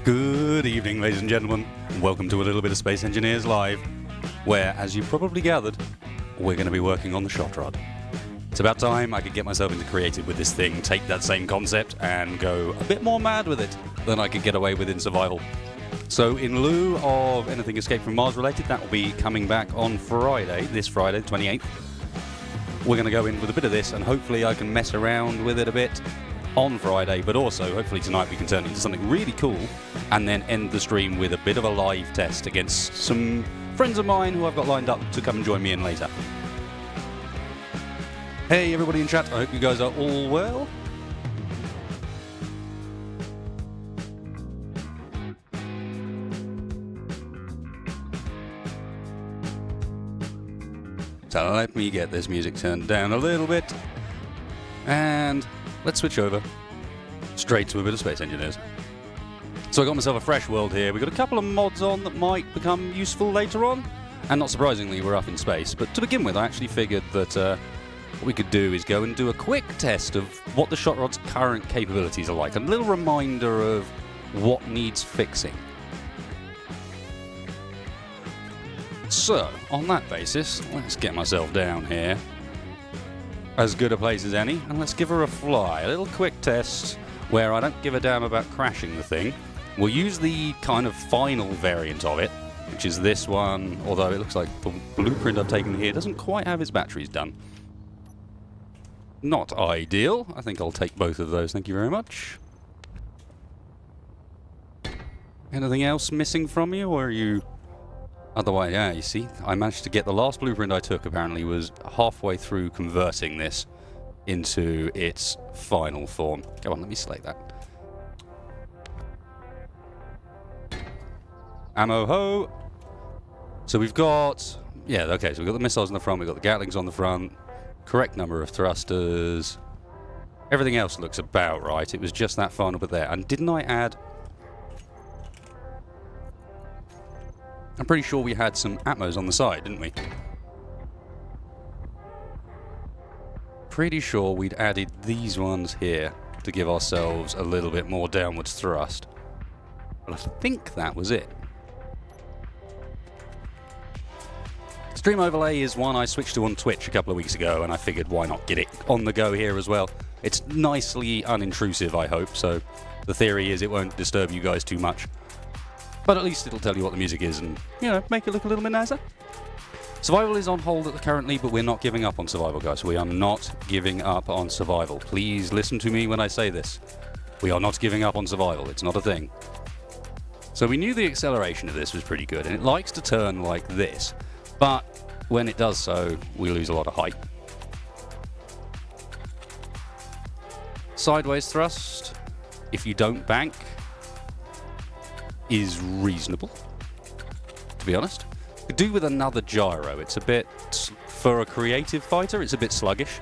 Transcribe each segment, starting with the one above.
Good evening, ladies and gentlemen, and welcome to a little bit of Space Engineers Live, where, as you probably gathered, we're going to be working on the Shotrod. It's about time I could get myself into creative with this thing, take that same concept, and go a bit more mad with it than I could get away with in survival. So in lieu of anything Escape from Mars related, that will be coming back on Friday, this Friday, the 28th. We're going to go in with a bit of this, and hopefully I can mess around with it a bit on Friday, but also hopefully tonight we can turn it into something really cool and then end the stream with a bit of a live test against some friends of mine who I've got lined up to come and join me in later. Hey everybody in chat, I hope you guys are all well. So let me get this music turned down a little bit and let's switch over straight to a bit of Space Engineers. So I got myself a fresh world here. We've got a couple of mods on that might become useful later on, and not surprisingly we're up in space. But to begin with, I actually figured that what we could do is go and do a quick test of what the Shotrod's current capabilities are like, a little reminder of what needs fixing. So, on that basis, let's get myself down here. As good a place as any, and let's give her a fly. A little quick test where I don't give a damn about crashing the thing. We'll use the kind of final variant of it, which is this one, although it looks like the blueprint I've taken here doesn't quite have its batteries done. Not ideal. I think I'll take both of those, thank you very much. Anything else missing from you, or are you... Otherwise, yeah, you see, I managed to get the last blueprint I took, apparently, was halfway through converting this into its final form. Come on, let me select that. Ammo ho! So we've got... Yeah, okay, so we've got the missiles on the front, we've got the Gatlings on the front, correct number of thrusters. Everything else looks about right, it was just that final bit there. And didn't I add... I'm pretty sure we had some Atmos on the side, didn't we? Pretty sure we'd added these ones here to give ourselves a little bit more downwards thrust. But I think that was it. Stream Overlay is one I switched to on Twitch a couple of weeks ago, and I figured why not get it on the go here as well. It's nicely unintrusive, I hope, so the theory is it won't disturb you guys too much. But at least it'll tell you what the music is and, you know, make it look a little bit nicer. Survival is on hold currently, but we're not giving up on survival, guys. We are not giving up on survival. Please listen to me when I say this. We are not giving up on survival. It's not a thing. So we knew the acceleration of this was pretty good, and it likes to turn like this. But when it does so, we lose a lot of height. Sideways thrust, if you don't bank, is reasonable, to be honest. Could do with another gyro. It's a bit, for a creative fighter, it's a bit sluggish.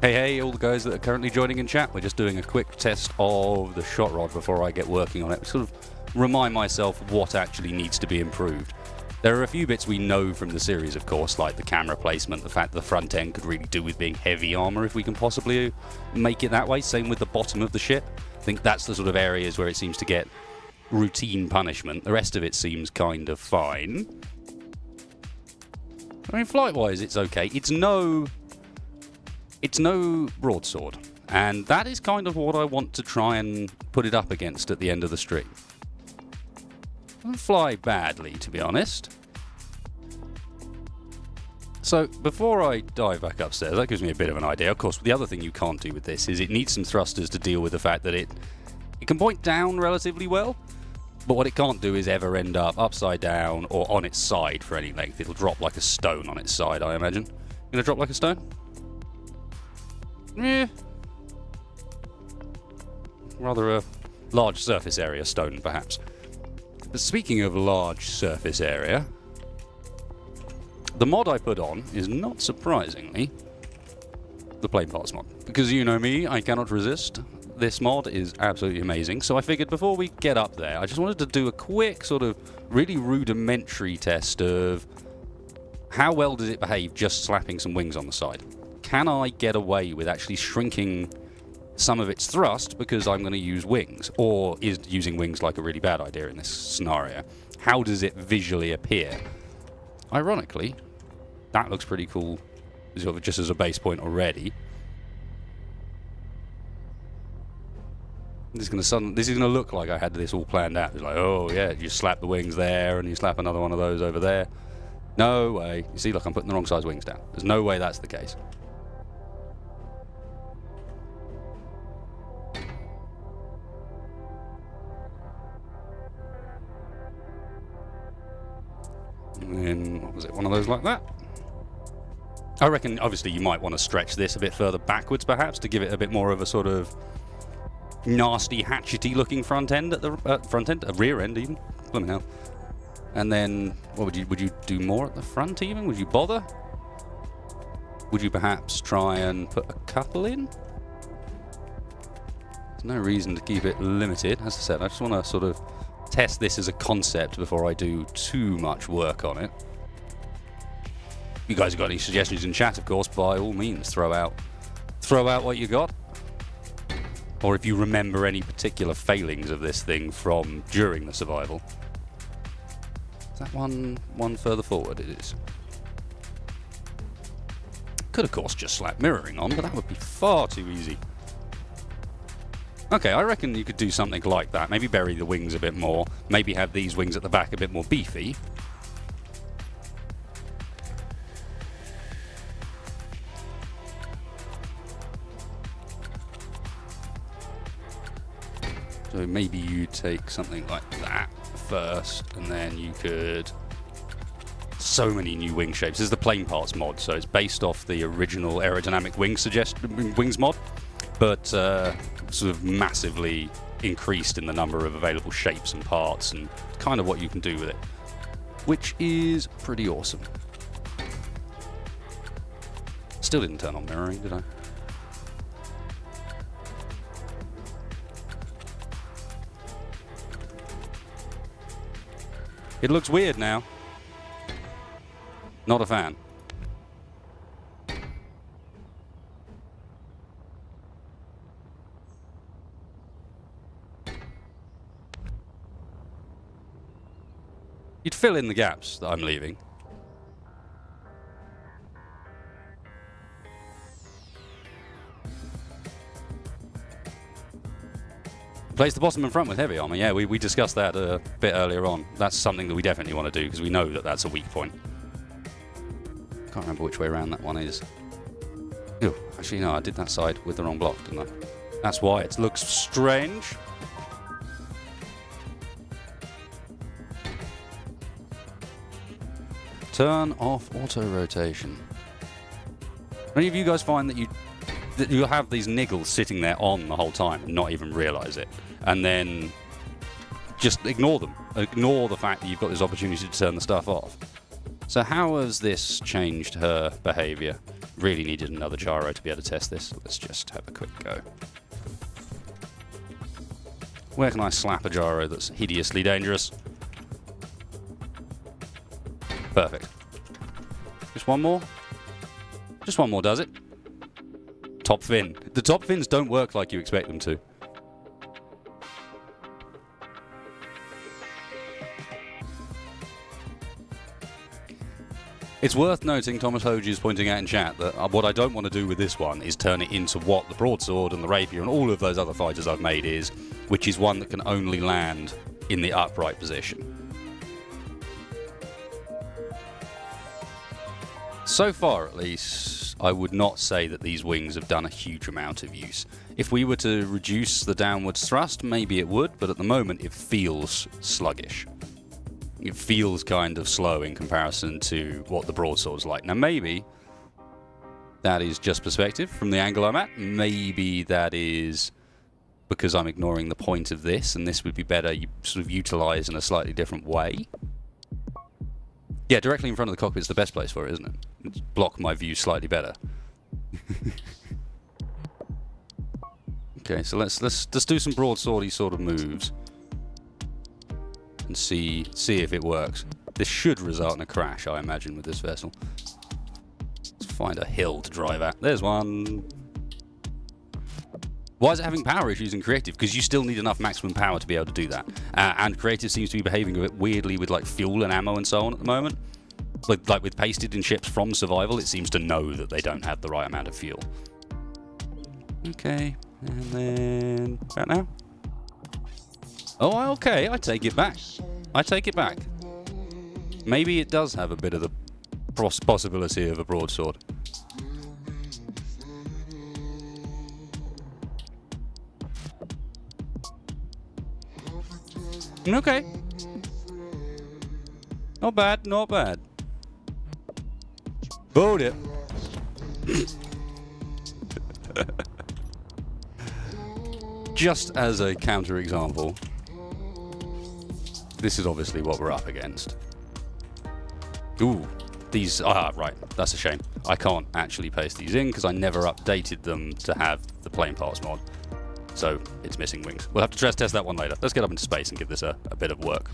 Hey, all the guys that are currently joining in chat, we're just doing a quick test of the Shotrod before I get working on it. Sort of remind myself what actually needs to be improved. There are a few bits we know from the series, of course, like the camera placement, the fact that the front end could really do with being heavy armor if we can possibly make it that way. Same with the bottom of the ship. I think that's the sort of areas where it seems to get routine punishment. The rest of it seems kind of fine. I mean, flight-wise, it's okay. It's no Broadsword, and that is kind of what I want to try and put it up against at the end of the stream. Doesn't fly badly, to be honest. So, before I dive back upstairs, that gives me a bit of an idea. Of course, the other thing you can't do with this is it needs some thrusters to deal with the fact that it can point down relatively well, but what it can't do is ever end up upside down or on its side for any length. It'll drop like a stone on its side, I imagine. Gonna drop like a stone? Yeah. Rather a large surface area stone, perhaps. But speaking of large surface area, the mod I put on is not surprisingly the plane parts mod. Because you know me, I cannot resist. This mod is absolutely amazing. So I figured before we get up there, I just wanted to do a quick sort of really rudimentary test of how well does it behave just slapping some wings on the side. can I get away with actually shrinking some of its thrust because I'm going to use wings? Or is using wings like a really bad idea in this scenario? How does it visually appear? Ironically, that looks pretty cool just as a base point already. This is going to look like I had this all planned out. It's like, oh yeah, you slap the wings there and you slap another one of those over there. No way. You see, look, I'm putting the wrong size wings down. There's no way that's the case. And then, what was it, one of those like that? I reckon, obviously, you might want to stretch this a bit further backwards, perhaps, to give it a bit more of a sort of nasty, hatchety looking front end at the rear end even. Blooming hell. And then, what would you do more at the front even? Would you bother? Would you perhaps try and put a couple in? There's no reason to keep it limited. As I said, I just want to sort of test this as a concept before I do too much work on it. If you guys have got any suggestions in chat, of course, by all means, throw out what you got. Or if you remember any particular failings of this thing from during the survival. Is that one further forward? It is. Could, of course, just slap mirroring on, but that would be far too easy. Okay, I reckon you could do something like that. Maybe bury the wings a bit more. Maybe have these wings at the back a bit more beefy. So maybe you take something like that first, and then you could... So many new wing shapes. This is the plane parts mod, so it's based off the original aerodynamic wings mod, but sort of massively increased in the number of available shapes and parts and kind of what you can do with it, which is pretty awesome. Still didn't turn on mirroring, did I? It looks weird now. Not a fan. You'd fill in the gaps that I'm leaving. Place the bottom and front with heavy armor. Yeah, we discussed that a bit earlier on. That's something that we definitely want to do because we know that that's a weak point. Can't remember which way around that one is. Ew, actually, no, I did that side with the wrong block, didn't I? That's why it looks strange. Turn off auto rotation. Any of you guys find that you'll have these niggles sitting there on the whole time and not even realise it, and then just ignore them. Ignore the fact that you've got this opportunity to turn the stuff off. So how has this changed her behaviour? Really needed another gyro to be able to test this. Let's just have a quick go. Where can I slap a gyro that's hideously dangerous? Perfect. Just one more? Just one more does it. Top fin. The top fins don't work like you expect them to. It's worth noting, Thomas Hoge is pointing out in chat, that what I don't want to do with this one is turn it into what the Broadsword and the Rapier and all of those other fighters I've made is, which is one that can only land in the upright position. So far, at least, I would not say that these wings have done a huge amount of use. If we were to reduce the downwards thrust, maybe it would, but at the moment it feels sluggish. It feels kind of slow in comparison to what the broadsword's like. Now maybe that is just perspective from the angle I'm at. Maybe that is because I'm ignoring the point of this, and this would be better sort of utilised in a slightly different way. Yeah, directly in front of the cockpit's the best place for it, isn't it? It's block my view slightly better. Okay, so let's do some broadswordy sort of moves and see if it works. This should result in a crash, I imagine, with this vessel. Let's find a hill to drive at. There's one. Why is it having power issues in creative? Because you still need enough maximum power to be able to do that. And creative seems to be behaving a bit weirdly with like fuel and ammo and so on at the moment. Like with pasted in ships from survival, it seems to know that they don't have the right amount of fuel. Okay, and then about now. Oh, okay, I take it back. I take it back. Maybe it does have a bit of the possibility of a broadsword. Okay. Not bad, not bad. Boat it. Just as a counter-example, this is obviously what we're up against. Ooh, these... Ah, right, that's a shame. I can't actually paste these in because I never updated them to have the plane parts mod. So, it's missing wings. We'll have to stress test that one later. Let's get up into space and give this a bit of work.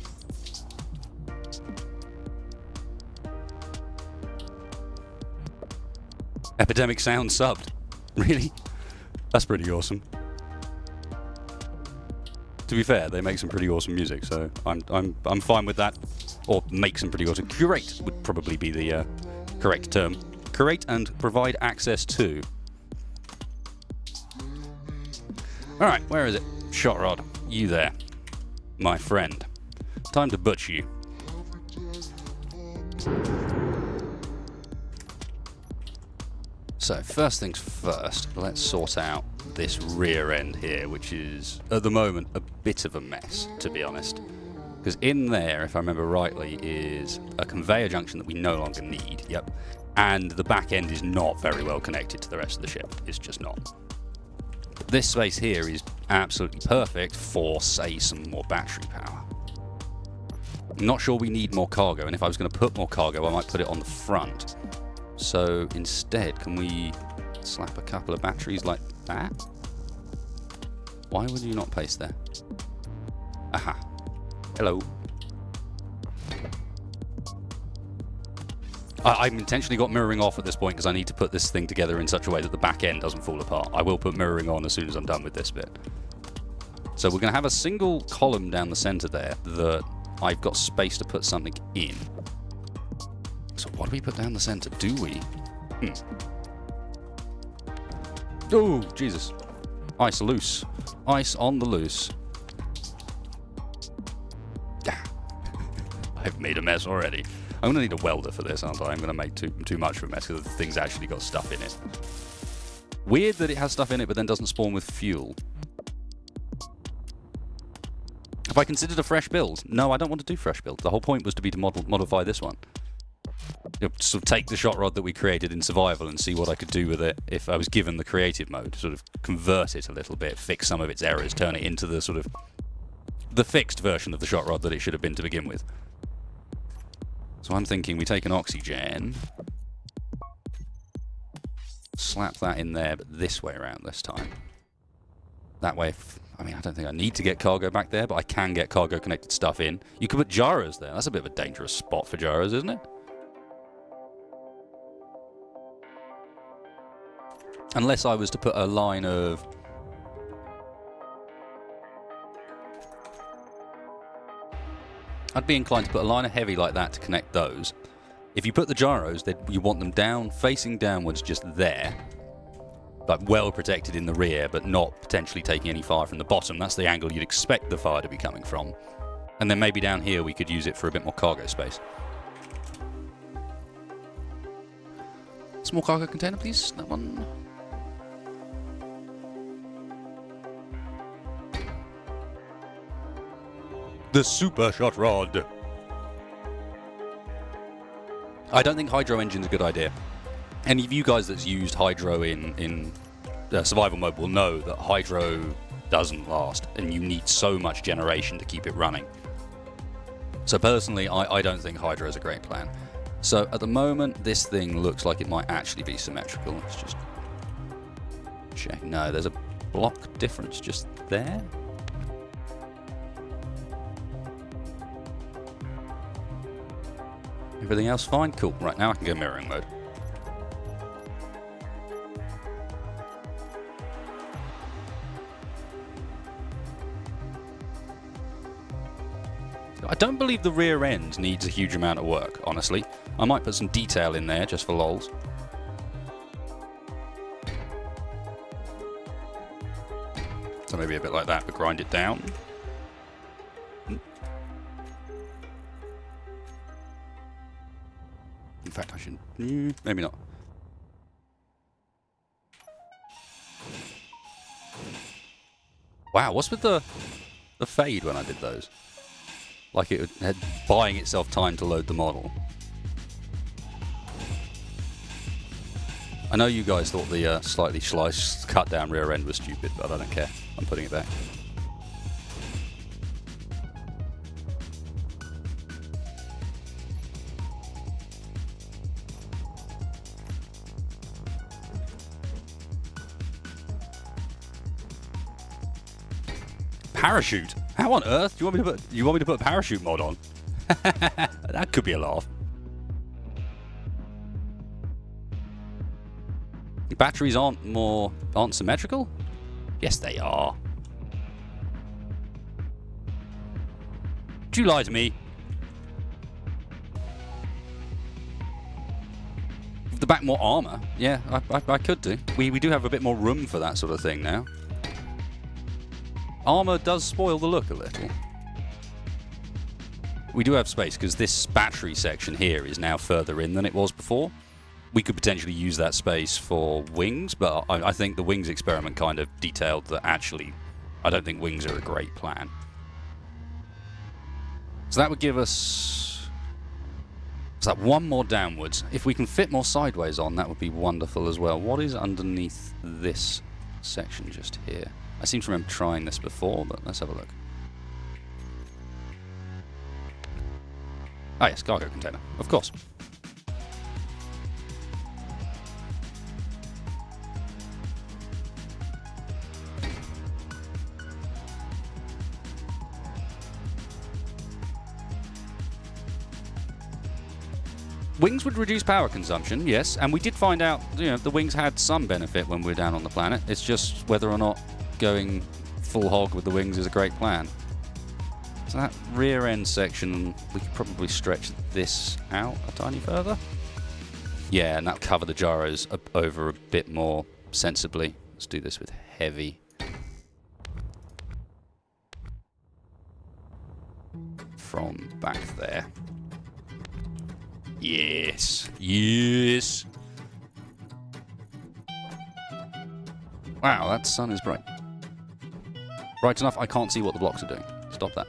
Epidemic Sound subbed. Really? That's pretty awesome. To be fair, they make some pretty awesome music, so I'm fine with that. Or make some pretty awesome. Curate would probably be the correct term. Curate and provide access to. Alright, where is it? Shotrod, you there. My friend. Time to butcher you. So, first things first, let's sort out this rear end here, which is, at the moment, a bit of a mess, to be honest. Because in there, if I remember rightly, is a conveyor junction that we no longer need, yep. And the back end is not very well connected to the rest of the ship. It's just not. This space here is absolutely perfect for, say, some more battery power. I'm not sure we need more cargo, and if I was going to put more cargo, I might put it on the front. So instead, can we slap a couple of batteries like that? Why would you not paste there? Aha. Hello. I've intentionally got mirroring off at this point because I need to put this thing together in such a way that the back end doesn't fall apart. I will put mirroring on as soon as I'm done with this bit. So we're going to have a single column down the center there that I've got space to put something in. So what do we put down the center? Do we? Oh, Jesus. Ice loose. Ice on the loose. I've made a mess already. I'm going to need a welder for this, aren't I? I'm going to make too much of a mess because the thing's actually got stuff in it. Weird that it has stuff in it but then doesn't spawn with fuel. Have I considered a fresh build? No, I don't want to do fresh build. The whole point was to be to modify this one. You know, sort of take the Shotrod that we created in survival and see what I could do with it if I was given the creative mode. Sort of convert it a little bit, fix some of its errors, turn it into the sort of the fixed version of the Shotrod that it should have been to begin with. So I'm thinking we take an oxygen, slap that in there, but this way around this time. That way, I mean, I don't think I need to get cargo back there, but I can get cargo connected stuff in. You could put gyros there. That's a bit of a dangerous spot for gyros, isn't it? Unless I was to put a line of... I'd be inclined to put a line of heavy like that to connect those. If you put the gyros, you want them down, facing downwards, just there. Like well protected in the rear, but not potentially taking any fire from the bottom. That's the angle you'd expect the fire to be coming from. And then maybe down here we could use it for a bit more cargo space. Small cargo container, please. That one. The Super Shotrod. I don't think hydro engine's a good idea. Any of you guys that's used hydro in survival mode will know that hydro doesn't last, and you need so much generation to keep it running. So personally, I don't think hydro is a great plan. So at the moment, this thing looks like it might actually be symmetrical. Let's just check. No, there's a block difference just there. Everything else fine? Cool. Right, now I can go mirroring mode. I don't believe the rear end needs a huge amount of work, honestly. I might put some detail in there just for lols. So maybe a bit like that, but grind it down. In fact, I should... maybe not. Wow, what's with the fade when I did those? Like it had buying itself time to load the model. I know you guys thought the slightly sliced, cut down rear end was stupid, but I don't care. I'm putting it back. Parachute? How on earth do you want me to put a parachute mod on? That could be a laugh. Batteries aren't symmetrical? Yes, they are. Did you lie to me? The back more armor? Yeah, I could do. We do have a bit more room for that sort of thing now. Armor does spoil the look a little. We do have space because this battery section here is now further in than it was before. We could potentially use that space for wings, but I think the wings experiment kind of detailed that actually I don't think wings are a great plan. So that would give us... is that one more downwards? If we can fit more sideways on, that would be wonderful as well. What is underneath this section just here? I seem to remember trying this before, but let's have a look. Ah yes, cargo container, of course. Wings would reduce power consumption, yes, and we did find out, you know, the wings had some benefit when we were down on the planet. It's just whether or not going full hog with the wings is a great plan. So that rear end section, we could probably stretch this out a tiny further. Yeah, and that'll cover the gyros over a bit more sensibly. Let's do this with heavy. From back there. Yes. Yes. Wow, that sun is bright. Bright enough I can't see what the blocks are doing. Stop that.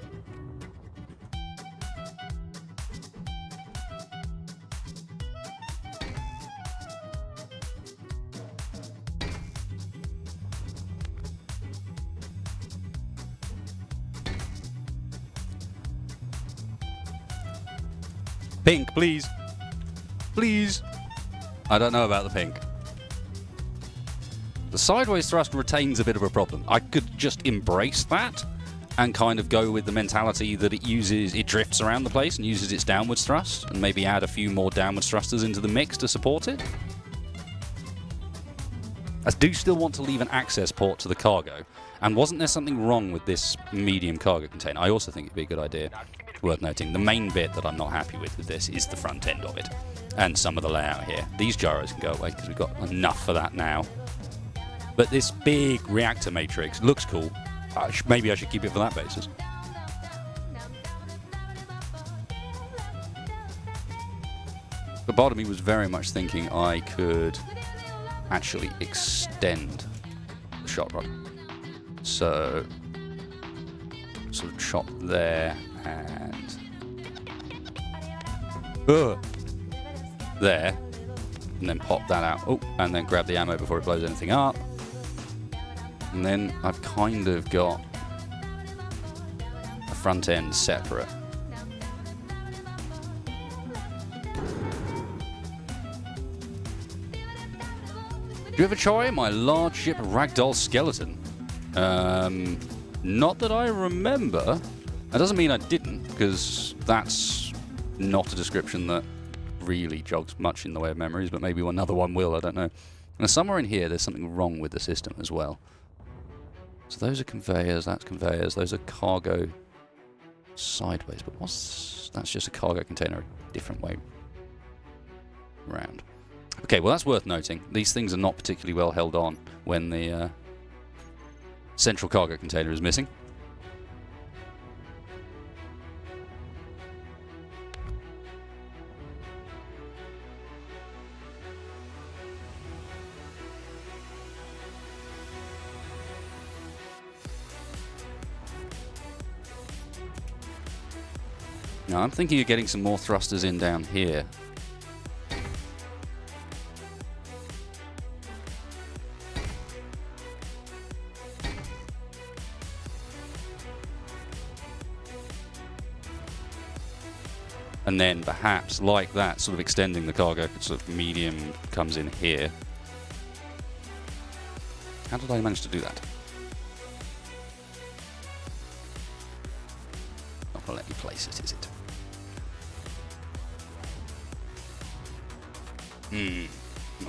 Pink, please. Please. I don't know about the pink. The sideways thrust retains a bit of a problem. I could just embrace that and kind of go with the mentality that it drifts around the place and uses its downwards thrust, and maybe add a few more downwards thrusters into the mix to support it. I do still want to leave an access port to the cargo, and wasn't there something wrong with this medium cargo container? I also think it'd be a good idea. Worth noting, the main bit that I'm not happy with this is the front end of it, and some of the layout here. These gyros can go away because we've got enough for that now. But this big reactor matrix looks cool. Maybe I should keep it for that basis. But part of me was very much thinking I could actually extend the Shotrod. So, sort of chop there and there, and then pop that out. Oh, and then grab the ammo before it blows anything up. And then I've kind of got a front end separate. Do you ever try my large ship ragdoll skeleton? Not that I remember. That doesn't mean I didn't, because that's not a description that really jogs much in the way of memories, but maybe another one will, I don't know. And somewhere in here there's something wrong with the system as well. So those are conveyors, that's conveyors, those are cargo sideways, but that's just a cargo container a different way round. Okay, well that's worth noting. These things are not particularly well held on when the central cargo container is missing. Now I'm thinking of getting some more thrusters in down here. And then perhaps, like that, sort of extending the cargo, sort of medium comes in here. How did I manage to do that? Not gonna let me place it, is it?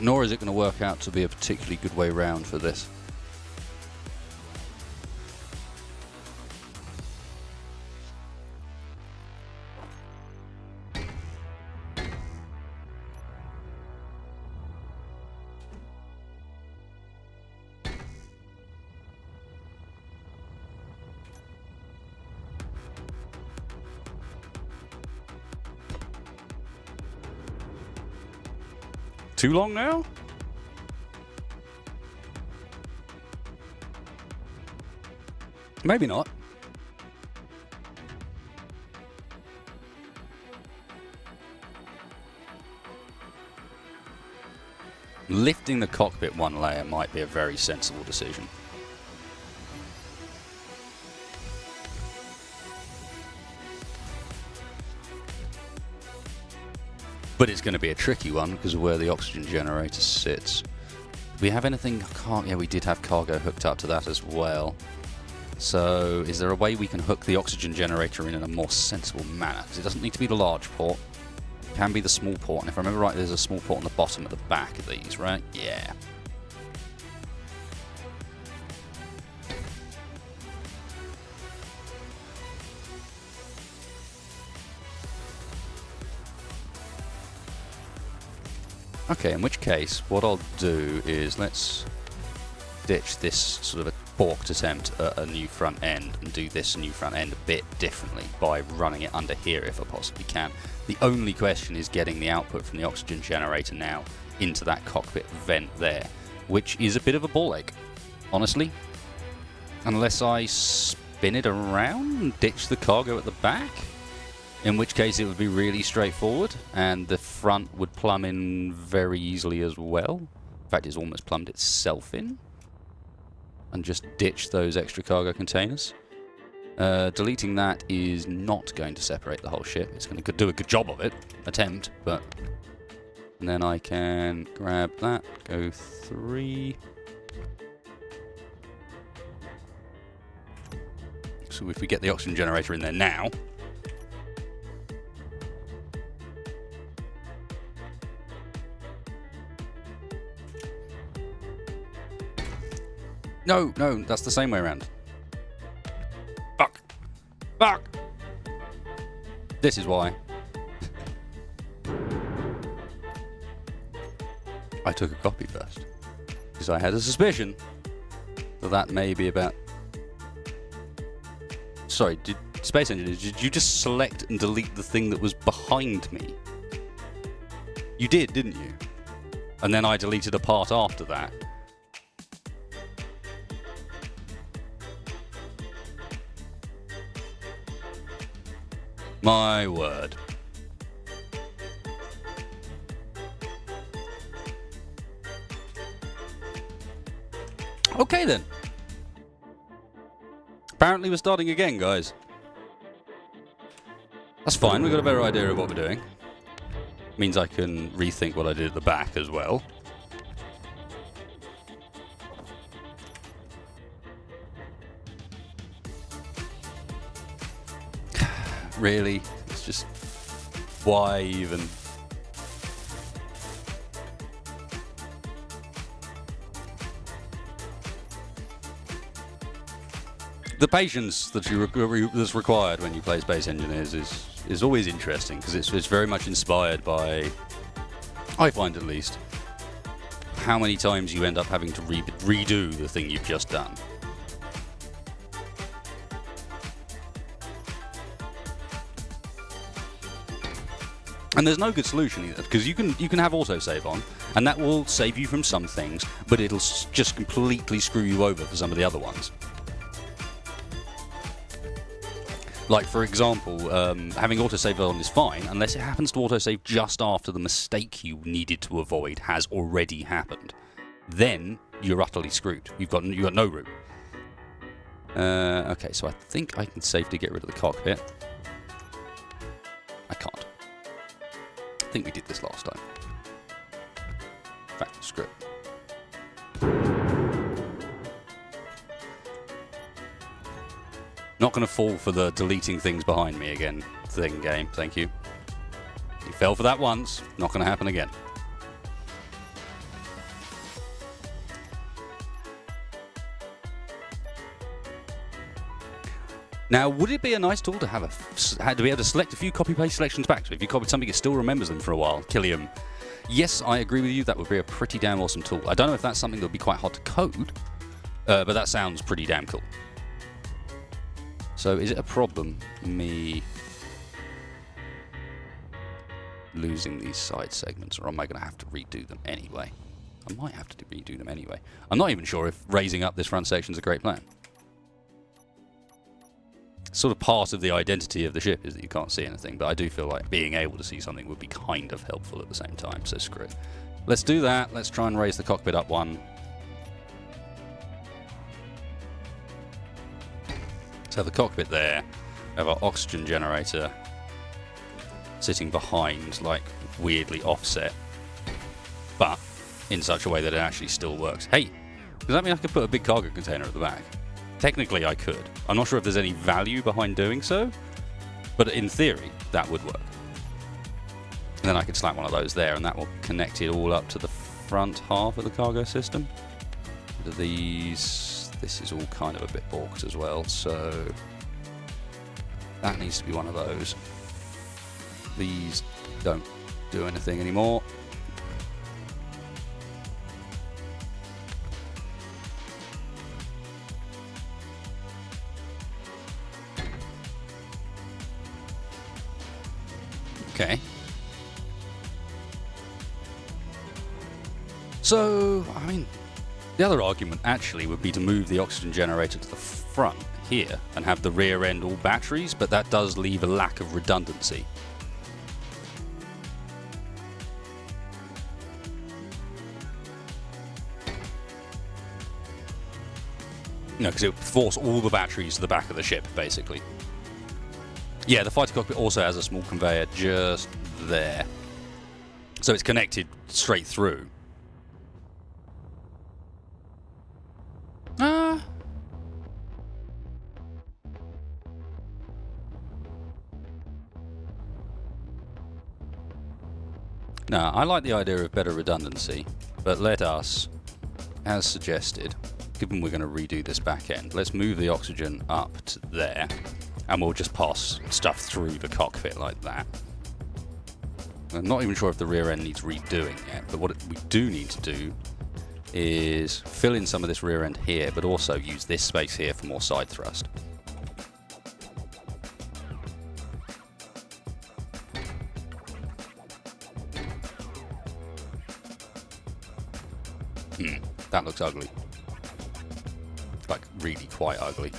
Nor is it going to work out to be a particularly good way round for this. Too long now? Maybe not. Lifting the cockpit one layer might be a very sensible decision. But it's going to be a tricky one because of where the oxygen generator sits. Do we have anything? Yeah, we did have cargo hooked up to that as well. So is there a way we can hook the oxygen generator in a more sensible manner? Because it doesn't need to be the large port. It can be the small port. And if I remember right, there's a small port on the bottom at the back of these, right? Yeah. Okay, in which case, what I'll do is let's ditch this sort of a balked attempt at a new front end and do this new front end a bit differently by running it under here if I possibly can. The only question is getting the output from the oxygen generator now into that cockpit vent there, which is a bit of a ball ache, honestly. Unless I spin it around and ditch the cargo at the back. In which case it would be really straightforward, and the front would plumb in very easily as well. In fact, it's almost plumbed itself in. And just ditch those extra cargo containers. Deleting that is not going to separate the whole ship. It's going to do a good job of it. Attempt, but... And then I can grab that, go 3. So if we get the oxygen generator in there now... No, that's the same way around. Fuck! Fuck! This is why. I took a copy first. Because I had a suspicion that that may be about... Sorry, Space Engineers, did you just select and delete the thing that was behind me? You did, didn't you? And then I deleted a part after that. My word. Okay then. Apparently we're starting again, guys. That's fine, we've got a better idea of what we're doing. Means I can rethink what I did at the back as well. Really? It's just... Why even? The patience that that's required when you play Space Engineers is always interesting, because it's very much inspired by, I find at least, how many times you end up having to redo the thing you've just done. And there's no good solution either, because you can have autosave on, and that will save you from some things, but it'll just completely screw you over for some of the other ones. Like, for example, having autosave on is fine, unless it happens to autosave just after the mistake you needed to avoid has already happened. Then you're utterly screwed. You've got no room. Okay, so I think I can safely get rid of the cockpit. I can't. I think we did this last time. In fact, screw it. Not going to fall for the deleting things behind me again thing, game. Thank you. You fell for that once. Not going to happen again. Now, would it be a nice tool to have to be able to select a few copy-paste selections back? So if you copied something, it still remembers them for a while. Killiam. Yes, I agree with you. That would be a pretty damn awesome tool. I don't know if that's something that would be quite hard to code, but that sounds pretty damn cool. So is it a problem, me losing these side segments, or am I going to have to redo them anyway? I might have to redo them anyway. I'm not even sure if raising up this front section is a great plan. Sort of part of the identity of the ship is that you can't see anything, but I do feel like being able to see something would be kind of helpful at the same time, so screw it. Let's do that. Let's try and raise the cockpit up one. So the cockpit there, we have our oxygen generator sitting behind, like weirdly offset, but in such a way that it actually still works. Hey, does that mean I could put a big cargo container at the back? Technically I could. I'm not sure if there's any value behind doing so, but in theory that would work. And then I could slap one of those there, and that will connect it all up to the front half of the cargo system. This is all kind of a bit balked as well, so that needs to be one of those. These don't do anything anymore. Okay. So, I mean, the other argument actually would be to move the oxygen generator to the front here and have the rear end all batteries, but that does leave a lack of redundancy. No, because it would force all the batteries to the back of the ship, basically. Yeah, the fighter cockpit also has a small conveyor just there. So it's connected straight through. No, I like the idea of better redundancy, but let us, as suggested, given we're going to redo this back end, let's move the oxygen up to there, and we'll just pass stuff through the cockpit like that. I'm not even sure if the rear end needs redoing yet, but what we do need to do is fill in some of this rear end here, but also use this space here for more side thrust. That looks ugly. Like, really quite ugly.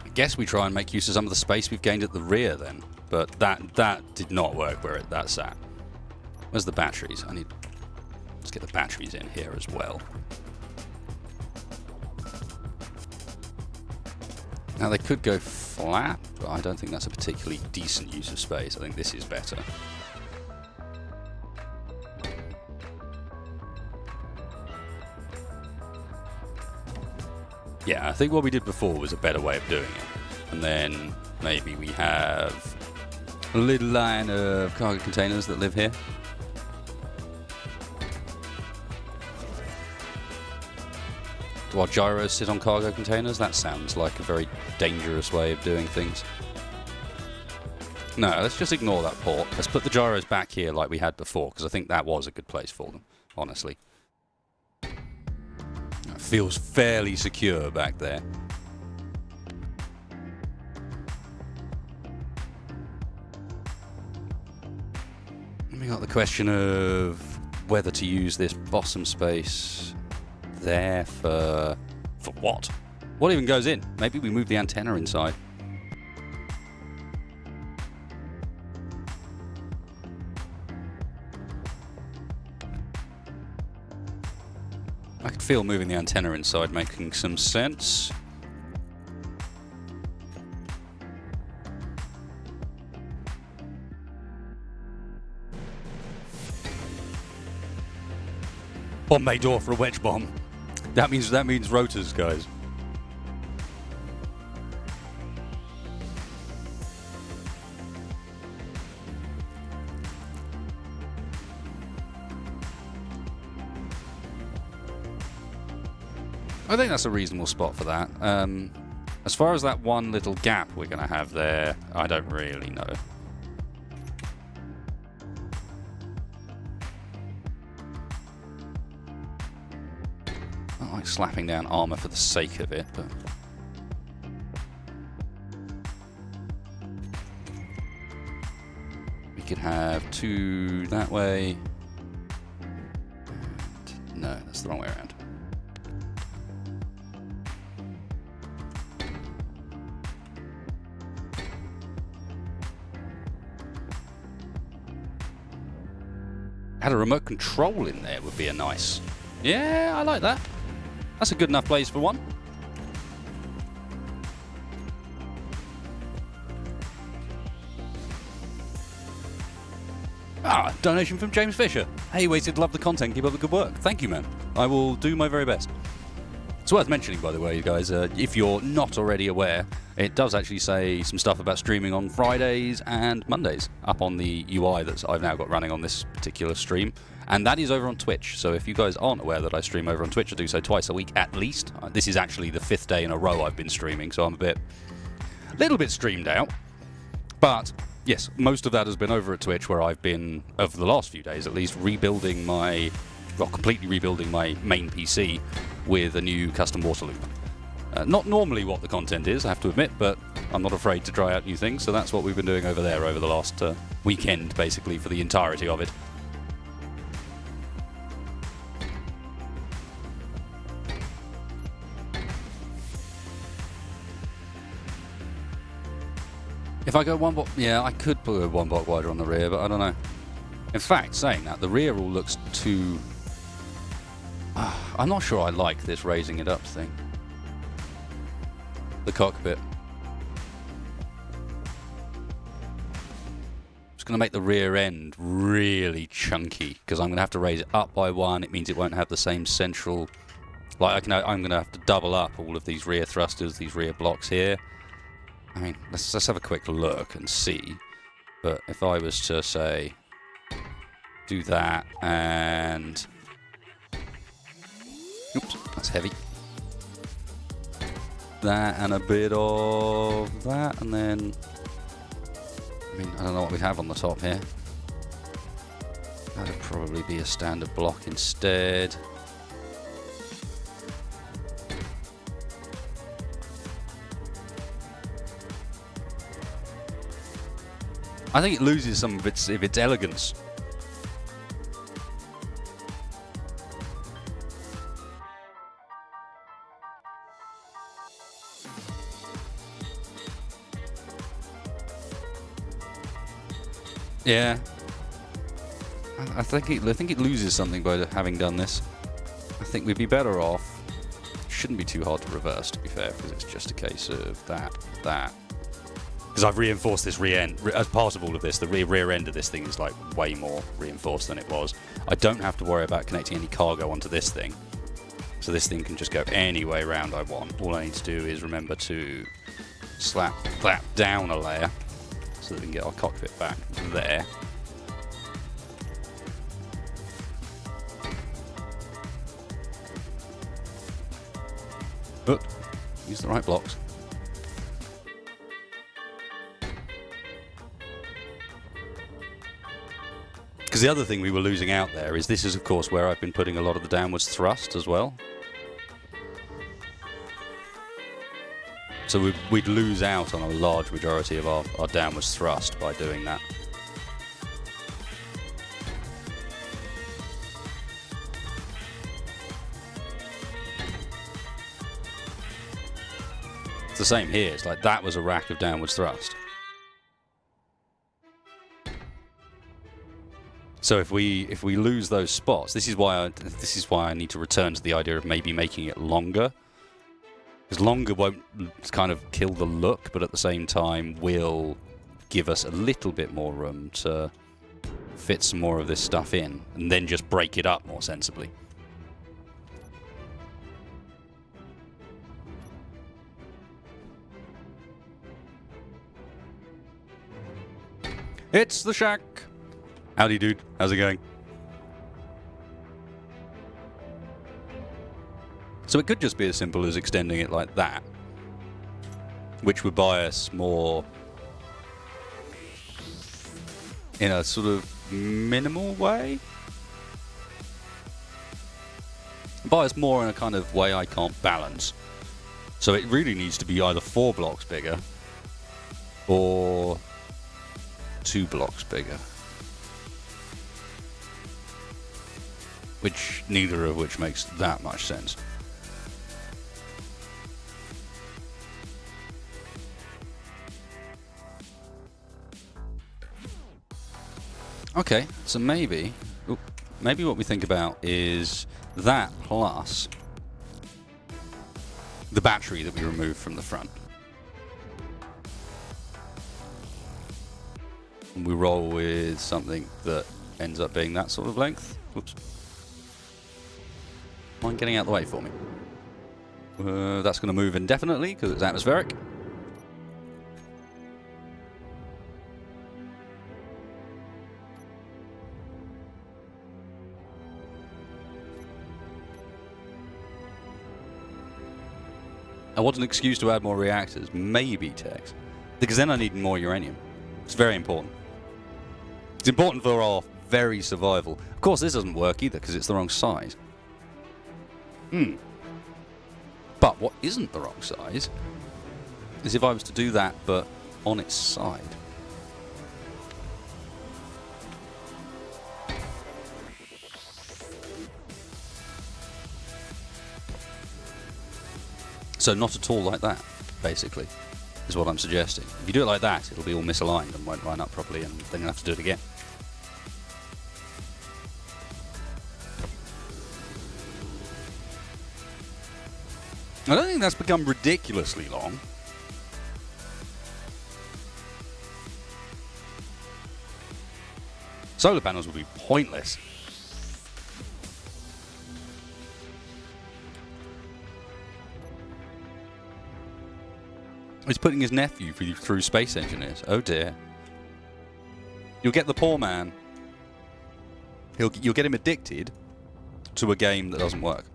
I guess we try and make use of some of the space we've gained at the rear then, but that did not work where that sat. Where's the batteries? Let's get the batteries in here as well. Now they could go flat, but I don't think that's a particularly decent use of space. I think this is better. Yeah, I think what we did before was a better way of doing it. And then maybe we have a little line of cargo containers that live here. Do our gyros sit on cargo containers? That sounds like a very dangerous way of doing things. No, let's just ignore that port. Let's put the gyros back here like we had before, because I think that was a good place for them, honestly. It feels fairly secure back there. And we got the question of whether to use this bottom space there for what? What even goes in? Maybe we move the antenna inside. I could feel moving the antenna inside making some sense. Bomb bay door for a wedge bomb. That means rotors, guys. I think that's a reasonable spot for that. As far as that one little gap we're going to have there, I don't really know. I don't like slapping down armor for the sake of it, but... we could have two that way. And no, that's the wrong way around. Had a remote control in there would be a nice... Yeah, I like that. That's a good enough place for one. Ah, donation from James Fisher. Hey, Wasted, love the content. Keep up the good work. Thank you, man. I will do my very best. It's worth mentioning, by the way, you guys, if you're not already aware, it does actually say some stuff about streaming on Fridays and Mondays up on the UI that I've now got running on this particular stream. And that is over on Twitch. So if you guys aren't aware that I stream over on Twitch, I do so twice a week at least. This is actually the 5th day in a row I've been streaming, so I'm a little bit streamed out. But yes, most of that has been over at Twitch, where I've been, over the last few days at least, completely rebuilding my main PC with a new custom water loop. Not normally what the content is, I have to admit, but I'm not afraid to try out new things, so that's what we've been doing over there over the last weekend, basically, for the entirety of it. If I go one block... yeah, I could put a one block wider on the rear, but I don't know. In fact, saying that, the rear all looks too... I'm not sure I like this raising it up thing. The cockpit. It's going to make the rear end really chunky, because I'm going to have to raise it up by one. It means it won't have the same central... I'm going to have to double up all of these rear thrusters, these rear blocks here. I mean, let's have a quick look and see. But if I was to, say, do that and... oops, that's heavy. That and a bit of that, and then... I mean, I don't know what we have on the top here. That'd probably be a standard block instead. I think it loses some of its elegance. Yeah, I think it loses something by having done this. I think we'd be better off. Shouldn't be too hard to reverse, to be fair, because it's just a case of that. Because I've reinforced this rear end as part of all of this. The rear end of this thing is like way more reinforced than it was. I don't have to worry about connecting any cargo onto this thing. So this thing can just go any way round I want. All I need to do is remember to slap that down a layer so that we can get our cockpit back there. But use the right blocks. Because the other thing we were losing out there is this is, of course, where I've been putting a lot of the downwards thrust as well. So we'd lose out on a large majority of our downwards thrust by doing that. It's the same here. It's like that was a rack of downwards thrust. So if we lose those spots, this is why I need to return to the idea of maybe making it longer. Because longer won't kind of kill the look, but at the same time will give us a little bit more room to fit some more of this stuff in, and then just break it up more sensibly. It's the shack! Howdy, dude. How's it going? So it could just be as simple as extending it like that, which would buy us more in a sort of minimal way. Buy us more in a kind of way I can't balance. So it really needs to be either 4 blocks bigger or 2 blocks bigger. Which, neither of which makes that much sense. Okay, so maybe what we think about is that plus the battery that we removed from the front. And we roll with something that ends up being that sort of length. Whoops. Mind getting out of the way for me? That's going to move indefinitely because it's atmospheric. I want an excuse to add more reactors, maybe Tex, because then I need more uranium. It's very important. It's important for our very survival. Of course, this doesn't work either because it's the wrong size. But what isn't the wrong size is if I was to do that, but on its side. So not at all like that, basically, is what I'm suggesting. If you do it like that, it'll be all misaligned and won't line up properly, and then you'll have to do it again. I don't think that's become ridiculously long. Solar panels would be pointless. He's putting his nephew through space engineers. Oh dear. You'll get the poor man. You'll get him addicted to a game that doesn't work.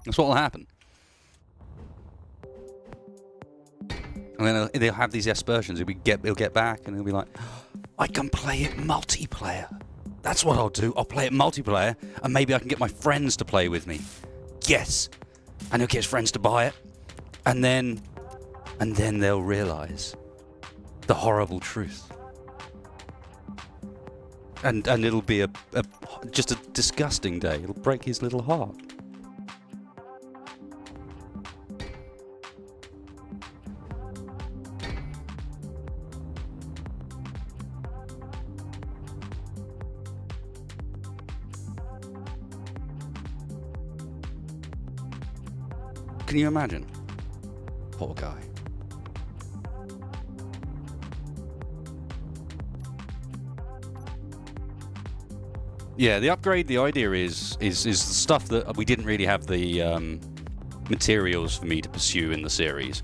That's what will happen. And then they'll have these aspersions. He'll get back and he'll be like, I can play it multiplayer. That's what I'll do. I'll play it multiplayer and maybe I can get my friends to play with me. Yes. And he'll get his friends to buy it. And then they'll realise the horrible truth. And it'll be just a disgusting day. It'll break his little heart. Can you imagine? Poor guy. Yeah, the upgrade, the idea is stuff that we didn't really have the materials for me to pursue in the series,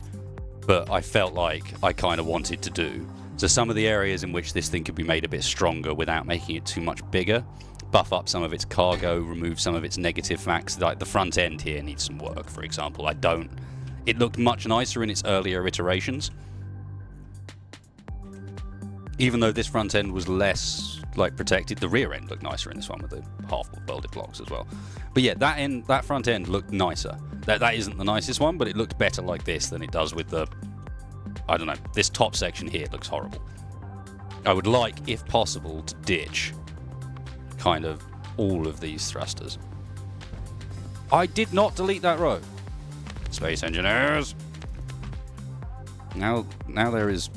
but I felt like I kind of wanted to do. So some of the areas in which this thing could be made a bit stronger without making it too much bigger, buff up some of its cargo, remove some of its negative facts, like the front end here needs some work, for example. It looked much nicer in its earlier iterations. Even though this front end was less protected, the rear end looked nicer in this one with the half welded blocks as well. But yeah, that front end looked nicer. That isn't the nicest one, but it looked better like this than it does with the, I don't know, this top section here looks horrible. I would like, if possible, to ditch kind of all of these thrusters. I did not delete that row. Space engineers. Now there is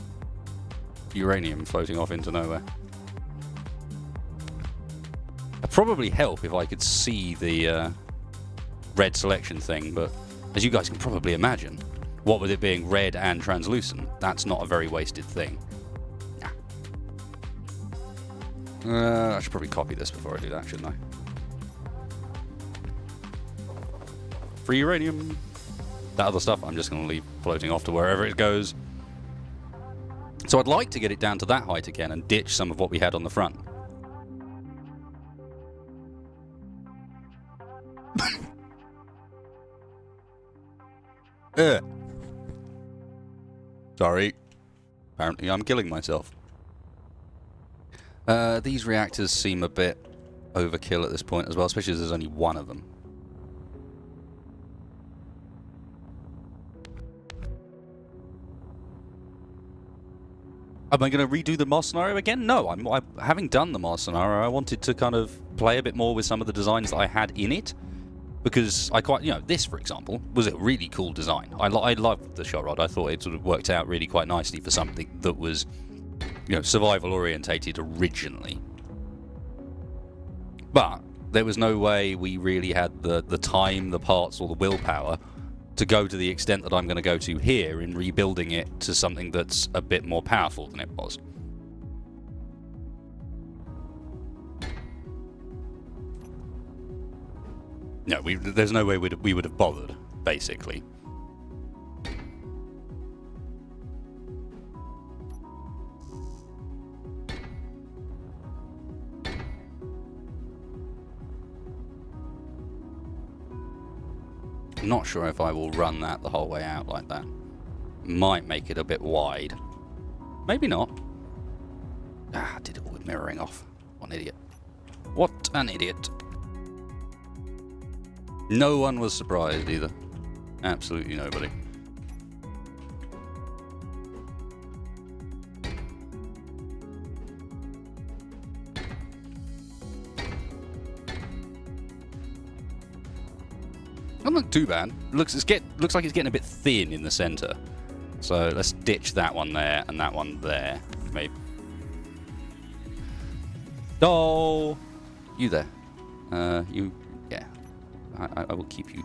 uranium floating off into nowhere. It'd probably help if I could see the red selection thing, but as you guys can probably imagine, what with it being red and translucent, that's not a very wasted thing. I should probably copy this before I do that, shouldn't I? Free uranium. That other stuff I'm just going to leave floating off to wherever it goes. So I'd like to get it down to that height again and ditch some of what we had on the front. Sorry. Apparently I'm killing myself. These reactors seem a bit overkill at this point as well, especially as there's only one of them. Am I going to redo the Mars scenario again? No, having done the Mars scenario, I wanted to kind of play a bit more with some of the designs that I had in it. Because I quite, this, for example, was a really cool design. I loved the Shotrod. I thought it sort of worked out really quite nicely for something that was, survival orientated originally. But there was no way we really had the time, the parts, or the willpower to go to the extent that I'm going to go to here in rebuilding it to something that's a bit more powerful than it was. No, there's no way we would have bothered, basically. I'm not sure if I will run that the whole way out like that. Might make it a bit wide. Maybe not. I did it all with mirroring off. What an idiot. What an idiot. No one was surprised either. Absolutely nobody. Doesn't look too bad. Looks like it's getting a bit thin in the center. So let's ditch that one there and that one there. Maybe. Oh, you there? You. Yeah. I will keep you.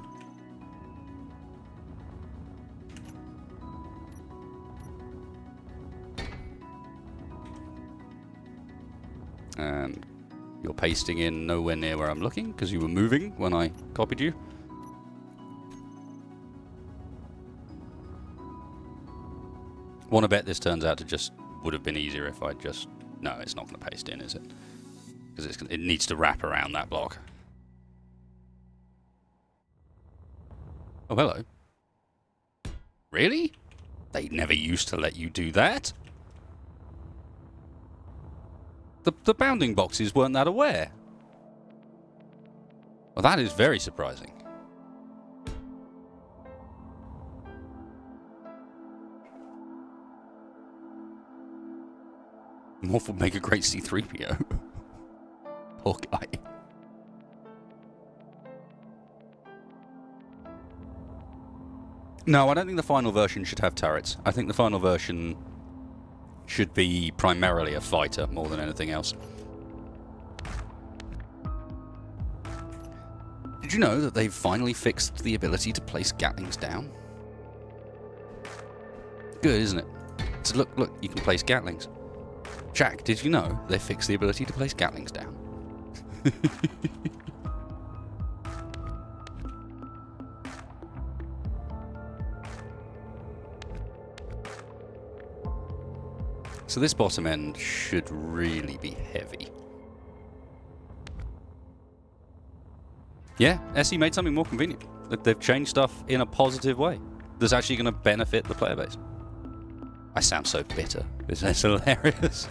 And you're pasting in nowhere near where I'm looking because you were moving when I copied you. Want to bet this turns out to just would have been easier if I just... No, it's not going to paste in, is it? Because it needs to wrap around that block. Oh, hello. Really? They never used to let you do that. The bounding boxes weren't that aware. Well, that is very surprising. Morph would make a great C-3PO. Poor guy. No, I don't think the final version should have turrets. I think the final version should be primarily a fighter more than anything else. Did you know that they've finally fixed the ability to place Gatlings down? Good, isn't it? So look, you can place Gatlings. Jack, did you know they fixed the ability to place Gatlings down? So this bottom end should really be heavy. Yeah, SE made something more convenient. They've changed stuff in a positive way that's actually going to benefit the player base. I sound so bitter. Isn't it hilarious?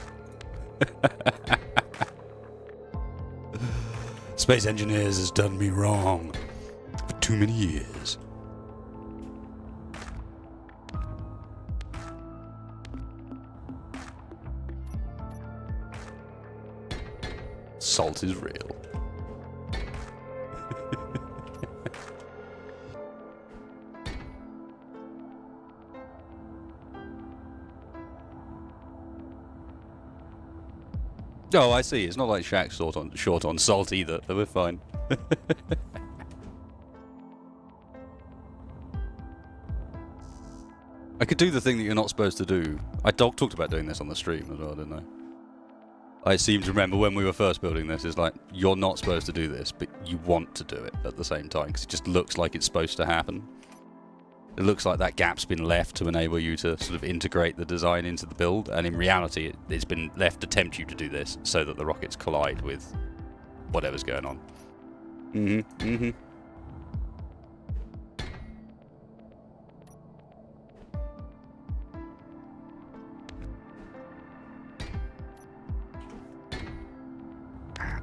Space Engineers has done me wrong for too many years. Salt is real. Oh, I see. It's not like Shaq's short on salt either, so we're fine. I could do the thing that you're not supposed to do. I talked about doing this on the stream as well, didn't I? I seem to remember when we were first building this, it's like, you're not supposed to do this, but you want to do it at the same time, because it just looks like it's supposed to happen. It looks like that gap's been left to enable you to sort of integrate the design into the build, and in reality, it's been left to tempt you to do this, so that the rockets collide with whatever's going on.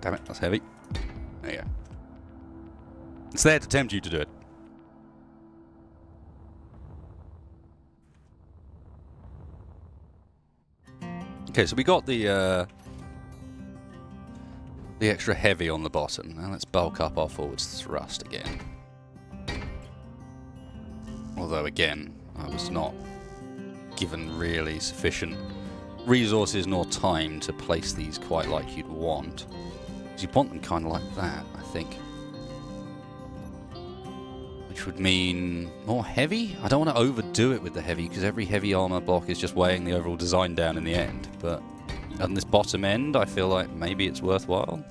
Damn it, that's heavy. There you go. It's there to tempt you to do it. Okay, so we got the extra heavy on the bottom. Now let's bulk up our forwards thrust again. Although again, I was not given really sufficient resources nor time to place these quite like you'd want. Because you want them kind of like that, I think. Which would mean more heavy? I don't want to overdo it with the heavy, because every heavy armor block is just weighing the overall design down in the end. But on this bottom end, I feel like maybe it's worthwhile.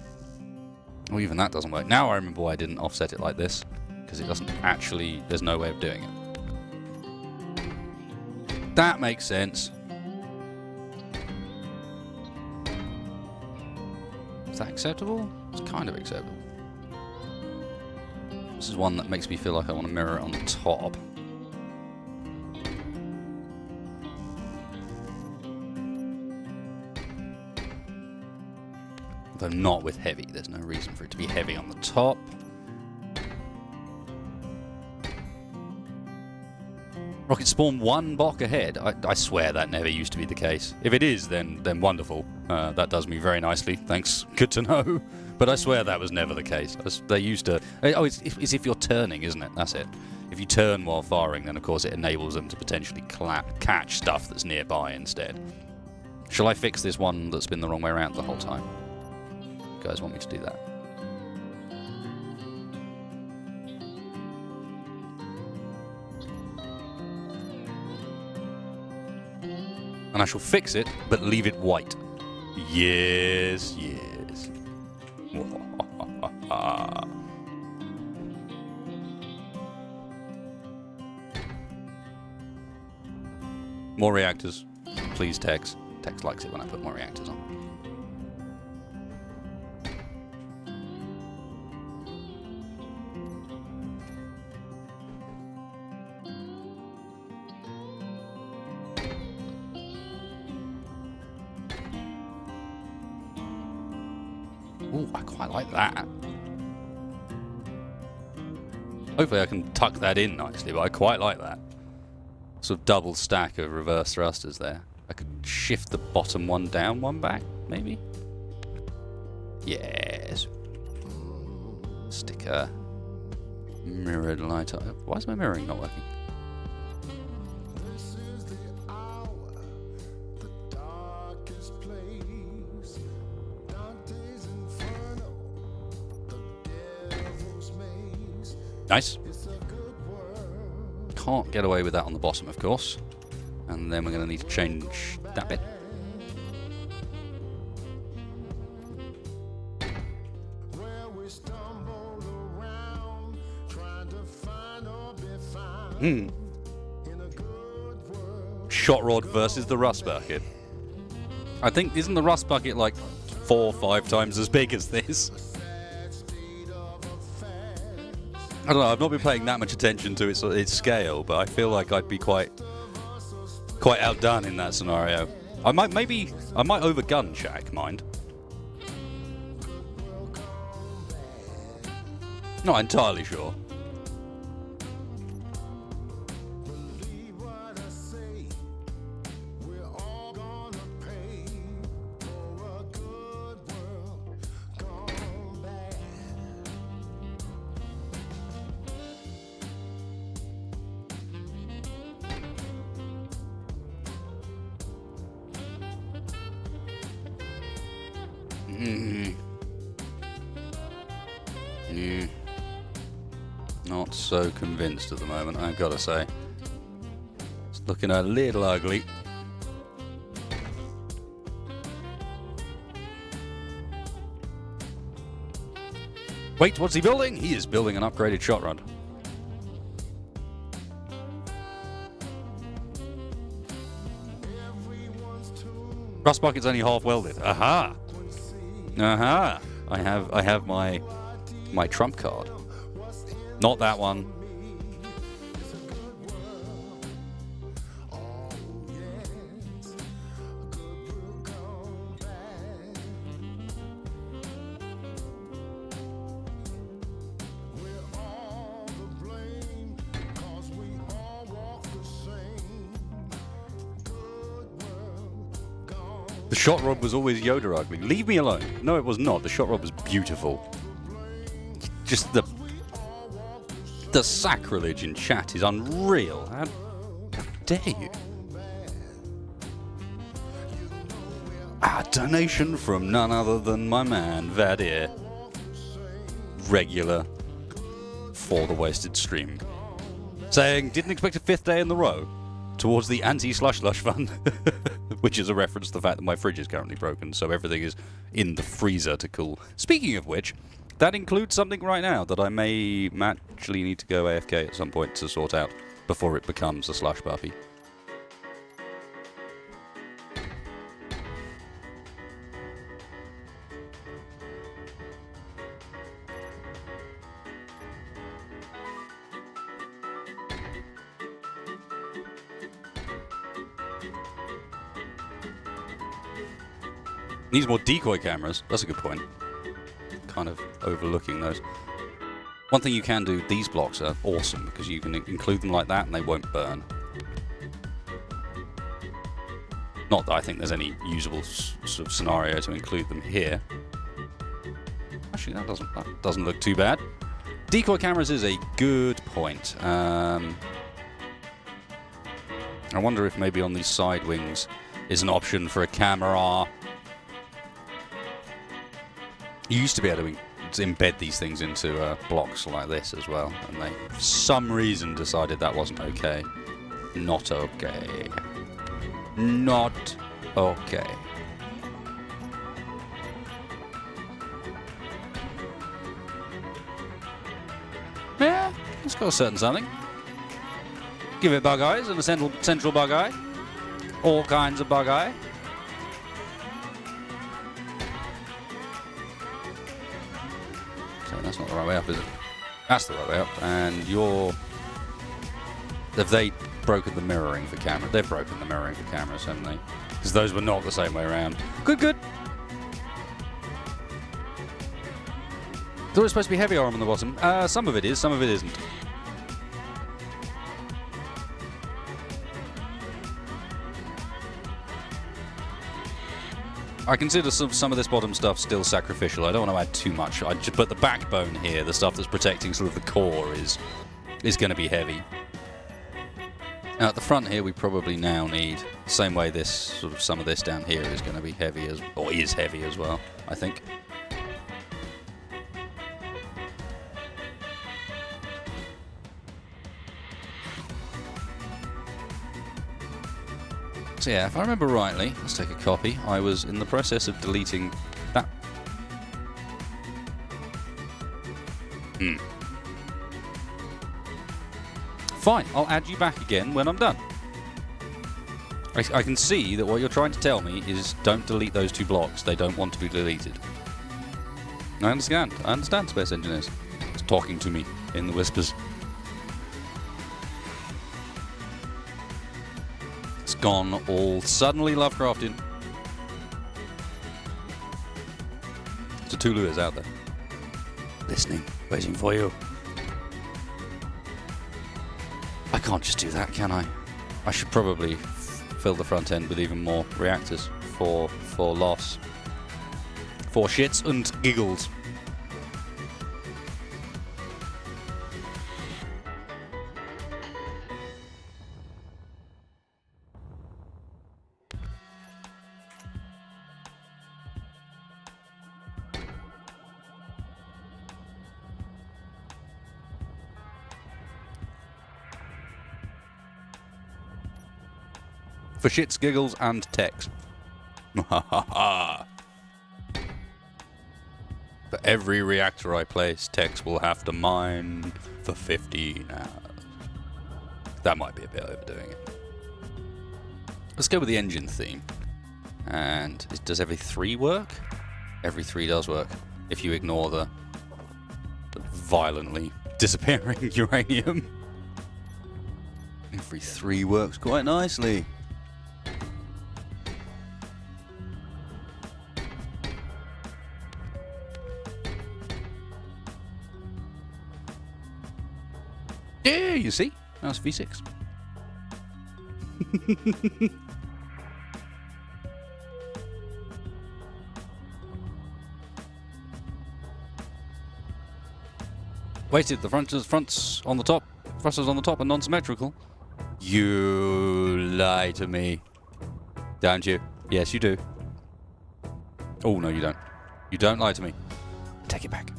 Or even that doesn't work. Now I remember why I didn't offset it like this. Because it doesn't actually... there's no way of doing it. That makes sense. Is that acceptable? It's kind of acceptable. This is one that makes me feel like I want to mirror it on the top. Although not with heavy. There's no reason for it to be heavy on the top. Rocket spawn one block ahead. I swear that never used to be the case. If it is, then wonderful. That does me very nicely. Thanks. Good to know. But I swear that was never the case. They used to... Oh, it's if you're turning, isn't it? That's it. If you turn while firing, then of course it enables them to potentially catch stuff that's nearby instead. Shall I fix this one that's been the wrong way around the whole time? You guys want me to do that? And I shall fix it, but leave it white. Yes, yes. More reactors. Please, Tex. Tex likes it when I put more reactors on. Ooh, I quite like that. Hopefully I can tuck that in nicely, but I quite like that. Sort of double stack of reverse thrusters there. I could shift the bottom one down, one back, maybe? Yes. Stick a mirrored light up. Why is my mirroring not working? Nice. Can't get away with that on the bottom, of course. And then we're going to need to change that bit. Shotrod versus the Rust Bucket. I think, isn't the Rust Bucket like 4 or 5 times as big as this? I don't know, I've not been paying that much attention to its scale, but I feel like I'd be quite outdone in that scenario. I might overgun Shaq, mind. Not entirely sure. Yeah. Not so convinced at the moment, I've got to say. It's looking a little ugly. Wait, what's he building? He is building an upgraded Shotrod. Rust Bucket's only half welded. Aha! Aha! I have my trump card. Not that one. The Shotrod was always Yoda ugly. Leave me alone. No, it was not. The Shotrod was beautiful. Just the sacrilege in chat is unreal. How dare you? A donation from none other than my man, Vadir. Regular for the wasted stream. Saying, didn't expect a 5th day in the row. Towards the anti-slush fund. Which is a reference to the fact that my fridge is currently broken, so everything is in the freezer to cool. Speaking of which, that includes something right now that I may actually need to go AFK at some point to sort out before it becomes a slush puppy. Needs more decoy cameras. That's a good point. Kind of overlooking those. One thing you can do, these blocks are awesome because you can include them like that and they won't burn. Not that I think there's any usable sort of scenario to include them here. Actually, that doesn't look too bad. Decoy cameras is a good point. I wonder if maybe on these side wings is an option for a camera. You used to be able to embed these things into blocks like this as well, and they, for some reason, decided that wasn't okay. Not okay. Not okay. Yeah, it's got a certain something. Give it bug eyes and a central bug eye. All kinds of bug eye. That's not the right way up, is it? That's the right way up. And have they broken the mirroring for camera? They've broken the mirroring for cameras, haven't they? Because those were not the same way around. Good, good. Thought it was supposed to be heavy arm on the bottom. Some of it is, some of it isn't. I consider some of this bottom stuff still sacrificial. I don't want to add too much. But the backbone here, the stuff that's protecting sort of the core, is going to be heavy. Now at the front here, we probably now need the same way this sort of some of this down here is going to be heavy or is heavy as well, I think. So yeah, if I remember rightly, let's take a copy. I was in the process of deleting that. Fine, I'll add you back again when I'm done. I can see that what you're trying to tell me is don't delete those 2 blocks. They don't want to be deleted. I understand. I understand, Space Engineers. It's talking to me in the whispers. It's gone all suddenly Lovecraftian. Cthulhu is out there. Listening, waiting for you. I can't just do that, can I? I should probably fill the front end with even more reactors for loss. For shits and giggles. For shits, giggles, and techs. For every reactor I place, techs will have to mine for 15 hours. That might be a bit overdoing it. Let's go with the engine theme. And does every 3 work? Every 3 does work, if you ignore the violently disappearing uranium. Every 3 works quite nicely. Yeah, you see? That's V6. Waited, the front's on the top. Thrusters on the top and non-symmetrical. You lie to me. Don't you? Yes, you do. Oh, no, you don't. You don't lie to me. Take it back.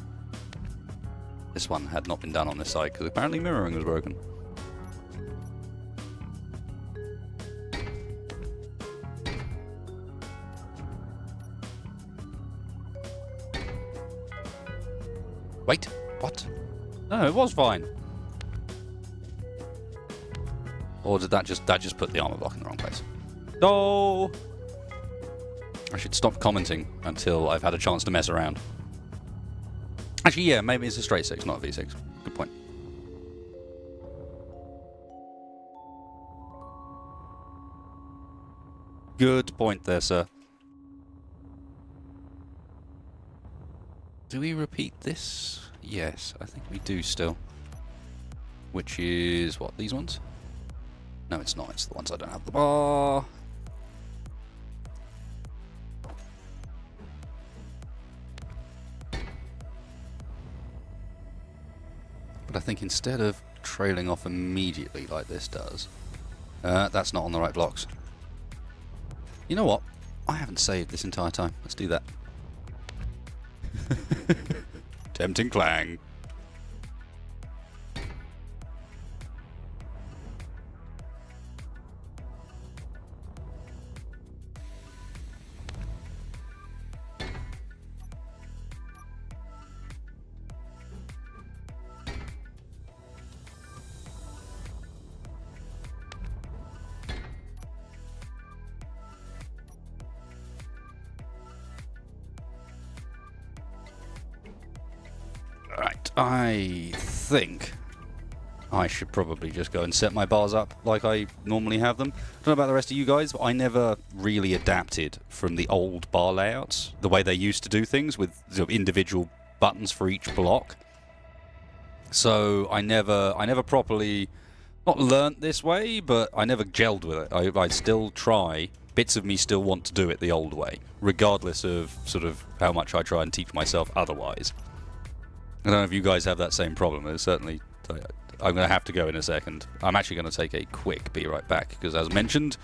This one had not been done on this side because apparently mirroring was broken. Wait, what? No, it was fine. Or did that just put the armor block in the wrong place? No. I should stop commenting until I've had a chance to mess around. Actually, yeah, maybe it's a straight 6, not a V6. Good point. Good point there, sir. Do we repeat this? Yes, I think we do still. Which is, what, these ones? No, it's not. It's the ones I don't have the bar. But I think instead of trailing off immediately like this does, that's not on the right blocks. You know what? I haven't saved this entire time. Let's do that. Tempting clang. Right, I think I should probably just go and set my bars up like I normally have them. I don't know about the rest of you guys, but I never really adapted from the old bar layouts, the way they used to do things with sort of individual buttons for each block. So I never properly, not learnt this way, but I never gelled with it. I still try, bits of me still want to do it the old way, regardless of sort of how much I try and teach myself otherwise. I don't know if you guys have that same problem. It's certainly, I'm going to have to go in a second. I'm actually going to take a quick be right back, because as mentioned,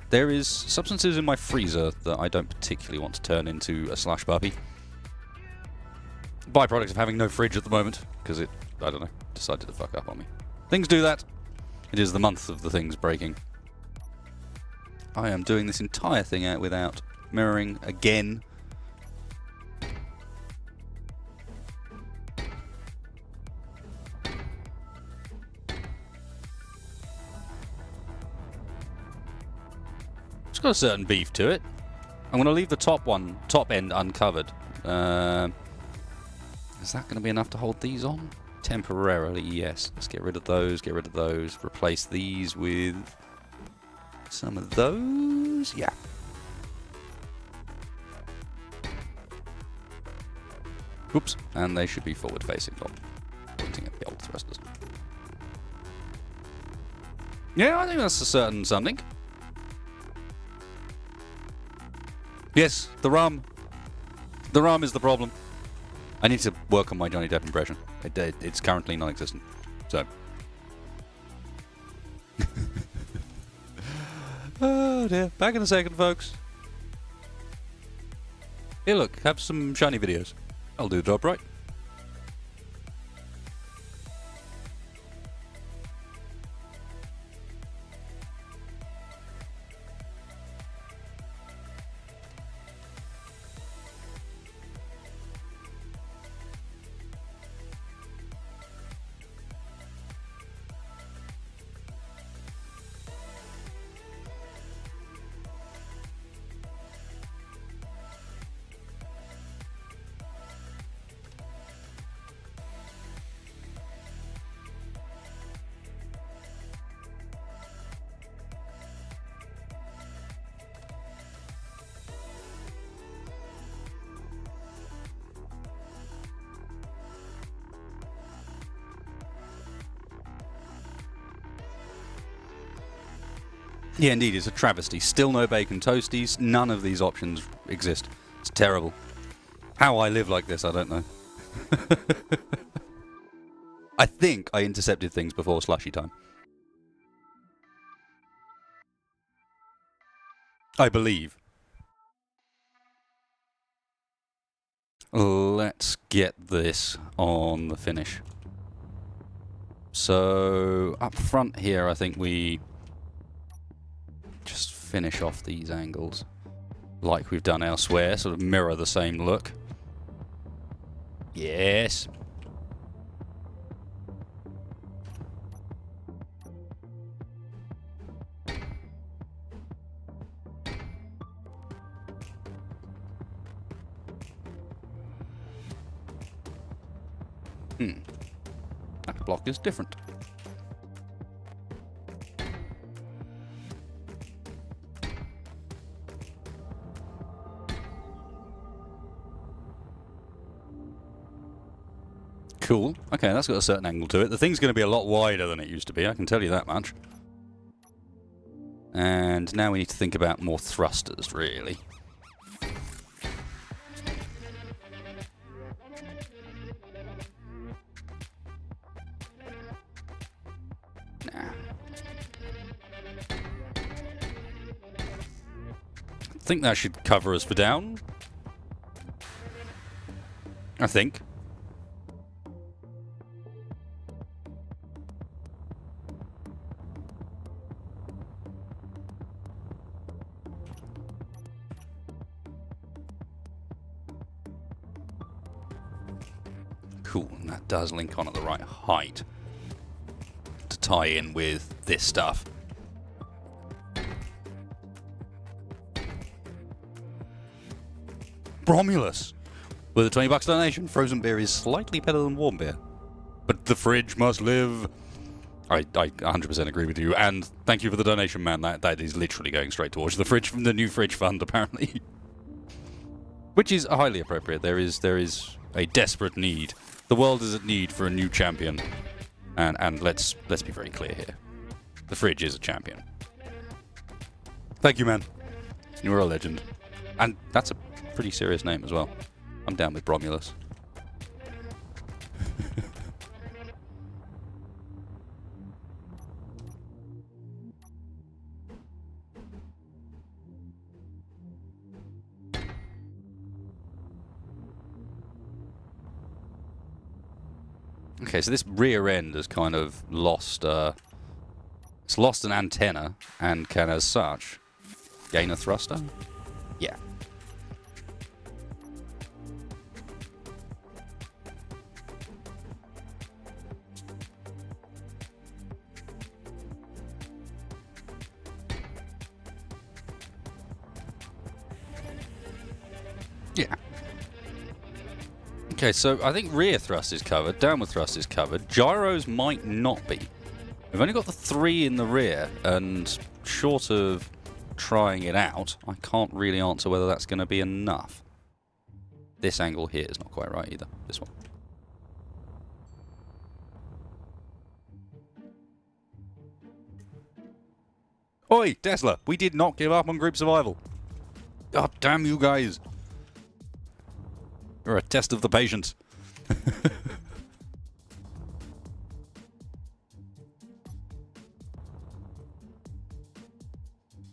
there is substances in my freezer that I don't particularly want to turn into a slash puppy. Byproduct of having no fridge at the moment, because it, I don't know, decided to fuck up on me. Things do that. It is the month of the things breaking. I am doing this entire thing out without mirroring again. got a certain beef to it. I'm going to leave the top end uncovered. Is that going to be enough to hold these on? Temporarily, yes. Let's get rid of those, replace these with some of those. Yeah. Oops. And they should be forward facing, not pointing at the old thrusters. Yeah, I think that's a certain something. Yes, the rum. The rum is the problem. I need to work on my Johnny Depp impression. It's currently non-existent. So. Oh dear. Back in a second, folks. Here, look. Have some shiny videos. I'll do the job right. Yeah, indeed, it's a travesty. Still no bacon toasties. None of these options exist. It's terrible. How I live like this, I don't know. I think I intercepted things before slushy time. I believe. Let's get this on the finish. So, up front here, I think we just finish off these angles like we've done elsewhere, sort of mirror the same look. Yes. That block is different. Cool. Okay, that's got a certain angle to it. The thing's going to be a lot wider than it used to be, I can tell you that much. And now we need to think about more thrusters, really. Nah. I think that should cover us for down. I think. Cool, and that does link on at the right height to tie in with this stuff. Bromulus! With a $20 donation, frozen beer is slightly better than warm beer. But the fridge must live. I 100% agree with you, and thank you for the donation, man. That is literally going straight towards the fridge, the new fridge fund, apparently. Which is highly appropriate. There is a desperate need. The world is at need for a new champion. And let's be very clear here. The fridge is a champion. Thank you, man. You're a legend. And that's a pretty serious name as well. I'm down with Bromulus. Okay, so this rear end has kind of lost, it's lost an antenna and can, as such, gain a thruster? Yeah. Yeah. Okay, so I think rear thrust is covered, downward thrust is covered. Gyros might not be. We've only got the 3 in the rear, and short of trying it out, I can't really answer whether that's going to be enough. This angle here is not quite right either. This one. Oi, Tesla, we did not give up on group survival. God damn you guys. You're a test of the patience.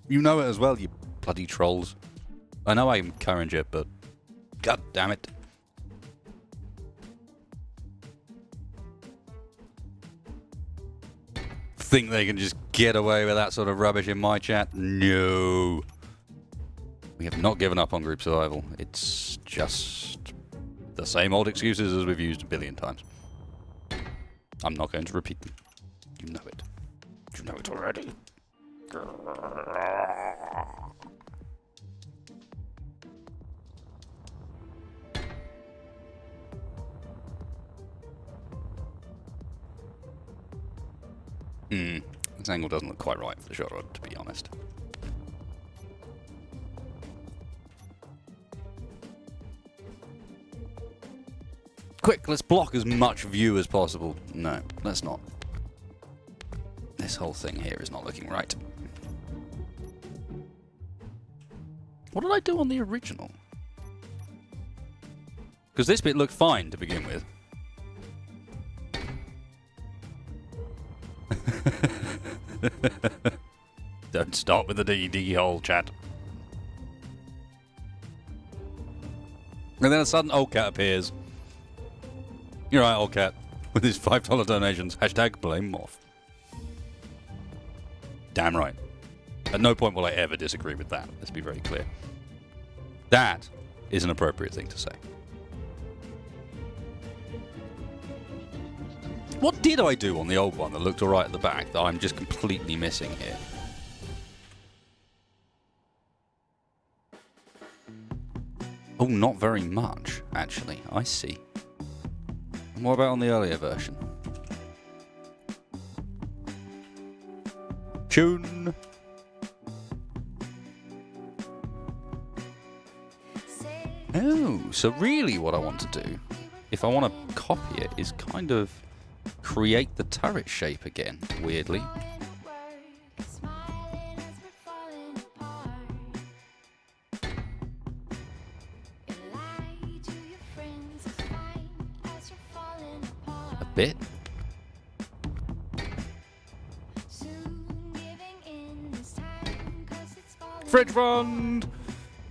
You know it as well, you bloody trolls. I know I encourage it, but god damn it. Think they can just get away with that sort of rubbish in my chat? No. We have not given up on group survival. It's just the same old excuses as we've used a billion times. I'm not going to repeat them. You know it. You know it already. This angle doesn't look quite right for the Shotrod, to be honest. Quick, let's block as much view as possible. No, let's not. This whole thing here is not looking right. What did I do on the original? Because this bit looked fine to begin with. Don't start with the D&D hole, chat. And then a sudden old cat appears. You're right, old cat. With his $5 donations. Hashtag blame Morph. Damn right. At no point will I ever disagree with that. Let's be very clear. That is an appropriate thing to say. What did I do on the old one that looked alright at the back that I'm just completely missing here? Oh, not very much, actually. I see. And what about on the earlier version? Tune! Oh, so really what I want to do, if I want to copy it, is kind of create the turret shape again, weirdly. A bit. Fridge Fund!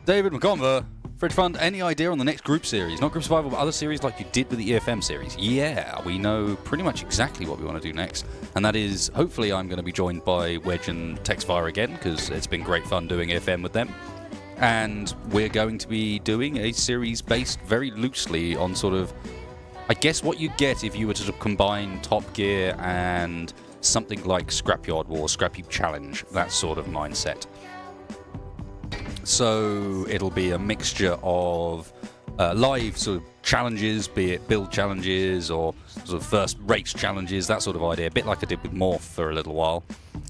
David McConver. Fridge Fund, any idea on the next group series? Not group survival, but other series like you did with the EFM series. Yeah, we know pretty much exactly what we want to do next. And that is, hopefully I'm going to be joined by Wedge and Texfire again, because it's been great fun doing EFM with them. And we're going to be doing a series based very loosely on sort of, I guess, what you get if you were to sort of combine Top Gear and something like Scrapyard War, Scrap Heap Challenge, that sort of mindset. So it'll be a mixture of live sort of challenges, be it build challenges or sort of first race challenges, that sort of idea, a bit like I did with Morph for a little while.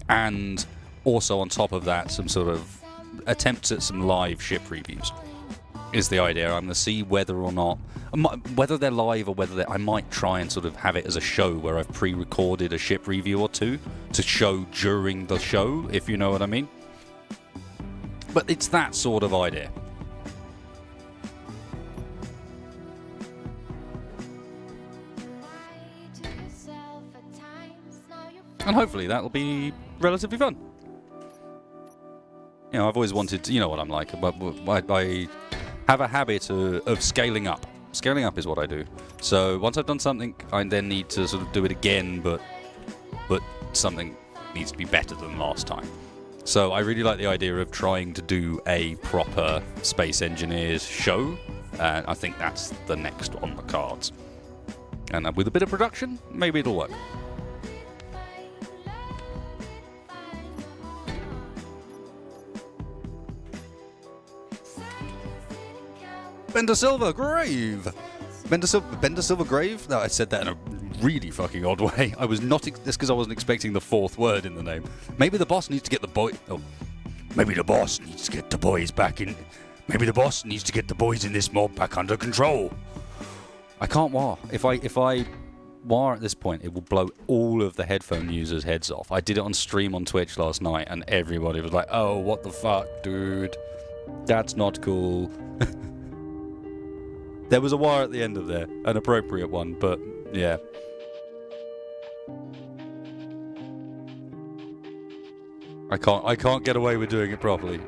And also on top of that, some sort of attempts at some live ship reviews is the idea. I'm going to see whether or not, whether they're live or whether I might try and sort of have it as a show where I've pre-recorded a ship review or two to show during the show, if you know what I mean. But it's that sort of idea. And hopefully that'll be relatively fun. You know, I've always wanted to, you know what I'm like, but I have a habit of scaling up. Scaling up is what I do. So once I've done something, I then need to sort of do it again, but something needs to be better than last time. So I really like the idea of trying to do a proper Space Engineers show, and I think that's the next on the cards. And with a bit of production, maybe it'll work. Bender Silver Grave! Bender Silver Grave? No, I said that in a really fucking odd way. I was not... That's because I wasn't expecting the fourth word in the name. Maybe the boss needs to get the boy... Oh. Maybe the boss needs to get the boys back in... Maybe the boss needs to get the boys in this mob back under control. I can't war. If I war at this point, it will blow all of the headphone users' heads off. I did it on stream on Twitch last night, and everybody was like, oh, what the fuck, dude? That's not cool. There was a wire at the end of there, an appropriate one, but yeah. I can't get away with doing it properly.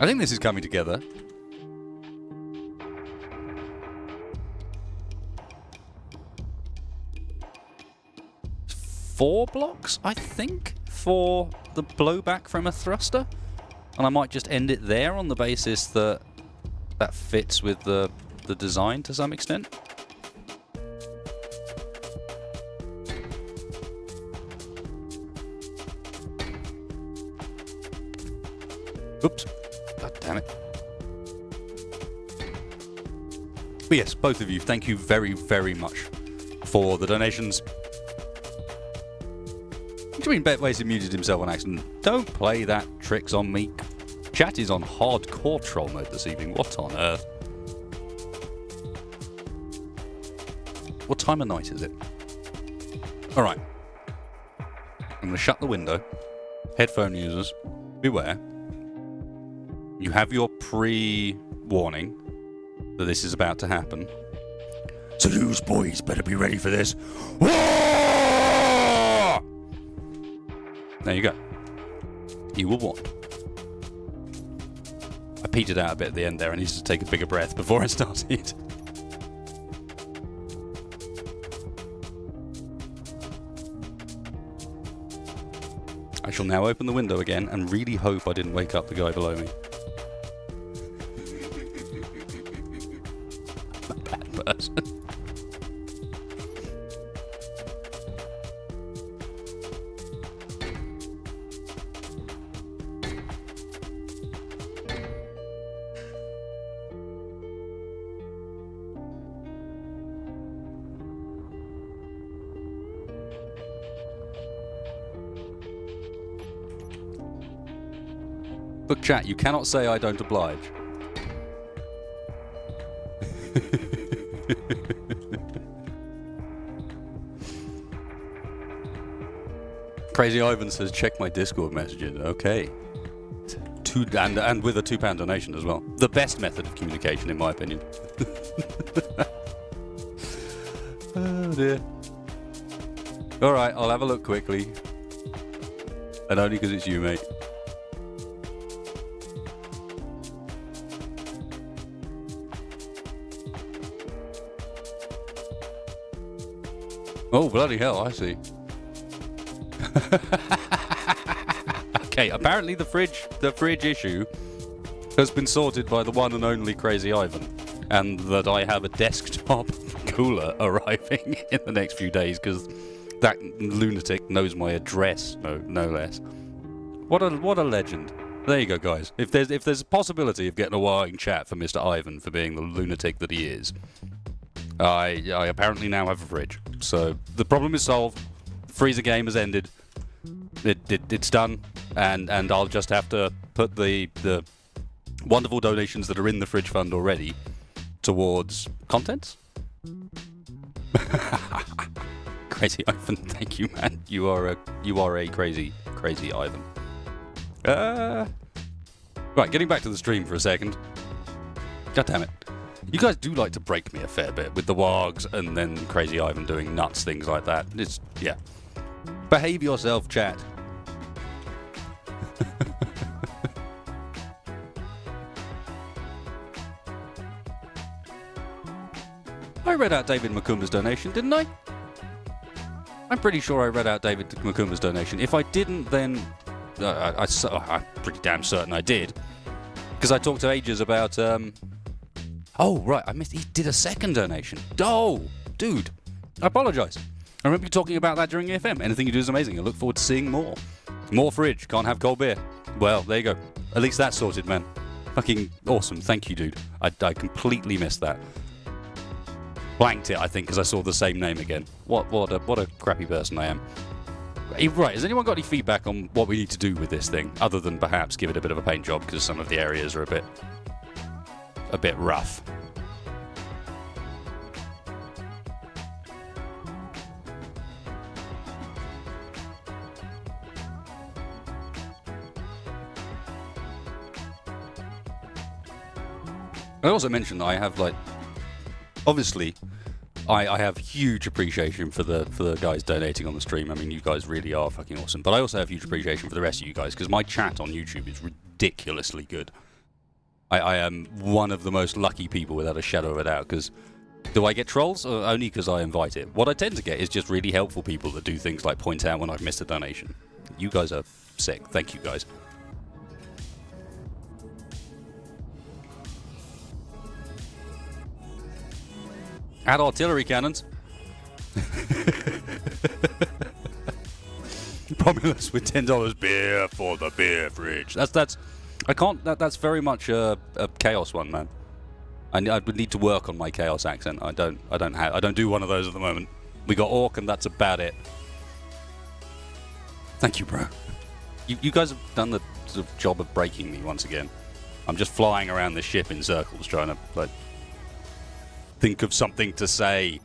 I think this is coming together. Four blocks, I think, for the blowback from a thruster. And I might just end it there on the basis that that fits with the design to some extent. Oops. God damn it. But yes, both of you, thank you very, very much for the donations. Between Betways muted himself on accident. Don't play that tricks on me. Chat is on hardcore troll mode this evening. What on earth? What time of night is it? Alright. I'm going to shut the window. Headphone users, beware. You have your pre-warning that this is about to happen. So those boys better be ready for this. There you go. You were warned. I petered out a bit at the end there. I needed to take a bigger breath before I started. I shall now open the window again and really hope I didn't wake up the guy below me. I'm a bad person. Book chat, you cannot say I don't oblige. Crazy Ivan says, check my Discord messages. Okay. And with a £2 donation as well. The best method of communication, in my opinion. Oh dear. Alright, I'll have a look quickly. And only because it's you, mate. Oh, bloody hell, I see. Okay, apparently the fridge issue has been sorted by the one and only Crazy Ivan. And that I have a desktop cooler arriving in the next few days, because that lunatic knows my address, no less. What a legend. There you go, guys. If there's a possibility of getting a wiring chat for Mr. Ivan for being the lunatic that he is, I apparently now have a fridge. So the problem is solved. Freezer game has ended. It's done, and I'll just have to put the wonderful donations that are in the fridge fund already towards contents. Crazy Ivan, thank you, man. You are a crazy Ivan. Right, getting back to the stream for a second. God damn it. You guys do like to break me a fair bit with the wargs and then Crazy Ivan doing nuts things like that. It's, yeah. Behave yourself, chat. I read out David Makumba's donation, didn't I? I'm pretty sure I read out David Makumba's donation. If I didn't, then I'm pretty damn certain I did. Because I talked to Ages about... Oh, right, I missed... He did a second donation. Oh, dude. I apologise. I remember you talking about that during EFM. Anything you do is amazing. I look forward to seeing more. More fridge. Can't have cold beer. Well, there you go. At least that's sorted, man. Fucking awesome. Thank you, dude. I completely missed that. Blanked it, I think, because I saw the same name again. What a crappy person I am. Right, has anyone got any feedback on what we need to do with this thing, other than perhaps give it a bit of a paint job, because some of the areas are a bit rough? I also mentioned that I have, like, obviously, I have huge appreciation for the guys donating on the stream. I mean, you guys really are fucking awesome. But I also have huge appreciation for the rest of you guys, because my chat on YouTube is ridiculously good. I am one of the most lucky people without a shadow of a doubt, because do I get trolls? Only because I invite it. What I tend to get is just really helpful people that do things like point out when I've missed a donation. You guys are sick. Thank you, guys. Add artillery cannons. Romulus with $10 beer for the beer fridge. That's very much a chaos one, man. I would need to work on my chaos accent. I don't do one of those at the moment. We got orc and that's about it. Thank you, bro. You guys have done the sort of job of breaking me once again. I'm just flying around this ship in circles trying to, like, think of something to say.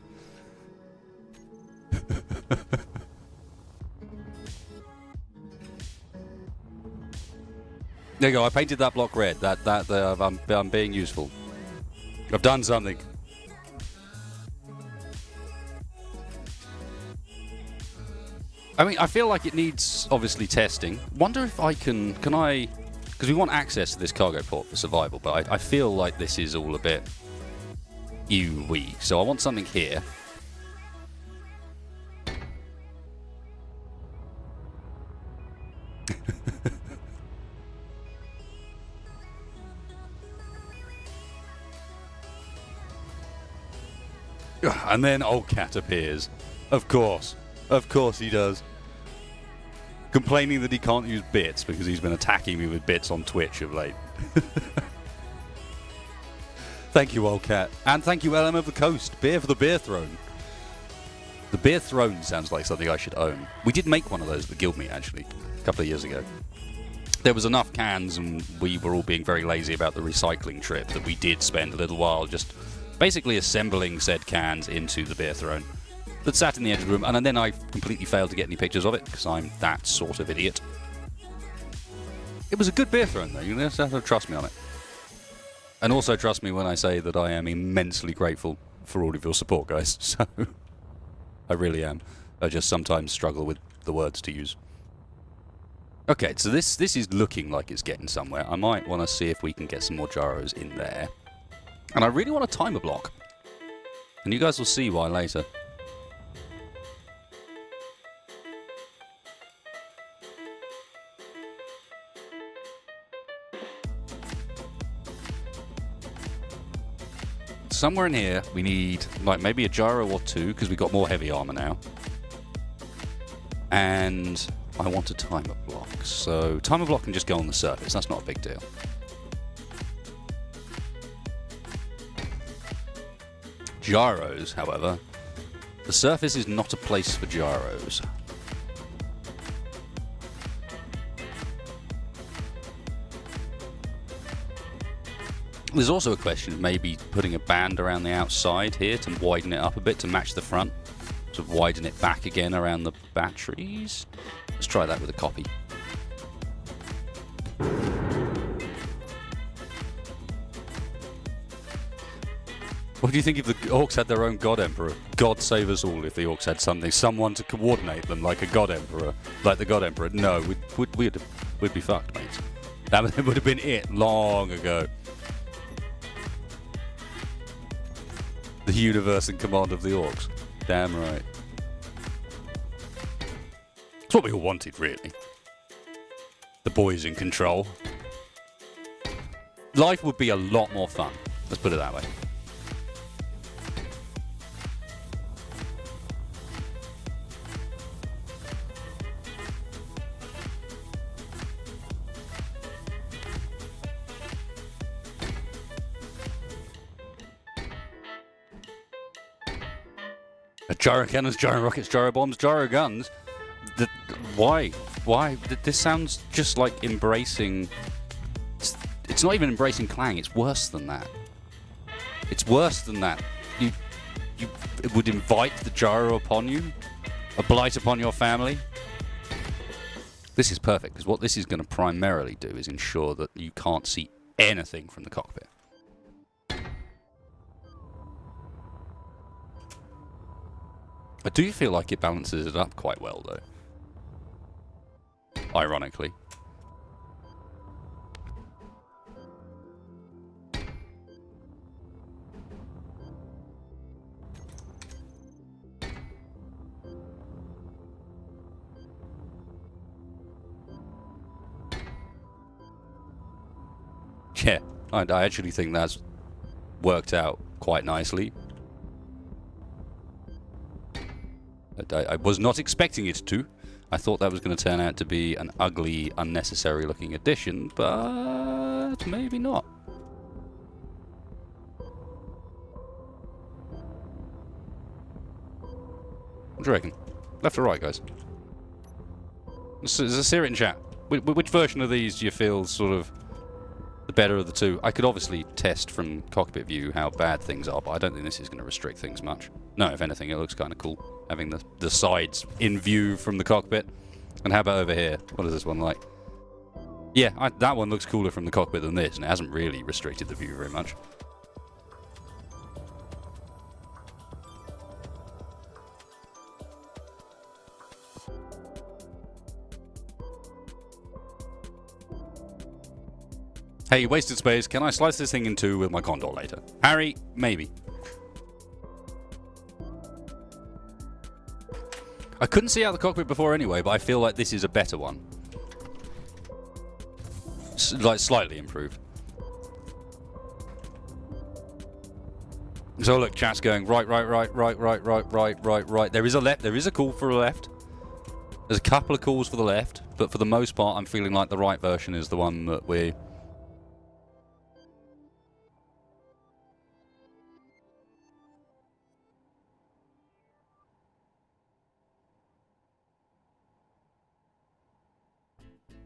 There you go. I painted that block red. I'm being useful. I've done something. I mean, I feel like it needs obviously testing. Wonder if I can I? Because we want access to this cargo port for survival, but I feel like this is all a bit weak. So I want something here. And then old cat appears. Of course he does. Complaining that he can't use bits because he's been attacking me with bits on Twitch of late. Thank you, old cat. And thank you, LM of the Coast. Beer for the Beer Throne. The Beer Throne sounds like something I should own. We did make one of those at the guild meet, actually, a couple of years ago. There was enough cans, and we were all being very lazy about the recycling trip, that we did spend a little while just basically assembling said cans into the Beer Throne that sat in the edge of the room, and then I completely failed to get any pictures of it, because I'm that sort of idiot. It was a good Beer Throne, though. You just have to trust me on it. And also trust me when I say that I am immensely grateful for all of your support, guys. So, I really am. I just sometimes struggle with the words to use. Okay, so this is looking like it's getting somewhere. I might want to see if we can get some more gyros in there. And I really want a timer block. And you guys will see why later. Somewhere in here, we need like maybe a gyro or two, because we've got more heavy armor now. And I want a timer block. So timer block can just go on the surface. That's not a big deal. Gyros, however, the surface is not a place for gyros. There's also a question of maybe putting a band around the outside here to widen it up a bit to match the front. To widen it back again around the batteries. Let's try that with a copy. What do you think if the orcs had their own god emperor? God save us all if the orcs had someone to coordinate them like a god emperor, like the god emperor. No, we'd be fucked, mate. That would have been it long ago. The universe in command of the orcs. Damn right. It's what we all wanted, really. The boys in control. Life would be a lot more fun. Let's put it that way. Gyro cannons, gyro rockets, gyro bombs, gyro guns. Why? Why? This sounds just like embracing... It's not even embracing Clang, it's worse than that. It's worse than that. It would invite the gyro upon you? A blight upon your family? This is perfect, because what this is going to primarily do is ensure that you can't see anything from the cockpit. I do feel like it balances it up quite well, though. Ironically. Yeah, I actually think that's worked out quite nicely. I was not expecting it to. I thought that was going to turn out to be an ugly, unnecessary looking addition, but maybe not. What do you reckon? Left or right, guys? There's a Sear it in chat. Which version of these do you feel sort of the better of the two? I could obviously test from cockpit view how bad things are, but I don't think this is going to restrict things much. No, if anything, it looks kind of cool, having the sides in view from the cockpit. And how about over here? What is this one like? Yeah, that one looks cooler from the cockpit than this, and it hasn't really restricted the view very much. Hey, wasted space, can I slice this thing in two with my condor later? Harry, maybe. I couldn't see out the cockpit before anyway, but I feel like this is a better one. Like, slightly improved. So look, chat's going right. There is a left, there is a call for a left. There's a couple of calls for the left, but for the most part I'm feeling like the right version is the one that we...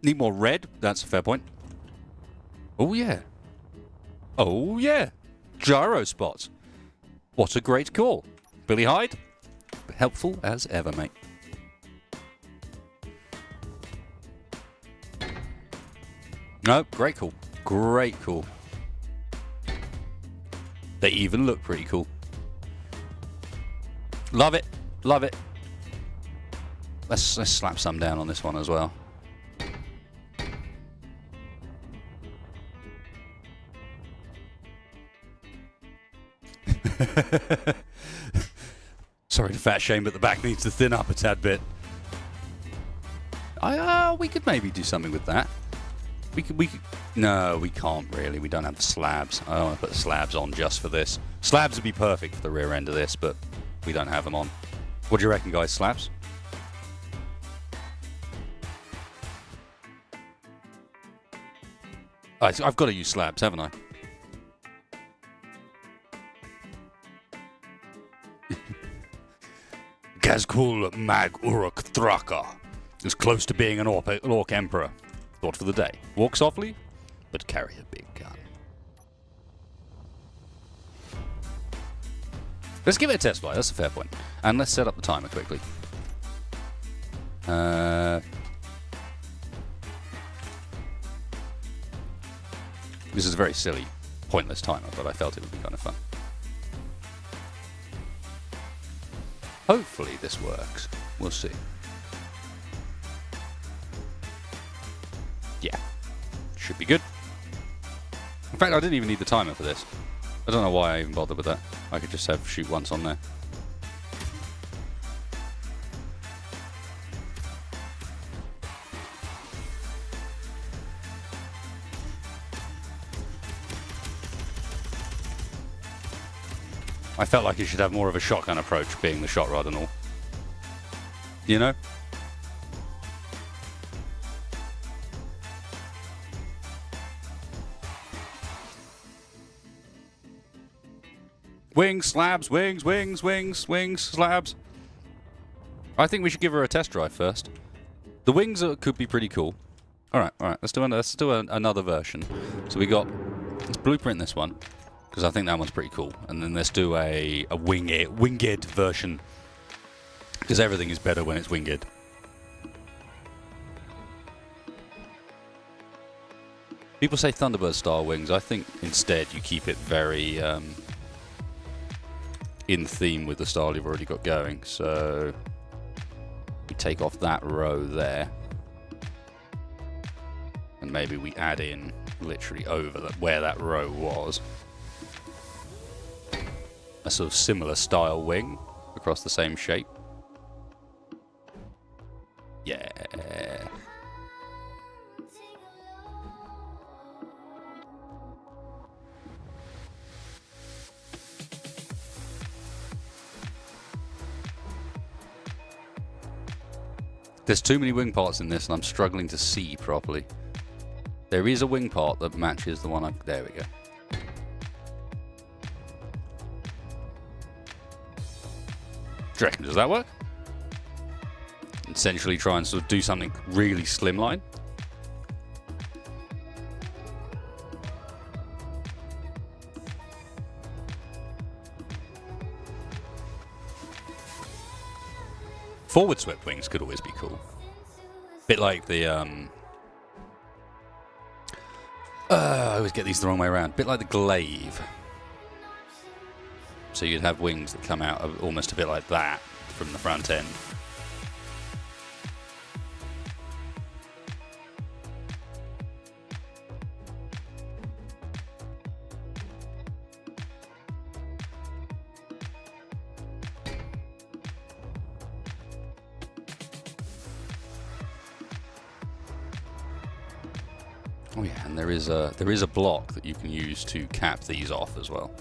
Need more red? That's a fair point. Oh yeah. Oh yeah. Gyro spots. What a great call. Billy Hyde? Helpful as ever, mate. No, great call. Great call. They even look pretty cool. Love it. Love it. Let's slap some down on this one as well. Sorry to fat shame, but the back needs to thin up a tad bit. We could maybe do something with that. We could. No, we can't really. We don't have the slabs. I don't want to put the slabs on just for this. Slabs would be perfect for the rear end of this, but we don't have them on. What do you reckon, guys? Slabs? I've got to use slabs, haven't I? Gazkul Mag Uruk Thraka is close to being an orc emperor. Thought for the day. Walk softly, but carry a big gun. Let's give it a test flight, that's a fair point. And let's set up the timer quickly. This is a very silly, pointless timer, but I felt it would be kind of fun. Hopefully this works. We'll see. Yeah. Should be good. In fact, I didn't even need the timer for this. I don't know why I even bothered with that. I could just have shoot once on there. I felt like it should have more of a shotgun approach, being the Shotrod and all. You know? Wings, slabs, wings, wings, wings, wings, slabs. I think we should give her a test drive first. The wings could be pretty cool. All right. Let's do another version. So let's blueprint this one because I think that one's pretty cool, and then let's do a winged version because everything is better when it's winged. People say Thunderbird style wings. I think instead you keep it very in theme with the style you've already got going. So we take off that row there, and maybe we add in literally over where that row was a sort of similar style wing across the same shape. Yeah. There's too many wing parts in this and I'm struggling to see properly. There is a wing part that matches the one there we go. Do you reckon, does that work? Essentially try and sort of do something really slimline. Forward swept wings could always be cool. Bit like the I always get these the wrong way around. Bit like the glaive. So you'd have wings that come out almost a bit like that from the front end. Oh yeah, and there is a block that you can use to cap these off as well.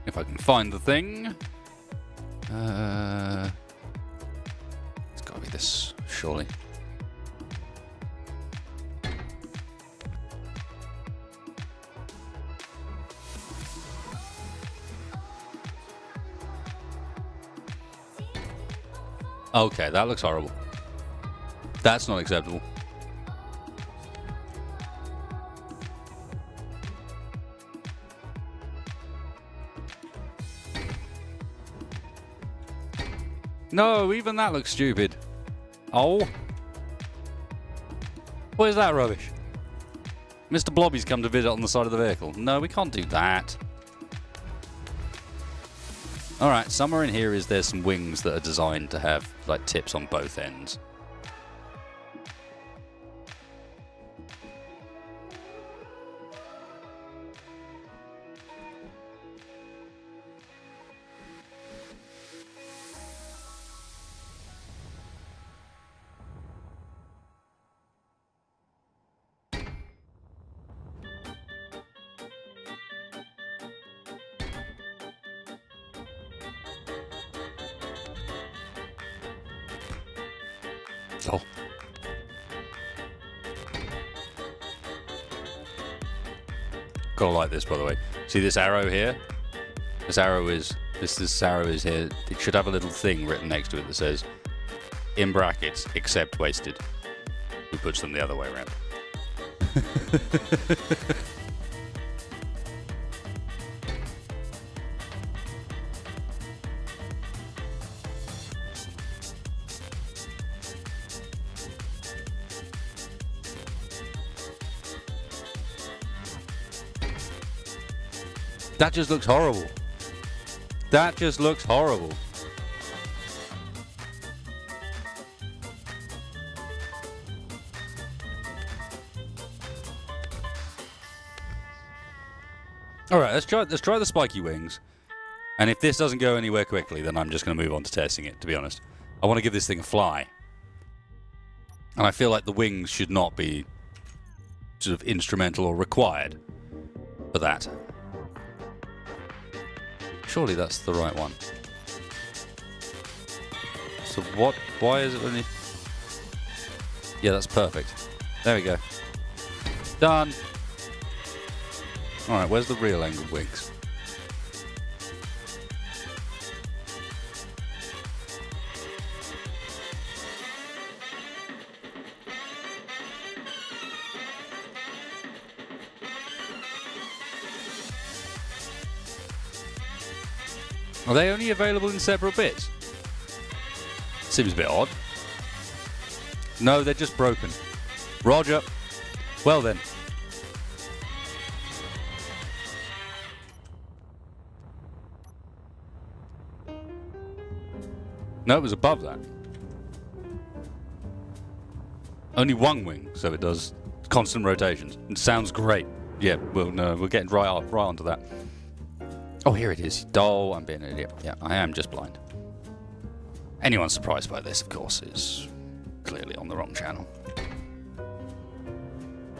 If I can find the thing. It's got to be this, surely. Okay, that looks horrible. That's not acceptable. No, even that looks stupid. Oh. What is that rubbish? Mr. Blobby's come to visit on the side of the vehicle. No, we can't do that. Alright, somewhere in here there's some wings that are designed to have like tips on both ends. Oh. Gotta like this, by the way. See this arrow here? This arrow is here. It should have a little thing written next to it that says, in brackets, except wasted. Who puts them the other way around? That just looks horrible. That just looks horrible. All right, let's try the spiky wings. And if this doesn't go anywhere quickly, then I'm just going to move on to testing it, to be honest. I want to give this thing a fly. And I feel like the wings should not be sort of instrumental or required for that. Surely that's the right one. So what? Why is it only... Yeah, that's perfect. There we go. Done. Alright, where's the real angled wings? Are they only available in separate bits? Seems a bit odd. No, they're just broken. Roger. Well then. No, it was above that. Only one wing, so it does constant rotations. It sounds great. Yeah, well, no, we're getting right onto that. Oh, here it is. Oh, I'm being an idiot. Yeah, I am just blind. Anyone surprised by this, of course, is clearly on the wrong channel.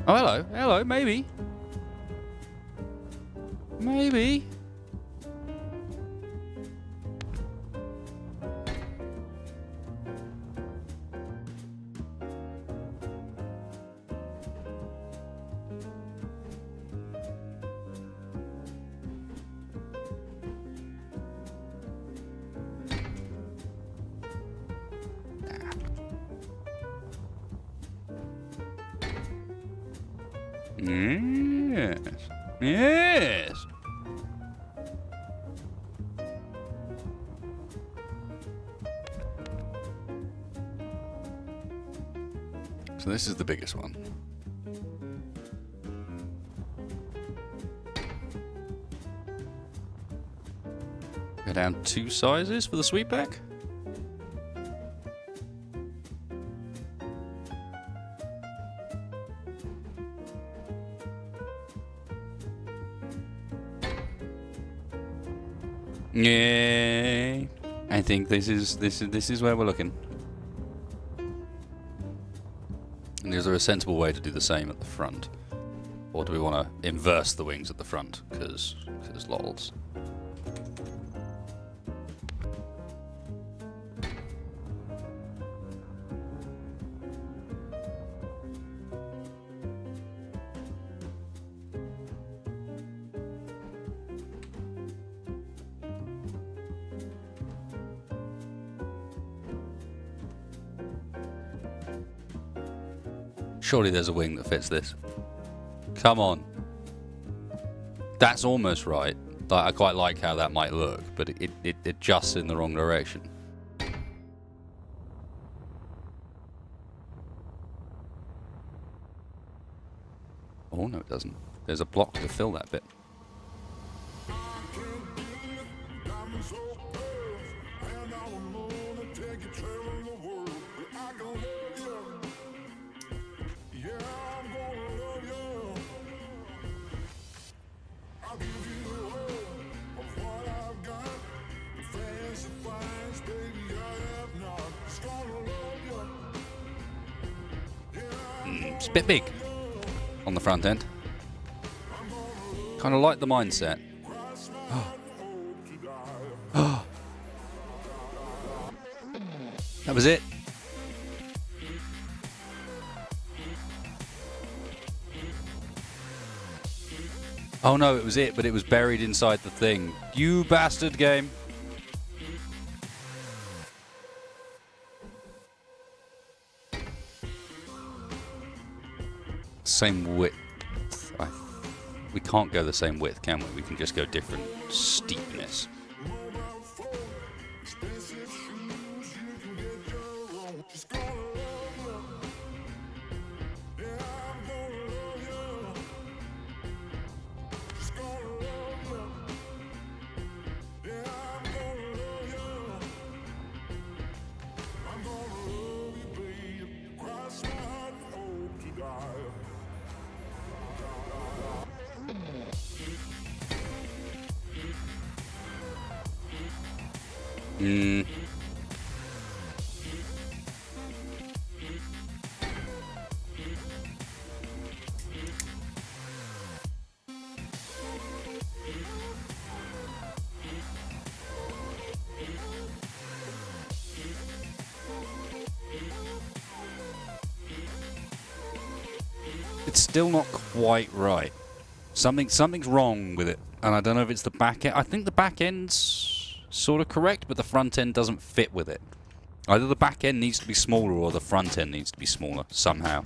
Oh, hello. Hello, maybe. Maybe. Yes. Yes. So this is the biggest one. Go down 2 sizes for the sweep back. Yeah, I think this is where we're looking. And is there a sensible way to do the same at the front, or do we want to inverse the wings at the front? Because lols. Surely there's a wing that fits this. Come on. That's almost right. I quite like how that might look, but it adjusts in the wrong direction. Oh, no, it doesn't. There's a block to fill that bit. It's a bit big on the front end. Kind of like the mindset. That was it. Oh no, it was it, but it was buried inside the thing. You bastard game. Same width. We can't go the same width, can we? We can just go different steepness. It's still not quite right. Something's wrong with it, and I don't know if it's the back end. I think the back end's sort of correct, but the front end doesn't fit with it. Either the back end needs to be smaller or the front end needs to be smaller somehow.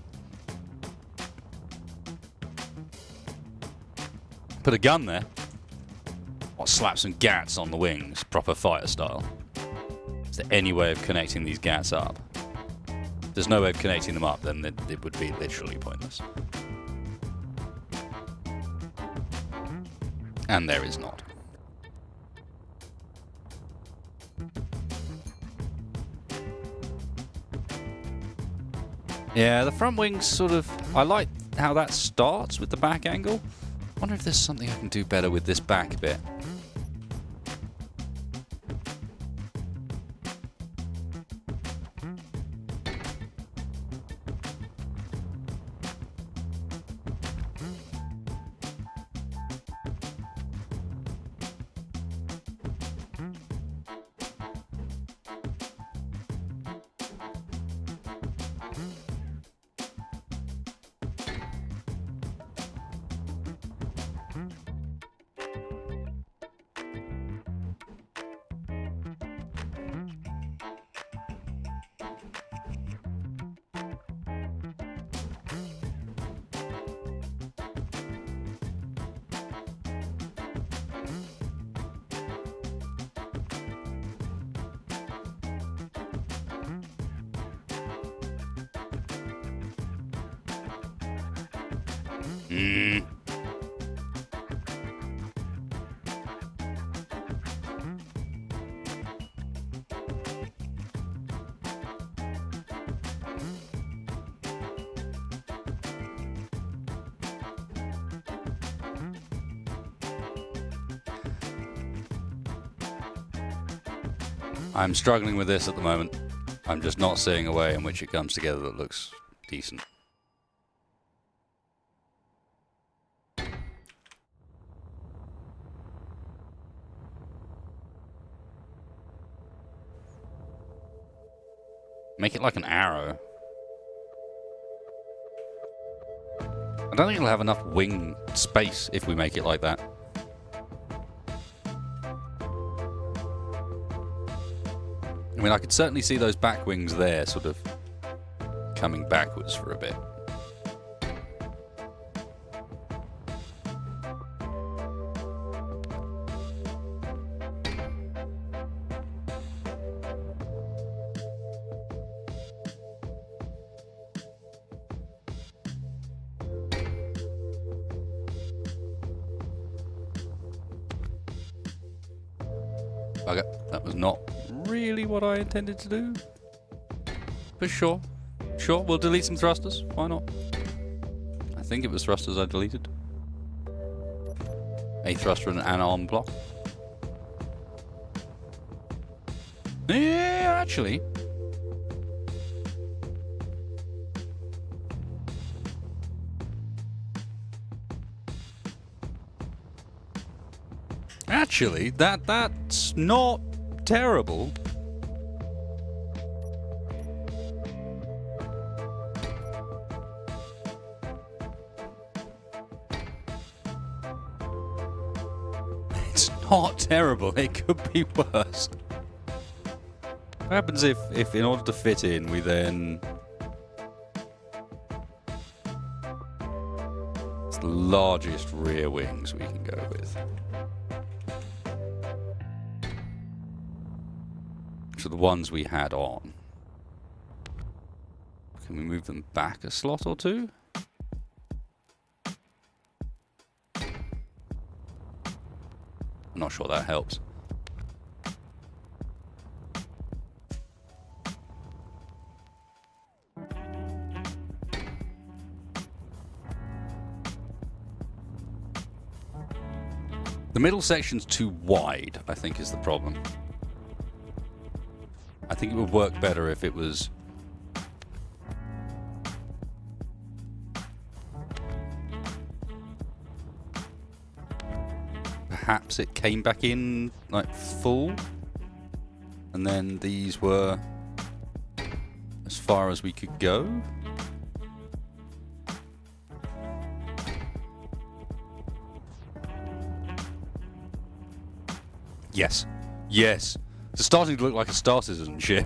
Put a gun there. I'll slap some gats on the wings, proper fighter style. Is there any way of connecting these gats up? If there's no way of connecting them up, then it would be literally pointless. And there is not. Yeah, the front wings sort of... I like how that starts with the back angle. I wonder if there's something I can do better with this back bit. I'm struggling with this at the moment. I'm just not seeing a way in which it comes together that looks decent. Make it like an arrow. I don't think it'll have enough wing space if we make it like that. I mean, I could certainly see those back wings there sort of coming backwards for a bit. Okay, that was not really what I intended to do. But sure. Sure, we'll delete some thrusters. Why not? I think it was thrusters I deleted. A thruster and an arm block. Yeah, actually. Actually, that's not terrible. It's not terrible. It could be worse. What happens if in order to fit in, we then... It's the largest rear wings we can go with. So the ones we had on. Can we move them back a slot or two? I'm not sure that helps. The middle section's too wide, I think, is the problem. I think it would work better if it was... Perhaps it came back in, like, full. And then these were as far as we could go. Yes. Yes. It's starting to look like a Star Citizen ship.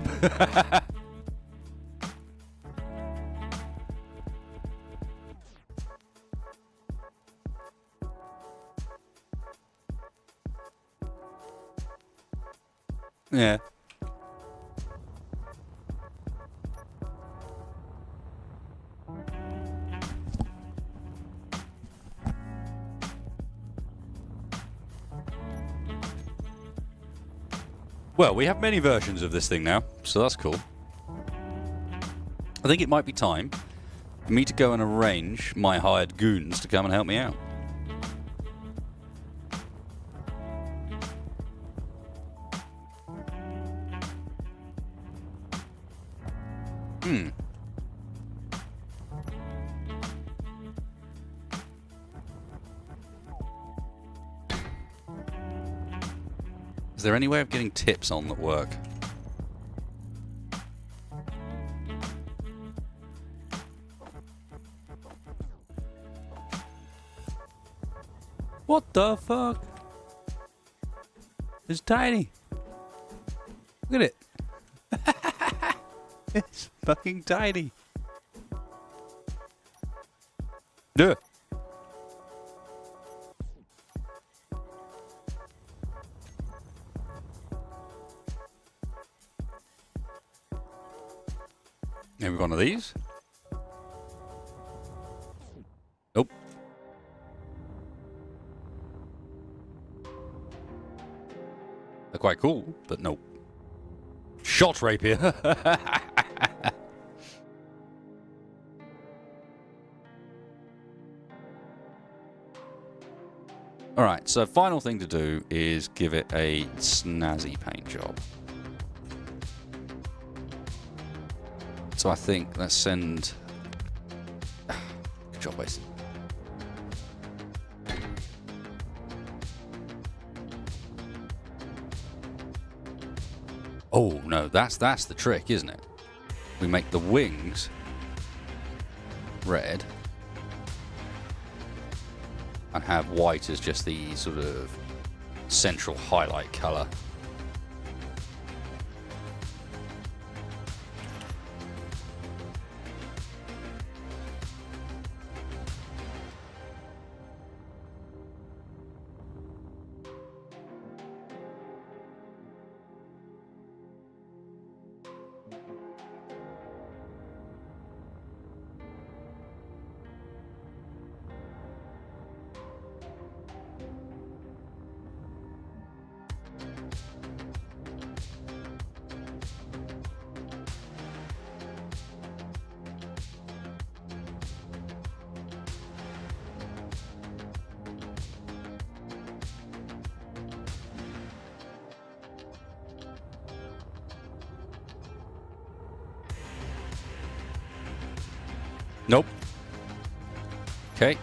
Yeah. Well, we have many versions of this thing now, so that's cool. I think it might be time for me to go and arrange my hired goons to come and help me out. Is there any way of getting tips on that work? What the fuck? It's tiny. Look at it. It's fucking tiny. Duh. Maybe one of these? Nope. They're quite cool, but nope. Shot rapier. Alright, so final thing to do is give it a snazzy paint job. So I think let's send... Good job, Mason. Oh, no, that's the trick, isn't it? We make the wings red and have white as just the sort of central highlight colour. Nope. Okay.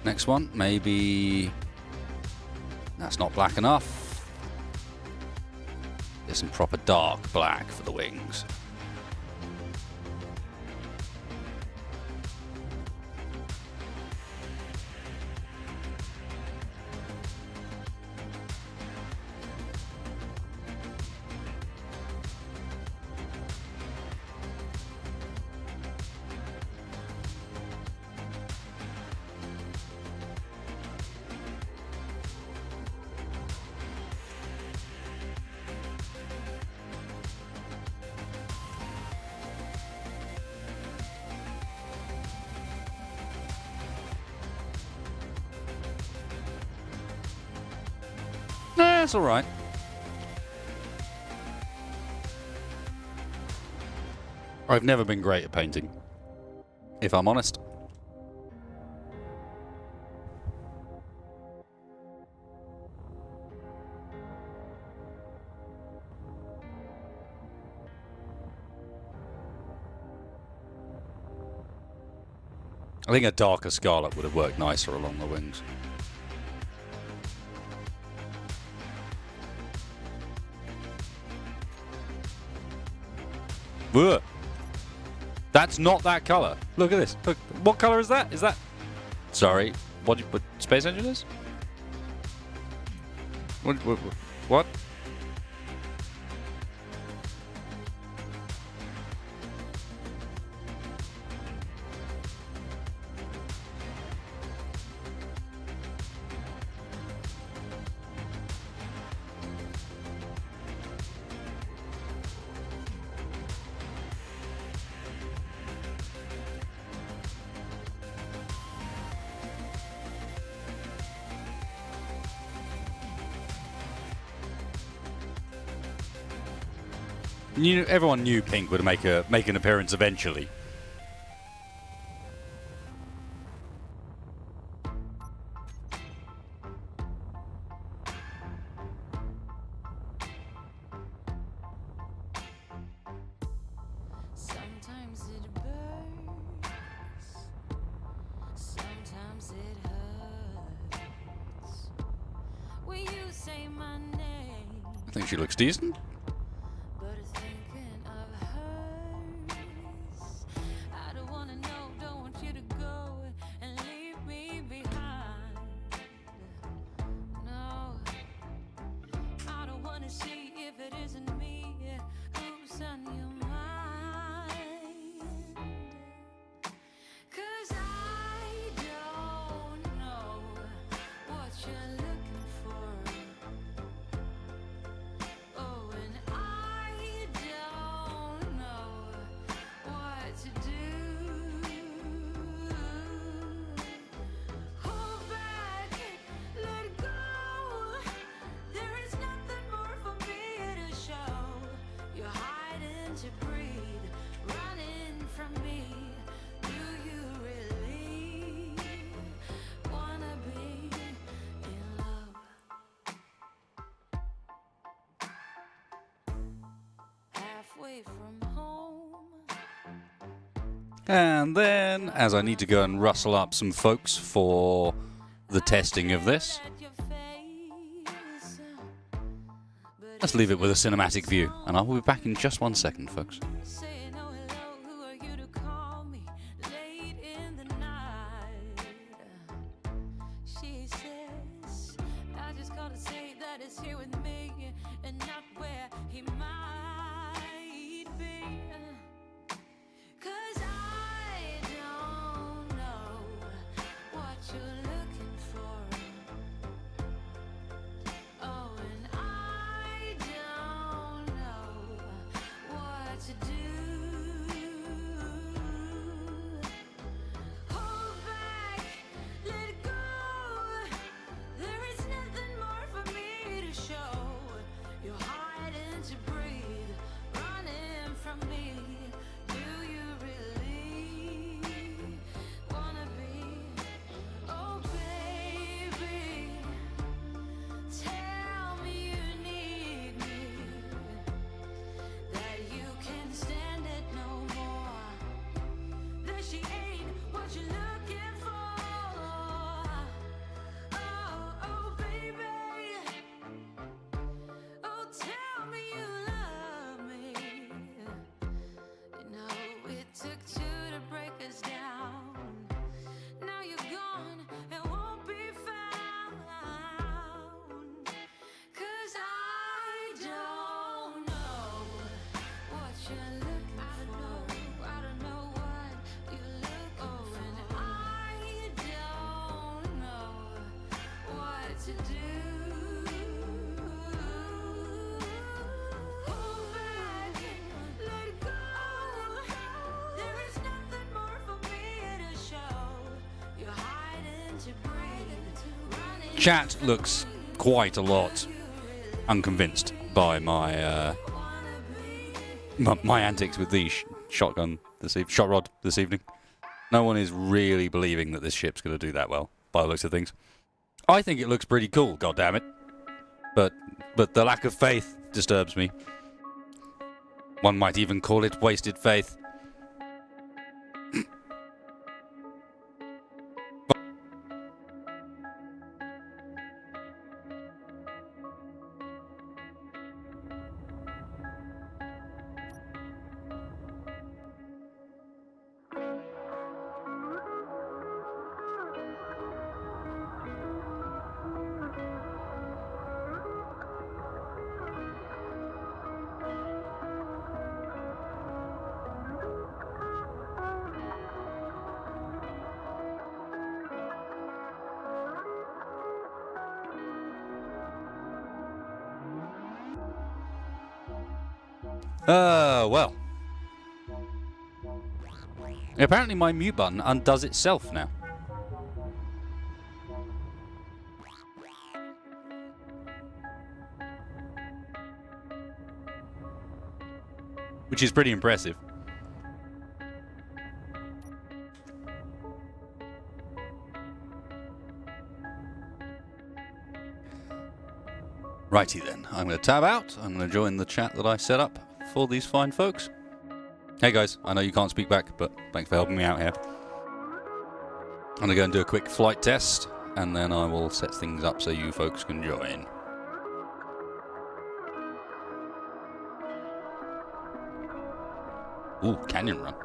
Next one. Maybe... That's not black enough. There's some proper dark black for the wings. That's alright. I've never been great at painting, if I'm honest. I think a darker scarlet would have worked nicer along the wings. Ugh. That's not that colour. Look at this. Look, what colour is that? Is that... Sorry. What Space Engineers? What What? Everyone knew Pink would make an appearance eventually. Sometimes it burns, sometimes it hurts. When you say my name, I think she looks decent. but thinking of hers, I don't wanna know, don't want you to go and leave me behind. No, I don't wanna see if it isn't me who's on your mind. 'Cause I don't know what you're looking for. Oh, and I don't know what to do. Hold back, let go. There is nothing more for me to show. You're hiding to breathe, running from me. Do you really wanna be in love? Halfway from home. And then, as I need to go and rustle up some folks for the testing of this, At your face, but let's leave it with a cinematic view. And I will be back in just 1 second, folks. saying oh hello, who are you to call me late in the night? She says, I just gotta say that it's here with me and not where he might be. 'Cause I don't know what you're looking for. Oh, and I don't know what to do. Hold back, let go. There is nothing more for me to show. You're hiding to breathe, running from me. Do you really wanna be? Oh, baby, tell me you need me, that you can stand it no more, that she ain't what you're looking for. Oh, oh, baby, oh, tell me you love me. You know, it took two to break us down. Now you're gone and won't be found. 'Cause I don't know what you're looking for. I don't know what you're looking for. And I don't know what to do. Hold back, let go. There is nothing more for me to show. You're hiding to breathe, running. Chat looks quite a lot unconvinced by my my antics with the shotgun Shotrod this evening. No one is really believing that this ship's going to do that well, by the looks of things. I think it looks pretty cool, goddammit. But the lack of faith disturbs me. One might even call it wasted faith. Well. Apparently my mute button undoes itself now. Which is pretty impressive. Righty then, I'm going to tab out. I'm going to join the chat that I set up for these fine folks. Hey guys, I know you can't speak back, but thanks for helping me out here. I'm going to go and do a quick flight test, and then I will set things up so you folks can join. Ooh, canyon run.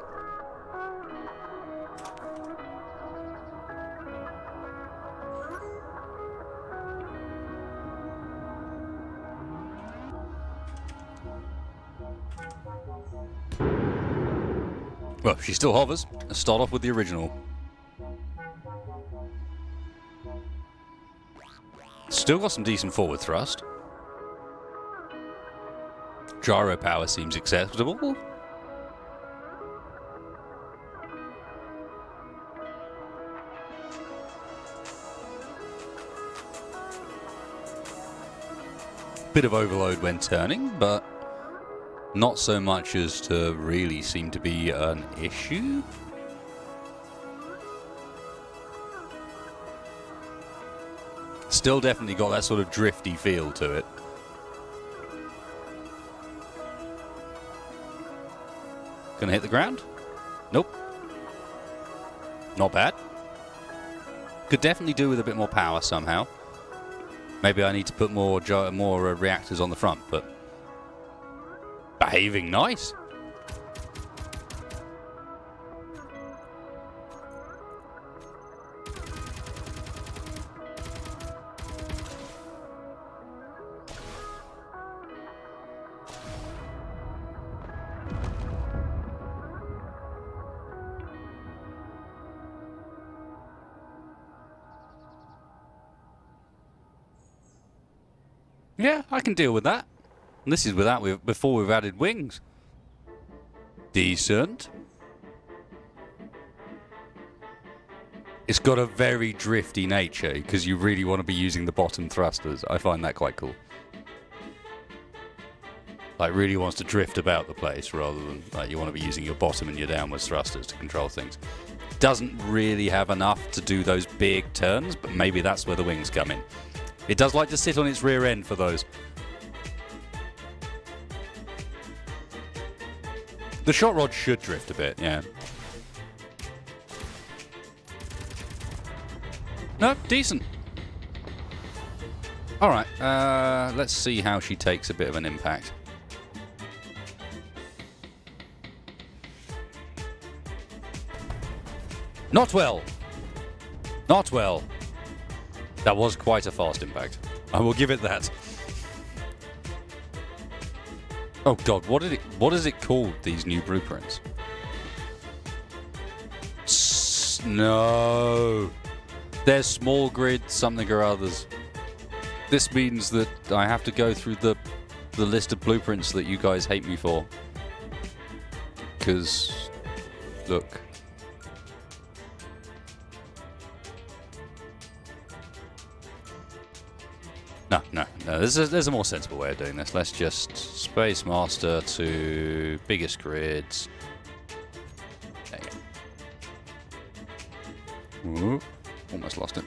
Well, she still hovers. Let's start off with the original. Still got some decent forward thrust. Gyro power seems acceptable. Bit of overload when turning, but not so much as to really seem to be an issue. Still definitely got that sort of drifty feel to it. Gonna hit the ground? Nope. Not bad. Could definitely do with a bit more power somehow. Maybe I need to put more reactors on the front, but behaving nice. Yeah, I can deal with that. And this is before we've added wings. Decent. It's got a very drifty nature because you really want to be using the bottom thrusters. I find that quite cool. Like, really wants to drift about the place rather than like you want to be using your bottom and your downwards thrusters to control things. Doesn't really have enough to do those big turns, but maybe that's where the wings come in. It does like to sit on its rear end for those. The Shotrod should drift a bit, yeah. No, decent. Alright, let's see how she takes a bit of an impact. Not well. Not well. That was quite a fast impact. I will give it that. Oh god, what is it called, these new blueprints? No. They're small grid something or others. This means that I have to go through the list of blueprints that you guys hate me for. Because, look. No. There's a more sensible way of doing this. Let's just Space Master to biggest grids. There you go. Ooh, almost lost it.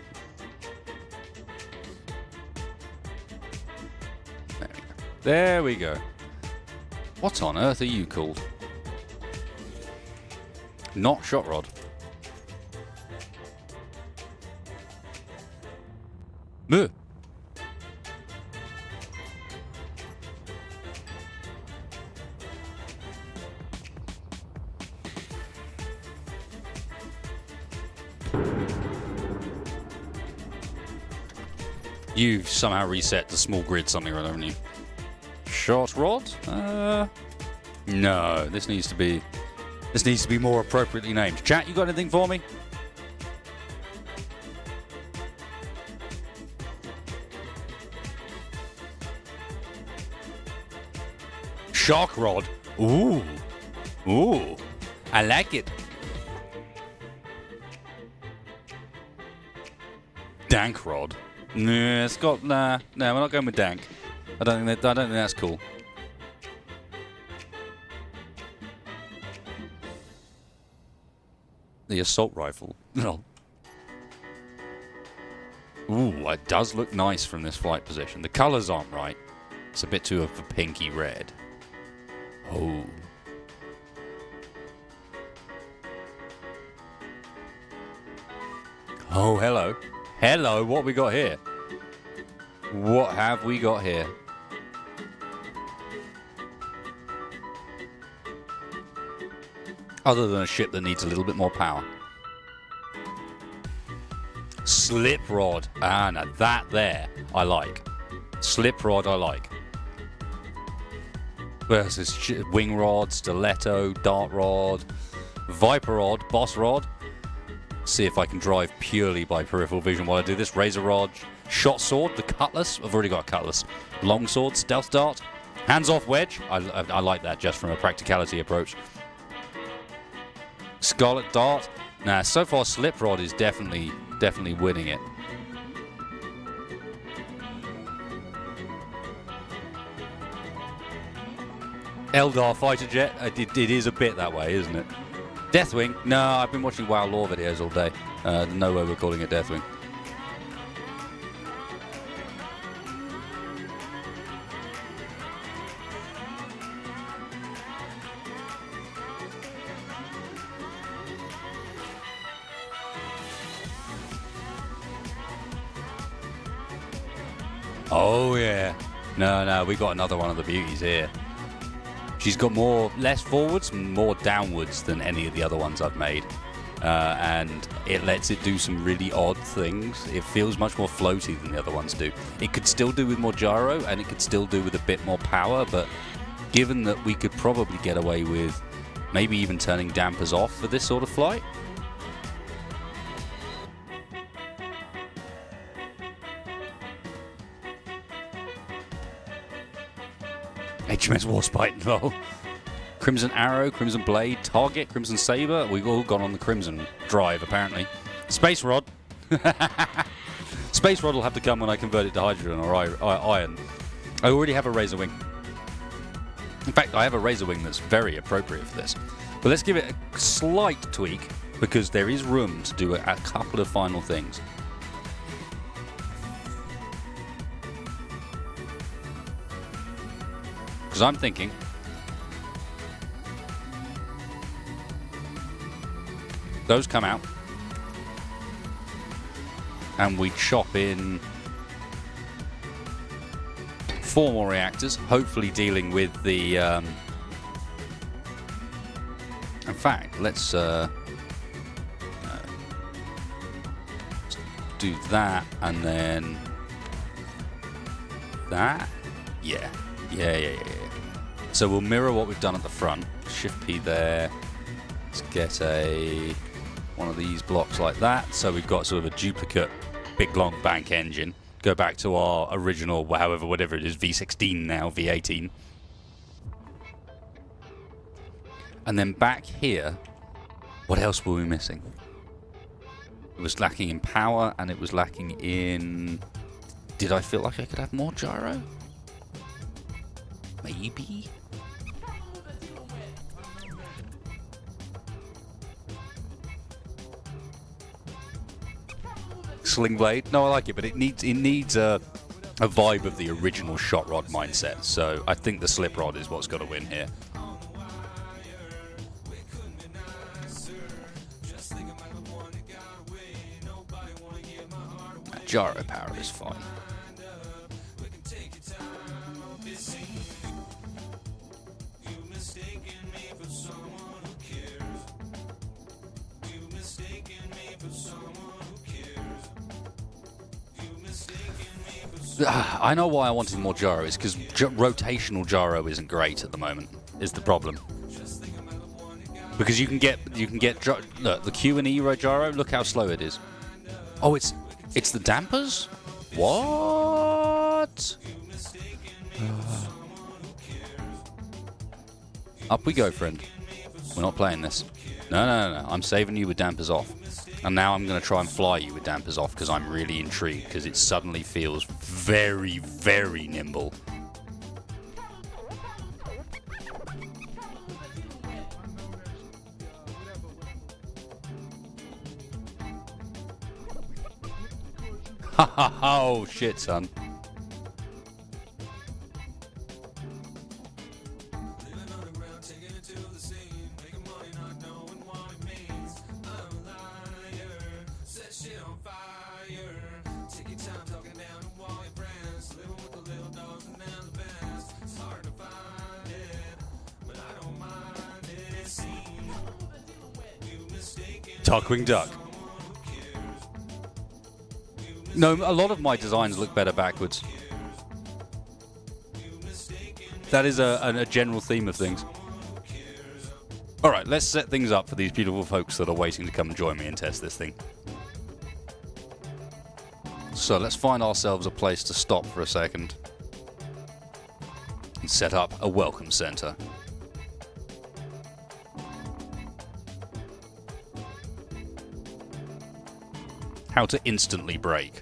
There we go. What on earth are you called? Not Shotrod. Moo. You've somehow reset the small grid something or other, haven't you? Shotrod? No, this needs to be more appropriately named. Chat, you got anything for me? Shock rod. Ooh. Ooh. I like it. Dank rod. Nah, it's got nah. No, we're not going with dank. I don't think that's cool. The assault rifle. No. Ooh, it does look nice from this flight position. The colours aren't right. It's a bit too of a pinky red. Oh. Oh, hello. Hello, what we got here? What have we got here? Other than a ship that needs a little bit more power. Slip rod. Ah, now that there, I like. Slip rod, I like. Versus wing rod, stiletto, dart rod, viper rod, boss rod. See if I can drive purely by peripheral vision while I do this. Razor rod, shot sword, the cutlass. I've already got a cutlass. Long sword, stealth dart, hands off wedge. I like that just from a practicality approach. Scarlet dart. Nah, so far slip rod is definitely winning it. Eldar fighter jet. It is a bit that way, isn't it? Deathwing? No, I've been watching WoW lore videos all day. No way we're calling it Deathwing. Oh yeah. No, we got another one of the beauties here. She's got less forwards, more downwards than any of the other ones I've made. And it lets it do some really odd things. It feels much more floaty than the other ones do. It could still do with more gyro, and it could still do with a bit more power, but given that we could probably get away with maybe even turning dampers off for this sort of flight. HMS Warspite involved. Crimson Arrow, Crimson Blade, Target, Crimson Saber. We've all gone on the Crimson drive, apparently. Space Rod. Space Rod will have to come when I convert it to hydrogen or iron. I already have a Razor Wing. In fact, I have a Razor Wing that's very appropriate for this. But let's give it a slight tweak, because there is room to do a couple of final things. Because I'm thinking those come out and we chop in 4 more reactors, hopefully dealing with the in fact, let's do that and then that. Yeah. So we'll mirror what we've done at the front. Shift P there. Let's get one of these blocks like that. So we've got sort of a duplicate big long bank engine. Go back to our original, whatever it is, V16 now, V18. And then back here, what else were we missing? It was lacking in power and it was lacking in... Did I feel like I could have more gyro? Maybe? Sling blade? No, I like it, but it needs a vibe of the original Shotrod mindset. So I think the slip rod is what's got to win here. That gyro power is fine. I know why I wanted more gyro. It's because rotational gyro isn't great at the moment. Is the problem? Because you can get look, the Q and E gyro. Look how slow it is. Oh, it's the dampers. What? Up we go, friend. We're not playing this. No. I'm saving you with dampers off. And now I'm going to try and fly you with dampers off because I'm really intrigued because it suddenly feels very, very nimble. Oh shit, son. Darkwing Duck. No, a lot of my designs look better backwards. That is a general theme of things. Alright, let's set things up for these beautiful folks that are waiting to come and join me and test this thing. So let's find ourselves a place to stop for a second. And set up a welcome center. How to instantly break.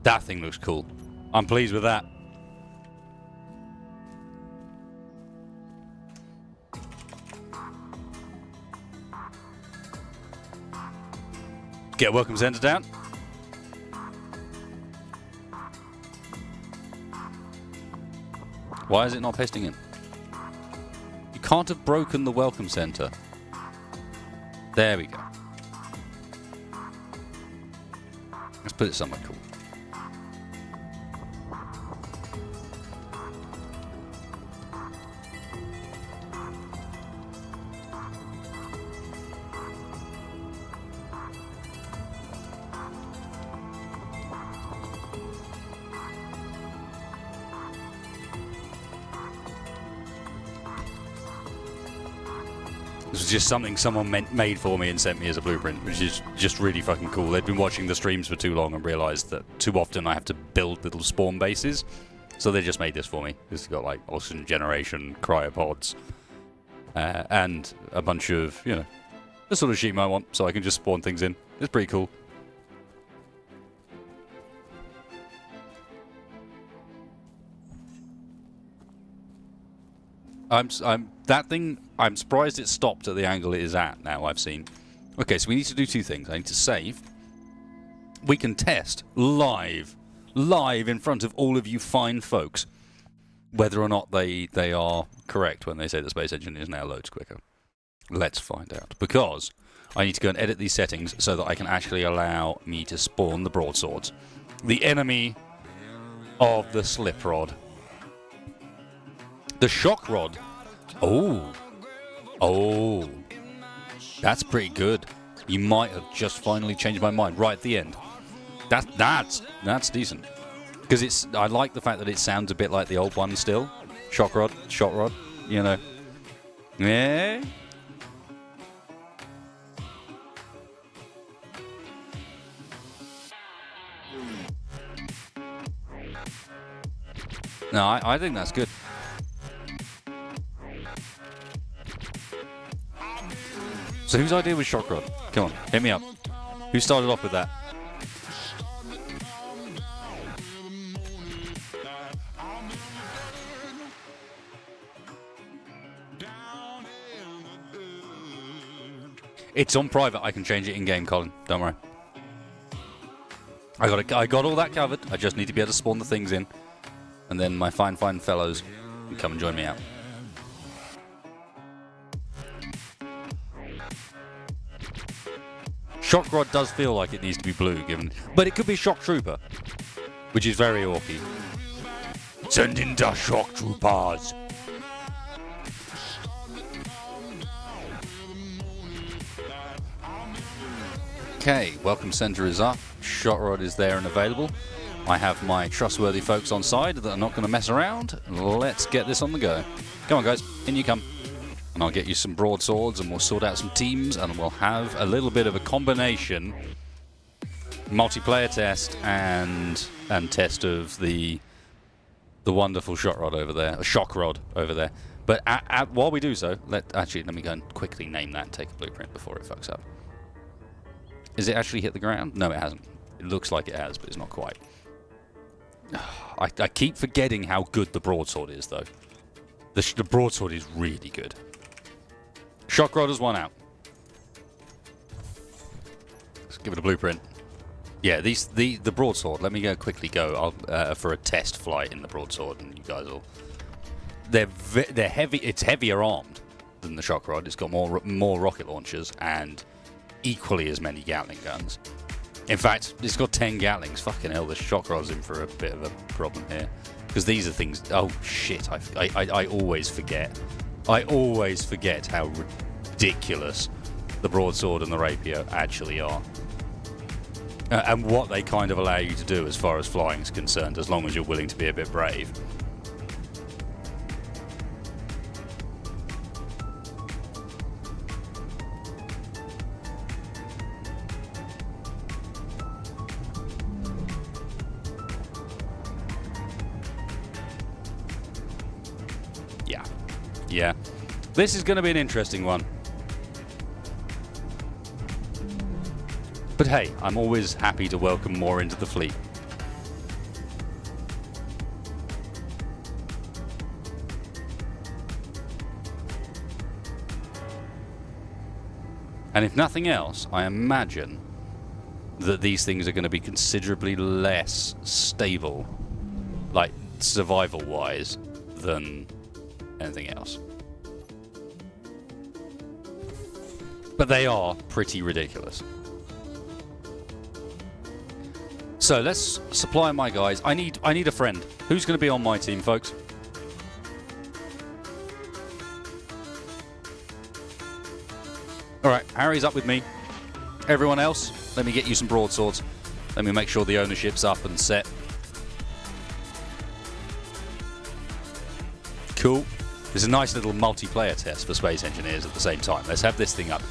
That thing looks cool. I'm pleased with that. Get welcome center down. Why is it not pasting in? You can't have broken the welcome center. There we go. Let's put it somewhere cool. This was just something someone made for me and sent me as a blueprint, which is just really fucking cool. They'd been watching the streams for too long and realised that too often I have to build little spawn bases. So they just made this for me. This has got like oxygen generation, cryopods, and a bunch of, you know, the sort of sheep I want, so I can just spawn things in. It's pretty cool. I'm surprised it stopped at the angle it is at now, I've seen. Okay, so we need to do two things. I need to save. We can test live in front of all of you fine folks whether or not they are correct when they say the space engine is now loads quicker. Let's find out. Because I need to go and edit these settings so that I can actually allow me to spawn the broadswords. The enemy of the slip rod. The shock rod. Oh, that's pretty good. You might have just finally changed my mind right at the end. That's decent. Because I like the fact that it sounds a bit like the old one still. Shock rod, you know. Yeah. No, I think that's good. So whose idea was Shotrod? Come on, hit me up. Who started off with that? It's on private. I can change it in game, Colin. Don't worry. I got all that covered. I just need to be able to spawn the things in, and then my fine fellows can come and join me out. Shock Rod does feel like it needs to be blue, but it could be Shock Trooper, which is very orky. Send in the Shock Troopers. Okay, welcome center is up. Shotrod is there and available. I have my trustworthy folks on side that are not going to mess around. Let's get this on the go. Come on, guys. In you come. And I'll get you some broadswords, and we'll sort out some teams, and we'll have a little bit of a combination multiplayer test and test of the wonderful Shotrod over there, a Shotrod over there. But while we do so, let me go and quickly name that and take a blueprint before it fucks up. Is it actually hit the ground? No, it hasn't. It looks like it has, but it's not quite. I keep forgetting how good the broadsword is, though. The broadsword is really good. Shotrod has won out. Let's give it a blueprint. Yeah, the broadsword. Let me quickly go for a test flight in the broadsword, and you guys will. They're heavy. It's heavier armed than the Shotrod. It's got more rocket launchers and equally as many Gatling guns. In fact, it's got 10 Gatlings. Fucking hell, the Shotrod's in for a bit of a problem here, because these are things. Oh shit! I always forget. I always forget how ridiculous the broadsword and the rapier actually are. And what they kind of allow you to do as far as flying is concerned, as long as you're willing to be a bit brave. Yeah. This is going to be an interesting one. But hey, I'm always happy to welcome more into the fleet. And if nothing else, I imagine that these things are going to be considerably less stable, like survival-wise, than anything else. But they are pretty ridiculous. So let's supply my guys. I need a friend. Who's going to be on my team, folks? Alright, Harry's up with me. Everyone else, let me get you some broadswords. Let me make sure the ownership's up and set. Cool. There's a nice little multiplayer test for Space Engineers at the same time. Let's have this thing up.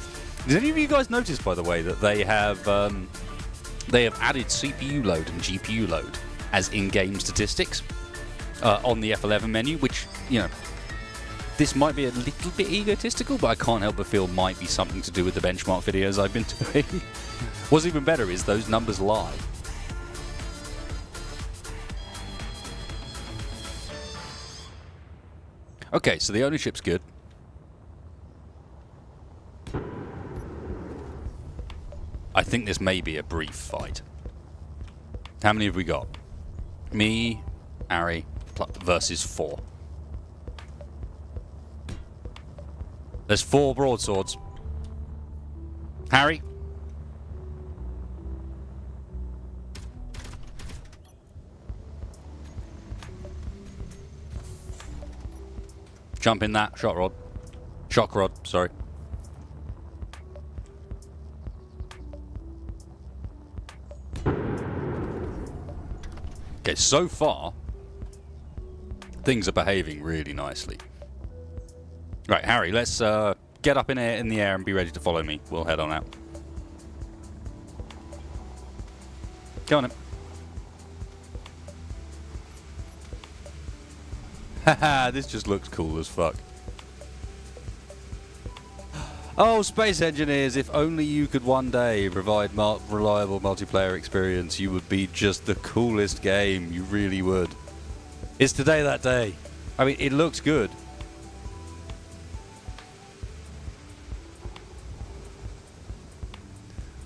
Did any of you guys notice, by the way, that they have added CPU load and GPU load as in-game statistics on the F11 menu, which, you know, this might be a little bit egotistical, but I can't help but feel might be something to do with the benchmark videos I've been doing. What's even better is those numbers lie. Okay, so the ownership's good. I think this may be a brief fight. How many have we got? Me, Harry, versus 4. There's 4 broadswords. Harry? Jump in that, Shotrod. Shotrod, sorry. Okay, so far, things are behaving really nicely. Right, Harry, let's get up in the air and be ready to follow me. We'll head on out. Go on then. Haha, this just looks cool as fuck. Oh, Space Engineers, if only you could one day provide reliable multiplayer experience, you would be just the coolest game. You really would. Is today that day? I mean, it looks good.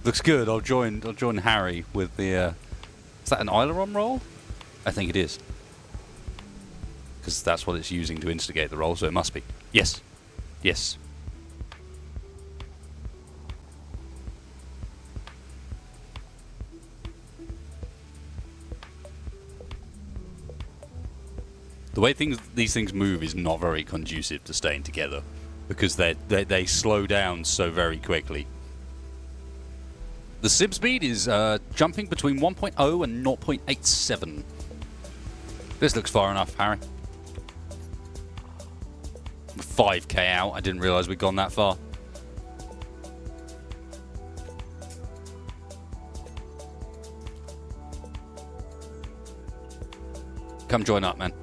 Looks good. I'll join Harry with the. Is that an aileron roll? I think it is. Because that's what it's using to instigate the roll, so it must be. Yes. Yes. The way these things move is not very conducive to staying together, because they slow down so very quickly. The sim speed is jumping between 1.0 and 0.87. This looks far enough, Harry. 5k out. I didn't realise we'd gone that far. Come join up, man.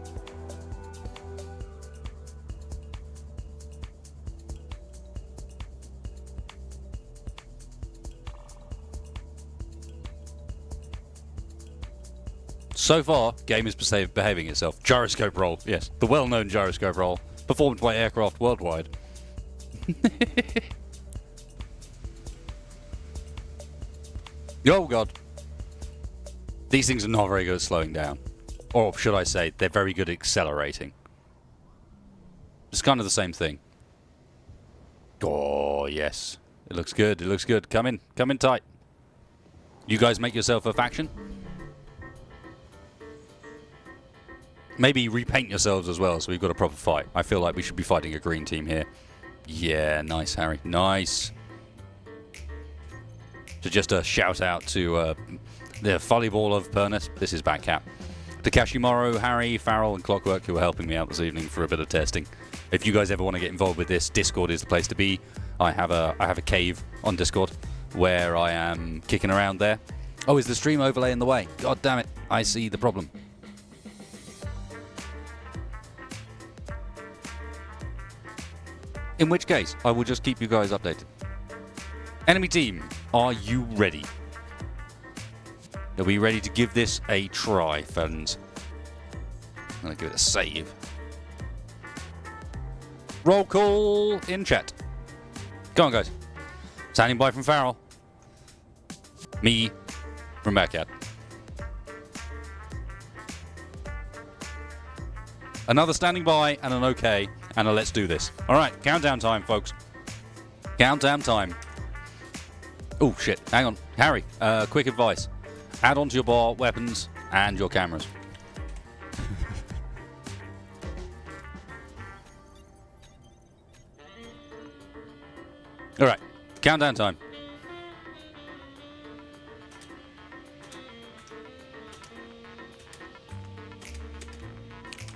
So far, game is behaving itself. Gyroscope roll, yes. The well-known gyroscope roll, performed by aircraft worldwide. Oh god. These things are not very good at slowing down. Or should I say, they're very good at accelerating. It's kind of the same thing. Oh, yes. It looks good, it looks good. Come in tight. You guys make yourself a faction? Maybe repaint yourselves as well, so we've got a proper fight. I feel like we should be fighting a green team here. Yeah, nice, Harry. Nice. So just a shout out to the volleyball of Pernus. This is Batcap. Takashi Morrow, Harry, Farrell, and Clockwork, who are helping me out this evening for a bit of testing. If you guys ever want to get involved with this, Discord is the place to be. I have a cave on Discord where I am kicking around there. Oh, is the stream overlay in the way? God damn it. I see the problem. In which case, I will just keep you guys updated. Enemy team, are you ready? Are we ready to give this a try, friends? I'm going to give it a save. Roll call in chat. Go on, guys. Standing by from Farrell. Me from Backyard. Another standing by and an okay and a let's do this. All right, countdown time, folks. Countdown time. Oh, shit. Hang on. Harry, quick advice. Add onto your bar weapons and your cameras. All right, countdown time.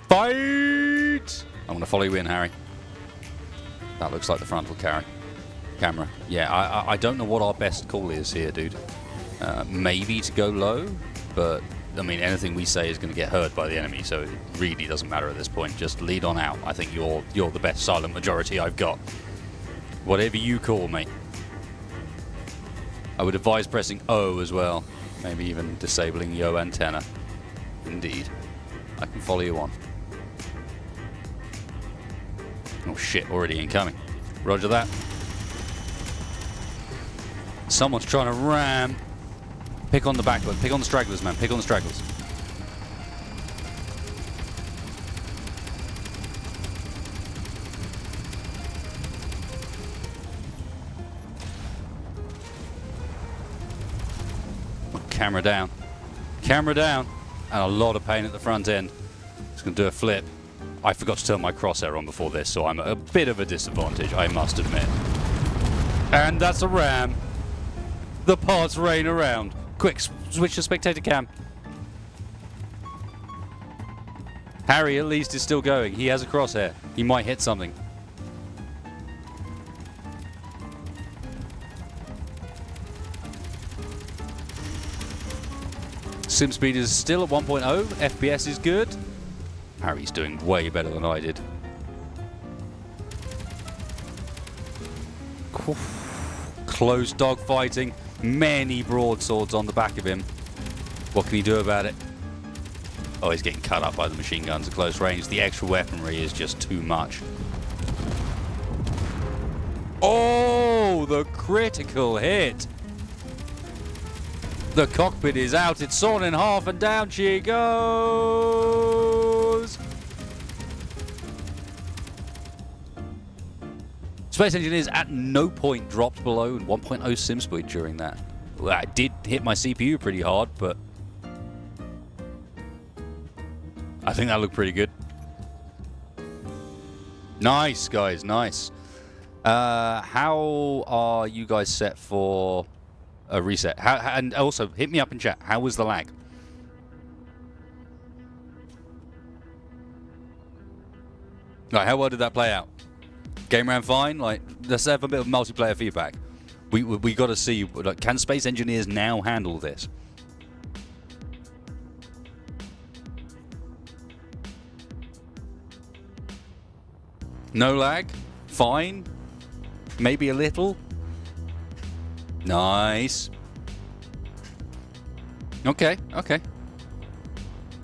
Fight! I'm going to follow you in, Harry. That looks like the frontal camera. Yeah, I don't know what our best call is here, dude. Maybe to go low, but I mean anything we say is going to get heard by the enemy, so it really doesn't matter at this point. Just lead on out. I think you're the best silent majority I've got. Whatever you call me. I would advise pressing O as well. Maybe even disabling the O antenna. Indeed. I can follow you on. Oh shit, already incoming. Roger that. Someone's trying to ram. Pick on the backwood. Pick on the stragglers, man. Pick on the stragglers. Camera down. Camera down. And a lot of pain at the front end. Just going to do a flip. I forgot to turn my crosshair on before this, so I'm at a bit of a disadvantage, I must admit. And that's a ram. The parts rain around. Quick, switch to spectator cam. Harry, at least, is still going. He has a crosshair. He might hit something. Sim speed is still at 1.0. FPS is good. Harry's doing way better than I did. Close dogfighting. Many broadswords on the back of him. What can he do about it? Oh, he's getting cut up by the machine guns at close range. The extra weaponry is just too much. Oh, the critical hit. The cockpit is out. It's sawn in half and down she goes. Space Engineers at no point dropped below 1.0 sim speed during that. Well, I did hit my CPU pretty hard, but I think that looked pretty good. Nice, guys, nice. How are you guys set for a reset. And also, hit me up in chat. How was the lag? Like, how well did that play out? Game ran fine? Like, let's have a bit of multiplayer feedback. We got to see, like, can Space Engineers now handle this? No lag? Fine? Maybe a little? Nice. Okay, okay.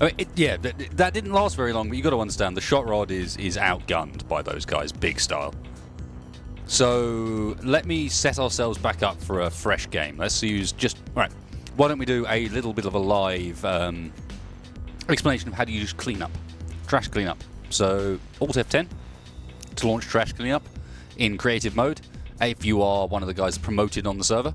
I mean, yeah, that didn't last very long, but you got to understand the Shotrod is outgunned by those guys, big style. So let me set ourselves back up for a fresh game. Let's use just right. Why don't we do a little bit of a live explanation of how to use cleanup, trash cleanup. So Alt F10 to launch trash cleanup in creative mode. If you are one of the guys promoted on the server.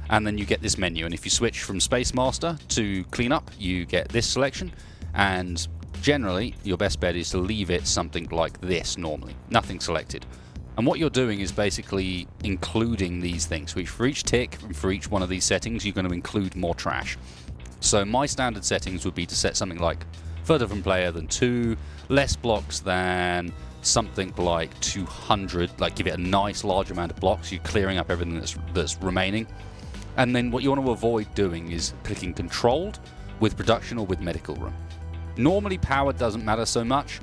And then you get this menu, and if you switch from Space Master to Cleanup, you get this selection, and generally your best bet is to leave it something like this normally, nothing selected. And what you're doing is basically including these things. So for each tick, and for each one of these settings, you're going to include more trash. So my standard settings would be to set something like further from player than 2, less blocks than something like 200, like give it a nice large amount of blocks, you're clearing up everything that's remaining. And then what you want to avoid doing is clicking controlled with production or with medical room. Normally power doesn't matter so much.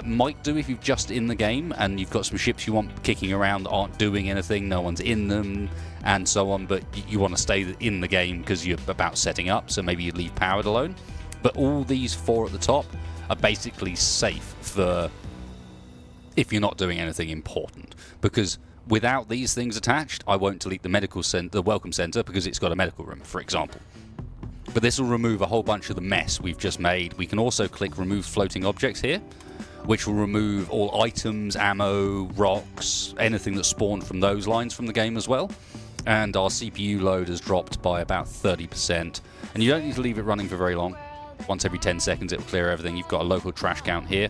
Might do if you're just in the game and you've got some ships you want kicking around that aren't doing anything, no one's in them, and so on, but you want to stay in the game because you're about setting up, so maybe you leave powered alone. But all these 4 at the top are basically safe for if you're not doing anything important, because without these things attached, I won't delete the medical center, the welcome center, because it's got a medical room, for example. But this will remove a whole bunch of the mess we've just made. We can also click remove floating objects here, which will remove all items, ammo, rocks, anything that's spawned from those lines from the game as well. And our CPU load has dropped by about 30%. And you don't need to leave it running for very long. Once every 10 seconds it will clear everything. You've got a local trash count here.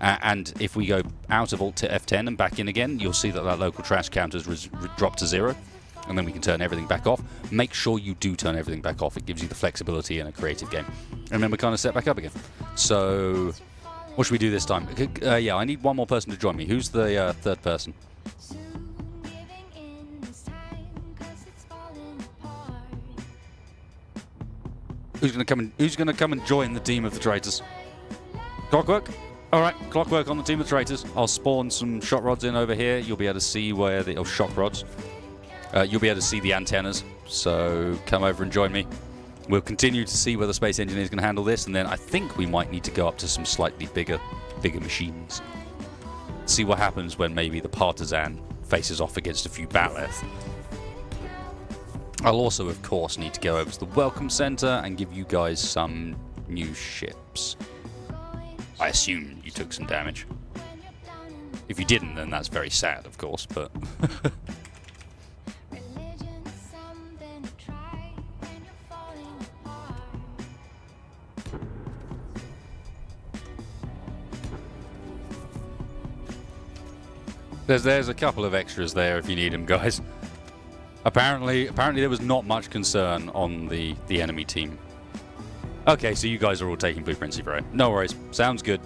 And if we go out of Alt to F10 and back in again, you'll see that local trash count has dropped to 0. And then we can turn everything back off. Make sure you do turn everything back off. It gives you the flexibility in a creative game. And then we're kind of set back up again. So what should we do this time? Yeah, I need one more person to join me. Who's the third person? Who's gonna come and join the team of the traitors? Clockwork? Alright, Clockwork on the team of the traitors. I'll spawn some shot rods in over here. You'll be able to see where the shock rods. You'll be able to see the antennas. So come over and join me. We'll continue to see whether Space Engineer is going to handle this, and then I think we might need to go up to some slightly bigger machines. See what happens when maybe the Partisan faces off against a few Bat'leth. I'll also, of course, need to go over to the Welcome Center and give you guys some new ships. I assume you took some damage. If you didn't, then that's very sad, of course, but... There's a couple of extras there if you need them, guys. Apparently there was not much concern on the enemy team. Okay, so you guys are all taking blueprints, right? No worries. Sounds good.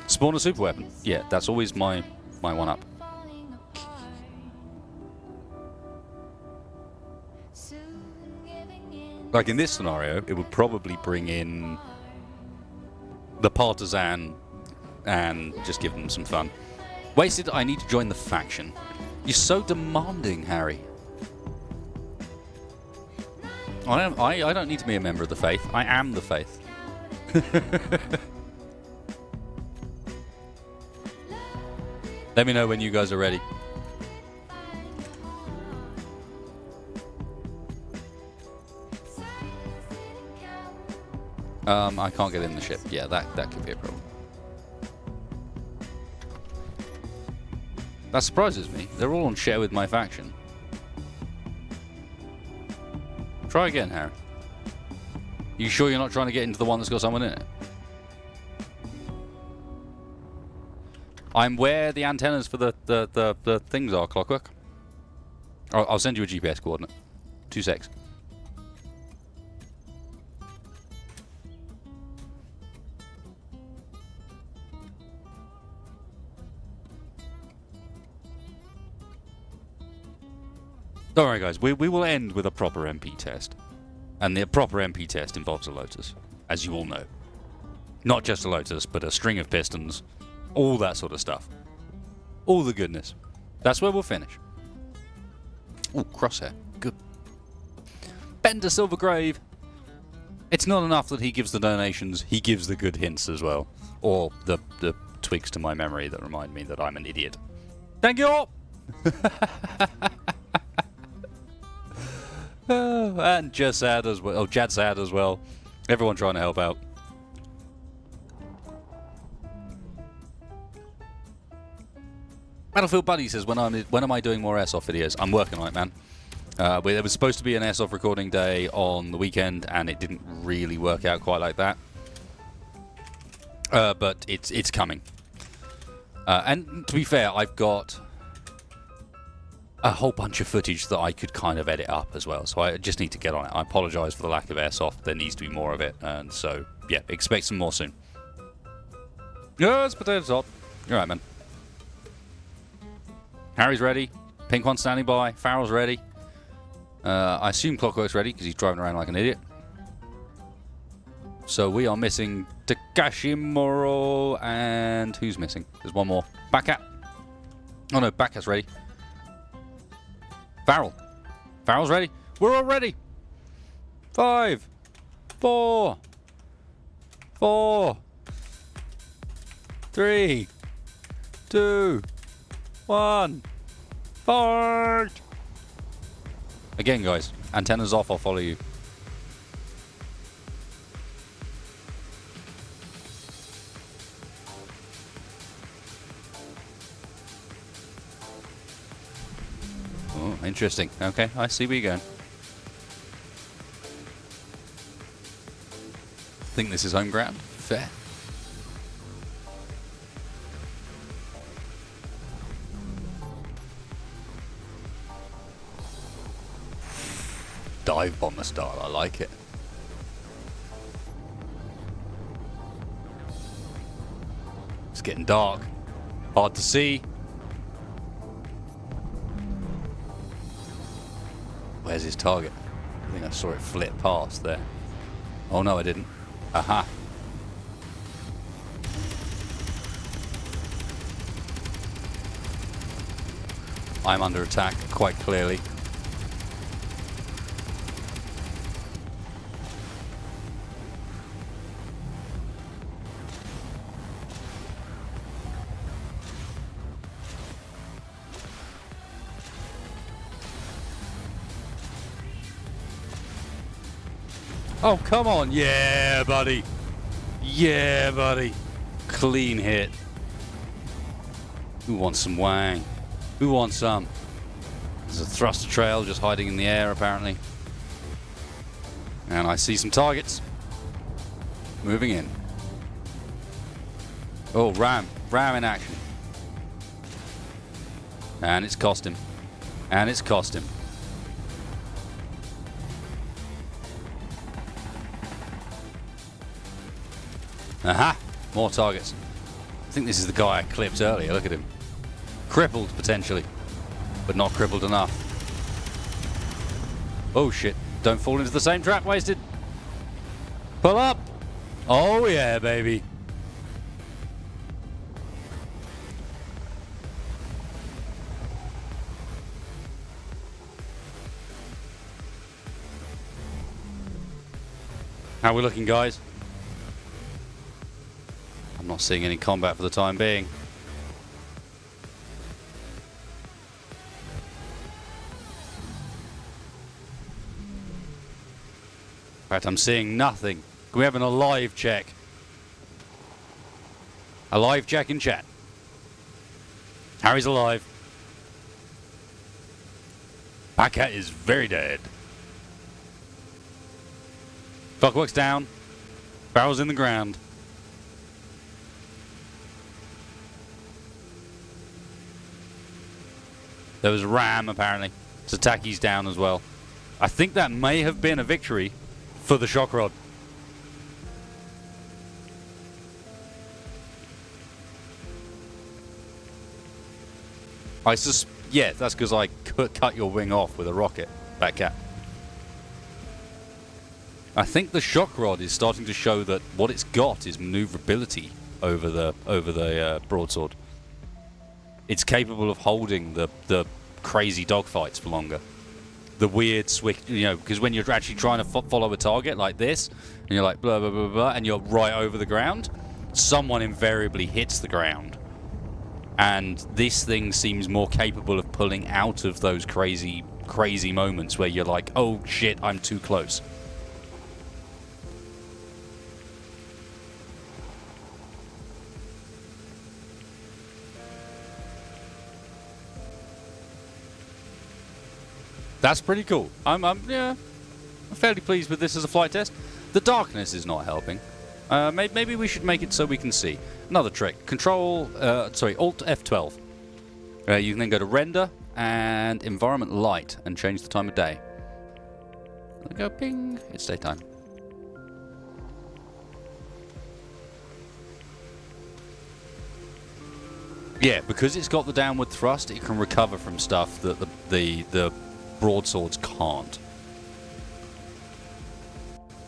Spawn a super weapon. Yeah, that's always my one-up. Like in this scenario, it would probably bring in the Partisan and just give them some fun. Wasted, I need to join the faction. You're so demanding, Harry. I don't need to be a member of the faith. I am the faith. Let me know when you guys are ready. I can't get in the ship. Yeah, that could be a problem. That surprises me. They're all on share with my faction. Try again, Harry. You sure you're not trying to get into the one that's got someone in it? I'm where the antennas for the things are, Clockwork. I'll send you a GPS coordinate. 2 secs. Don't worry, guys. We will end with a proper MP test. And the proper MP test involves a Lotus, as you all know. Not just a Lotus, but a string of pistons. All that sort of stuff. All the goodness. That's where we'll finish. Ooh, crosshair. Good. Bender Silvergrave. It's not enough that he gives the donations, he gives the good hints as well. Or the tweaks to my memory that remind me that I'm an idiot. Thank you! And Jasad as well. Oh, Jadsad as well. Everyone trying to help out. Battlefield Buddy says, when am I doing more Airsoft videos? I'm working on it, man. There was supposed to be an Airsoft recording day on the weekend, and it didn't really work out quite like that. But it's coming. And to be fair, I've got a whole bunch of footage that I could kind of edit up as well, so I just need to get on it. I apologise for the lack of Airsoft. There needs to be more of it, and so, yeah, expect some more soon. Yes, potatoes hot. All right, man. Harry's ready. Pink One standing by. Farrell's ready. I assume Clockwork's ready because he's driving around like an idiot. So we are missing Takashi Moro, and who's missing? There's one more. Bakat. Oh no, Bakat's ready. Farrell. Farrell's ready. We're all ready. 5, 4, 3, 2, 1. Fart! Again, guys. Antennas off, I'll follow you. Oh, interesting. Okay, I see where you're going. Think this is home ground? Fair. Dive bomber style, I like it. It's getting dark. Hard to see. Where's his target? I think I saw it flit past there. Oh no, I didn't. Aha. I'm under attack, quite clearly. Oh, come on. Yeah, buddy. Yeah, buddy. Clean hit. Who wants some wang? Who wants some? There's a thruster trail just hiding in the air, apparently. And I see some targets. Moving in. Oh, ram. Ram in action. And it's cost him. And it's cost him. Aha! More targets. I think this is the guy I clipped earlier. Look at him. Crippled, potentially. But not crippled enough. Oh, shit. Don't fall into the same trap, wasted. Pull up! Oh, yeah, baby. How are we looking, guys? I'm not seeing any combat for the time being. In fact, I'm seeing nothing. Can we have an alive check? A live check in chat. Harry's alive. Bakat is very dead. Clockwork's down. Barrel's in the ground. There was Ram, apparently. Sataki's down as well. I think that may have been a victory for the Shotrod. Yeah, that's because I cut your wing off with a rocket, Batcat. I think the Shotrod is starting to show that what it's got is maneuverability over the broadsword. It's capable of holding the crazy dogfights for longer. The weird switch, you know, because when you're actually trying to follow a target like this, and you're like blah blah blah blah, and you're right over the ground, someone invariably hits the ground. And this thing seems more capable of pulling out of those crazy moments where you're like, oh shit, I'm too close. That's pretty cool. I'm fairly pleased with this as a flight test. The darkness is not helping. Maybe we should make it so we can see. Another trick. Alt F12. You can then go to Render and Environment Light and change the time of day. Let go ping. It's daytime. Yeah, because it's got the downward thrust, it can recover from stuff that the broadswords can't.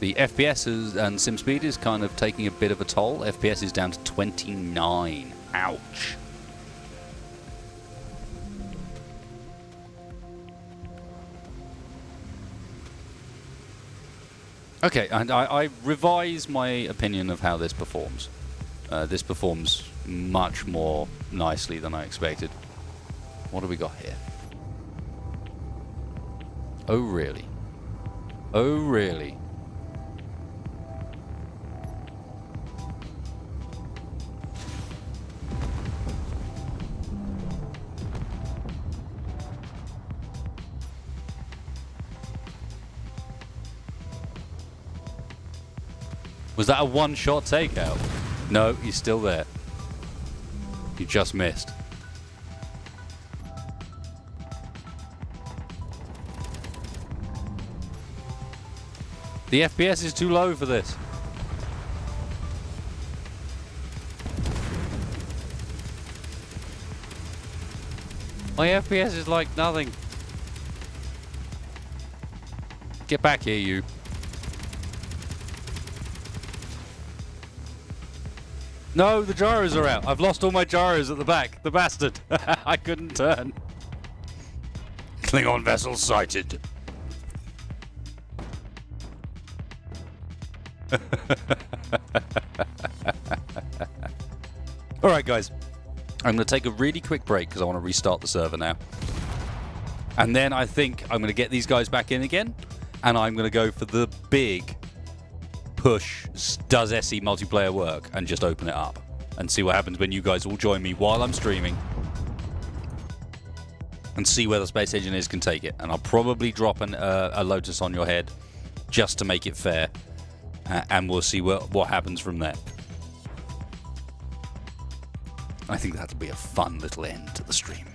The FPS and sim speed is kind of taking a bit of a toll. FPS is down to 29. Ouch. Okay, and I revise my opinion of how this performs. This performs much more nicely than I expected. What do we got here? Oh, really? Oh, really? Was that a one-shot takeout? No, he's still there. You just missed. The FPS is too low for this. My FPS is like nothing. Get back here, you. No, the gyros are out. I've lost all my gyros at the back. The bastard. I couldn't turn. Klingon vessel sighted. Alright guys, I'm going to take a really quick break because I want to restart the server now. And then I think I'm going to get these guys back in again, and I'm going to go for the big push, does SE multiplayer work, and just open it up and see what happens when you guys all join me while I'm streaming, and see where the Space Engineers can take it. And I'll probably drop a Lotus on your head just to make it fair, and we'll see what happens from there. I think that'll be a fun little end to the stream.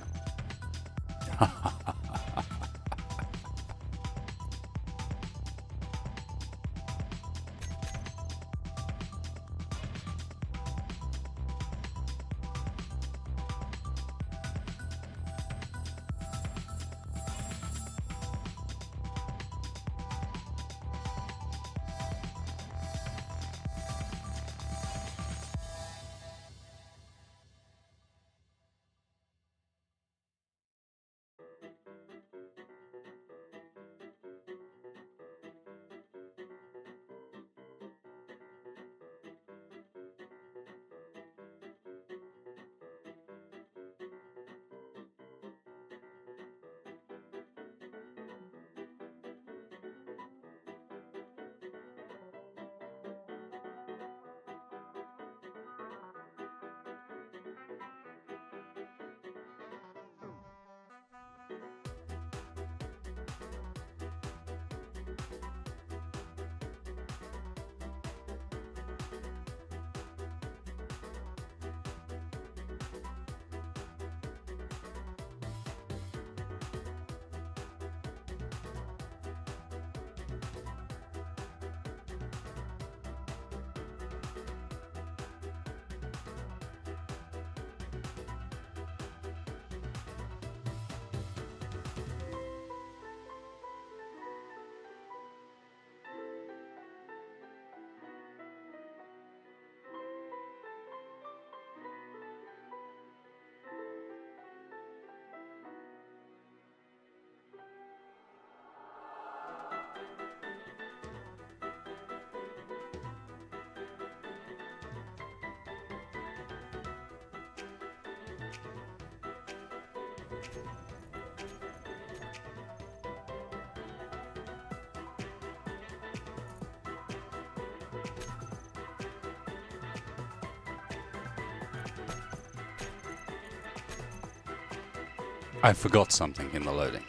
I forgot something in the loading.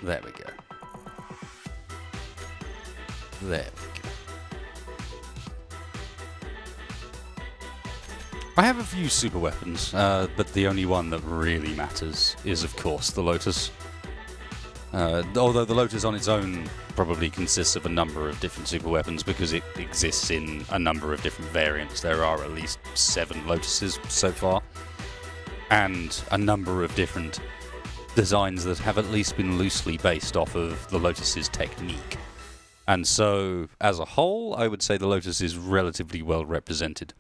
There we go. There we go. I have a few super weapons, but the only one that really matters is, of course, the Lotus. Although the Lotus on its own probably consists of a number of different super weapons because it exists in a number of different variants. There are at least 7 Lotuses so far, and a number of different designs that have at least been loosely based off of the Lotus's technique. And so, as a whole, I would say the Lotus is relatively well represented.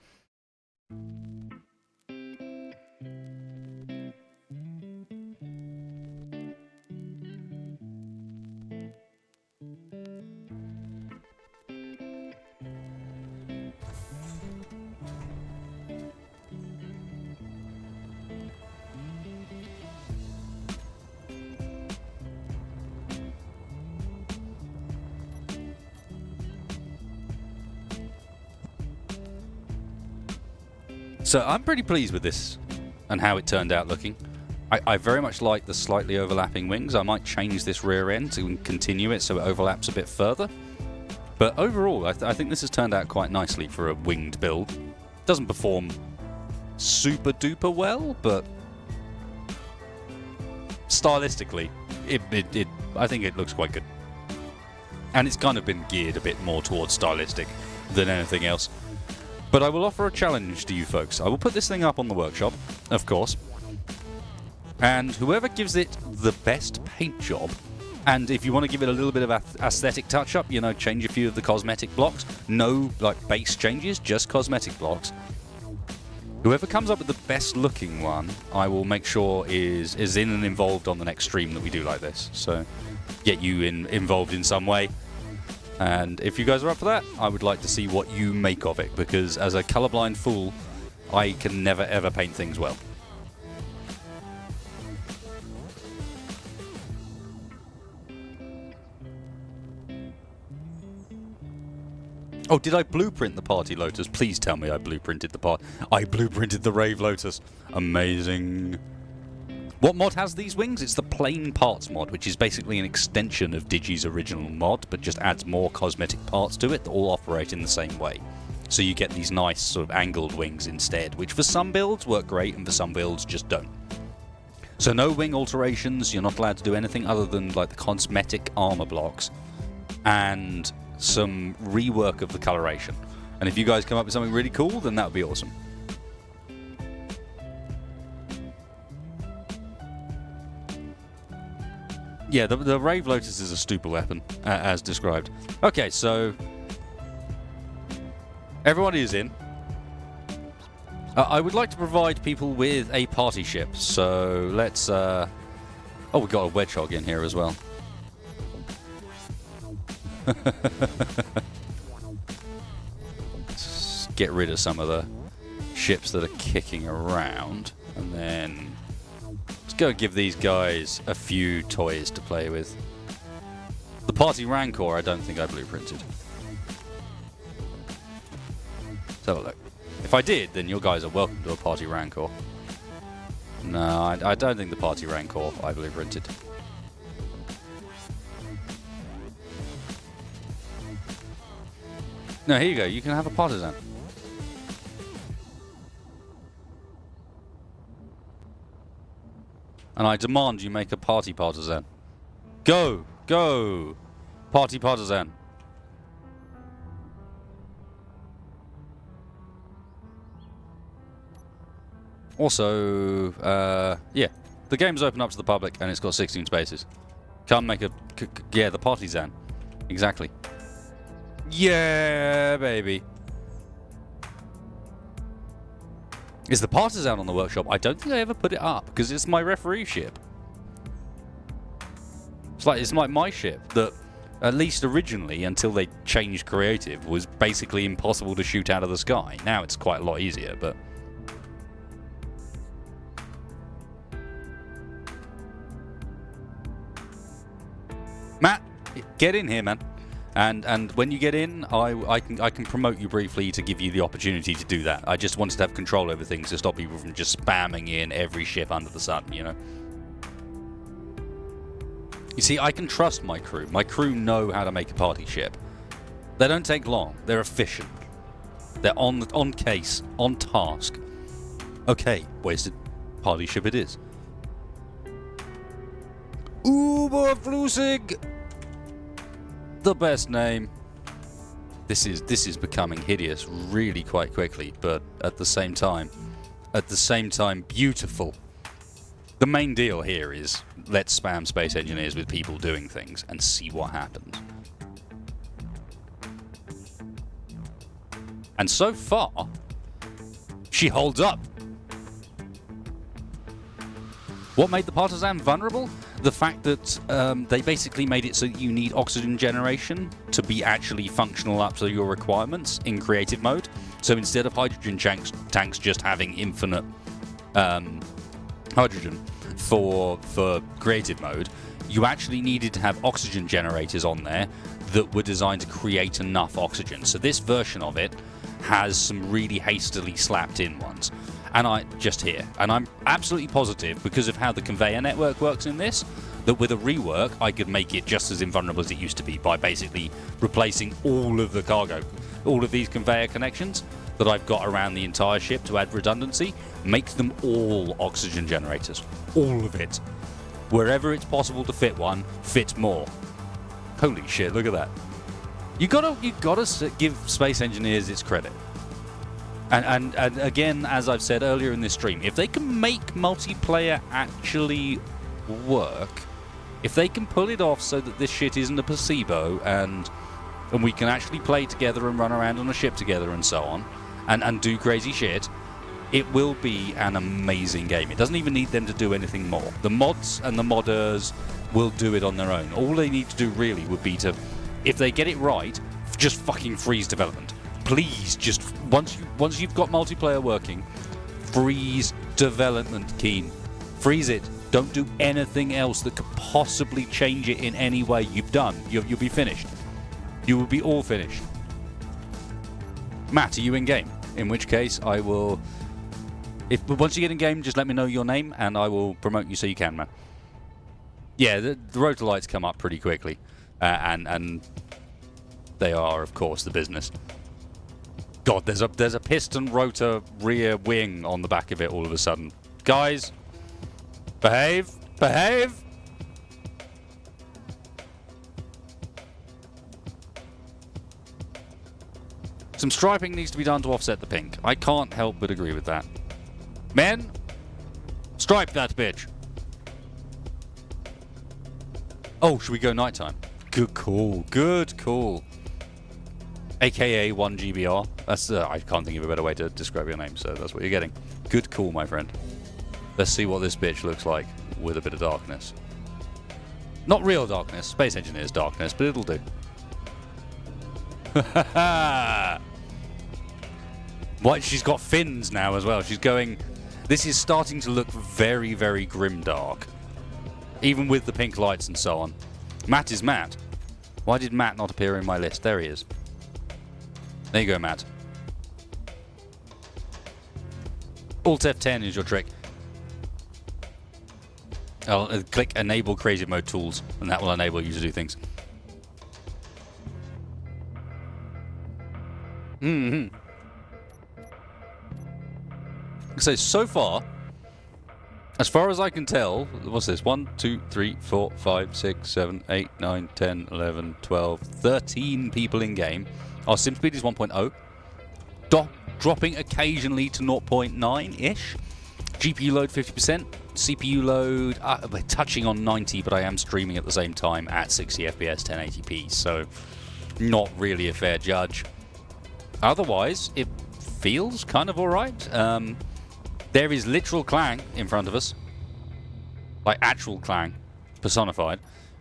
So I'm pretty pleased with this and how it turned out looking. I very much like the slightly overlapping wings. I might change this rear end to continue it so it overlaps a bit further. But overall, I think this has turned out quite nicely for a winged build. Doesn't perform super duper well, but stylistically, I think it looks quite good. And it's kind of been geared a bit more towards stylistic than anything else. But I will offer a challenge to you folks. I will put this thing up on the workshop, of course. And whoever gives it the best paint job, and if you want to give it a little bit of aesthetic touch-up, you know, change a few of the cosmetic blocks. No, like, base changes, just cosmetic blocks. Whoever comes up with the best looking one, I will make sure is in and involved on the next stream that we do like this. So, get you involved in some way. And if you guys are up for that, I would like to see what you make of it, because as a colorblind fool, I can never ever paint things well. Oh, did I blueprint the Party Lotus? Please tell me I blueprinted the part. I blueprinted the Rave Lotus. Amazing. What mod has these wings? It's the Plain Parts mod, which is basically an extension of Digi's original mod, but just adds more cosmetic parts to it that all operate in the same way. So you get these nice sort of angled wings instead, which for some builds work great and for some builds just don't. So no wing alterations, you're not allowed to do anything other than like the cosmetic armor blocks and some rework of the coloration. And if you guys come up with something really cool, then that would be awesome. Yeah, the Rave Lotus is a stupid weapon, as described. Okay, so everybody is in. I would like to provide people with a party ship, so let's... Oh, we've got a Wedgehog in here as well. Let's get rid of some of the ships that are kicking around, and then... go give these guys a few toys to play with. The Party Rancor, I don't think I blueprinted. Let's have a look. If I did, then you guys are welcome to a Party Rancor. No, I don't think the Party Rancor I blueprinted. No, here you go. You can have a Partisan. And I demand you make a Party Partisan. Go! Go! Party Partisan. Also, yeah. The game's open up to the public and it's got 16 spaces. Come make a... yeah, the Partisan. Exactly. Yeah, baby. Is the Partisan on the workshop? I don't think I ever put it up because it's my referee ship. It's like my ship that, at least originally, until they changed creative, was basically impossible to shoot out of the sky. Now it's quite a lot easier, but... Matt, get in here, man. And when you get in, I can promote you briefly to give you the opportunity to do that. I just wanted to have control over things to stop people from just spamming in every ship under the sun, you know? You see, I can trust my crew. My crew know how to make a party ship. They don't take long. They're efficient. They're on case, on task. Okay, wasted party ship it is. Uberflusig! The best name. This is becoming hideous really quite quickly, but at the same time, beautiful. The main deal here is let's spam Space Engineers with people doing things and see what happens. And so far, she holds up. What made the Partisan vulnerable? The fact that they basically made it so that you need oxygen generation to be actually functional up to your requirements in creative mode. So instead of hydrogen tanks just having infinite hydrogen for creative mode, you actually needed to have oxygen generators on there that were designed to create enough oxygen. So this version of it has some really hastily slapped in ones. And I'm absolutely positive, because of how the conveyor network works in this, that with a rework I could make it just as invulnerable as it used to be by basically replacing all of the cargo, all of these conveyor connections that I've got around the entire ship to add redundancy, make them all oxygen generators. All of it. Wherever it's possible to fit one, fit more. Holy shit, look at that. You gotta give Space Engineers its credit. And again, as I've said earlier in this stream, if they can make multiplayer actually work, if they can pull it off so that this shit isn't a placebo and we can actually play together and run around on a ship together and so on, and do crazy shit, it will be an amazing game. It doesn't even need them to do anything more. The mods and the modders will do it on their own. All they need to do really would be to, if they get it right, just fucking freeze development. Please, just once you've got multiplayer working, freeze development, Keen. Freeze it. Don't do anything else that could possibly change it in any way. You've done. You'll be finished. You will be all finished. Matt, are you in game? In which case, I will. Once you get in game, just let me know your name, and I will promote you so you can, Matt. Yeah, the rotor lights come up pretty quickly, and they are, of course, the business. God, there's a piston rotor rear wing on the back of it all of a sudden. Guys, behave. Some striping needs to be done to offset the pink. I can't help but agree with that. Men, stripe that bitch. Oh, should we go nighttime? Good call. AKA 1GBR. That's I can't think of a better way to describe your name, so that's what you're getting. Good call, my friend. Let's see what this bitch looks like with a bit of darkness. Not real darkness, Space Engineers darkness, but it'll do. What? She's got fins now as well. She's going. This is starting to look very, very grimdark, even with the pink lights and so on. Matt is Matt. Why did Matt not appear in my list? There he is. There you go, Matt. Alt F10 is your trick. I'll click Enable Creative Mode Tools, and that will enable you to do things. So far, as far as I can tell, what's this? 1, 2, 3, 4, 5, 6, 7, 8, 9, 10, 11, 12, 13 people in game. Our sim speed is 1.0. Dropping occasionally to 0.9-ish. GPU load 50%. CPU load, we're touching on 90, but I am streaming at the same time at 60 FPS 1080p, so not really a fair judge. Otherwise, it feels kind of alright. There is literal clang in front of us. Like actual clang, personified.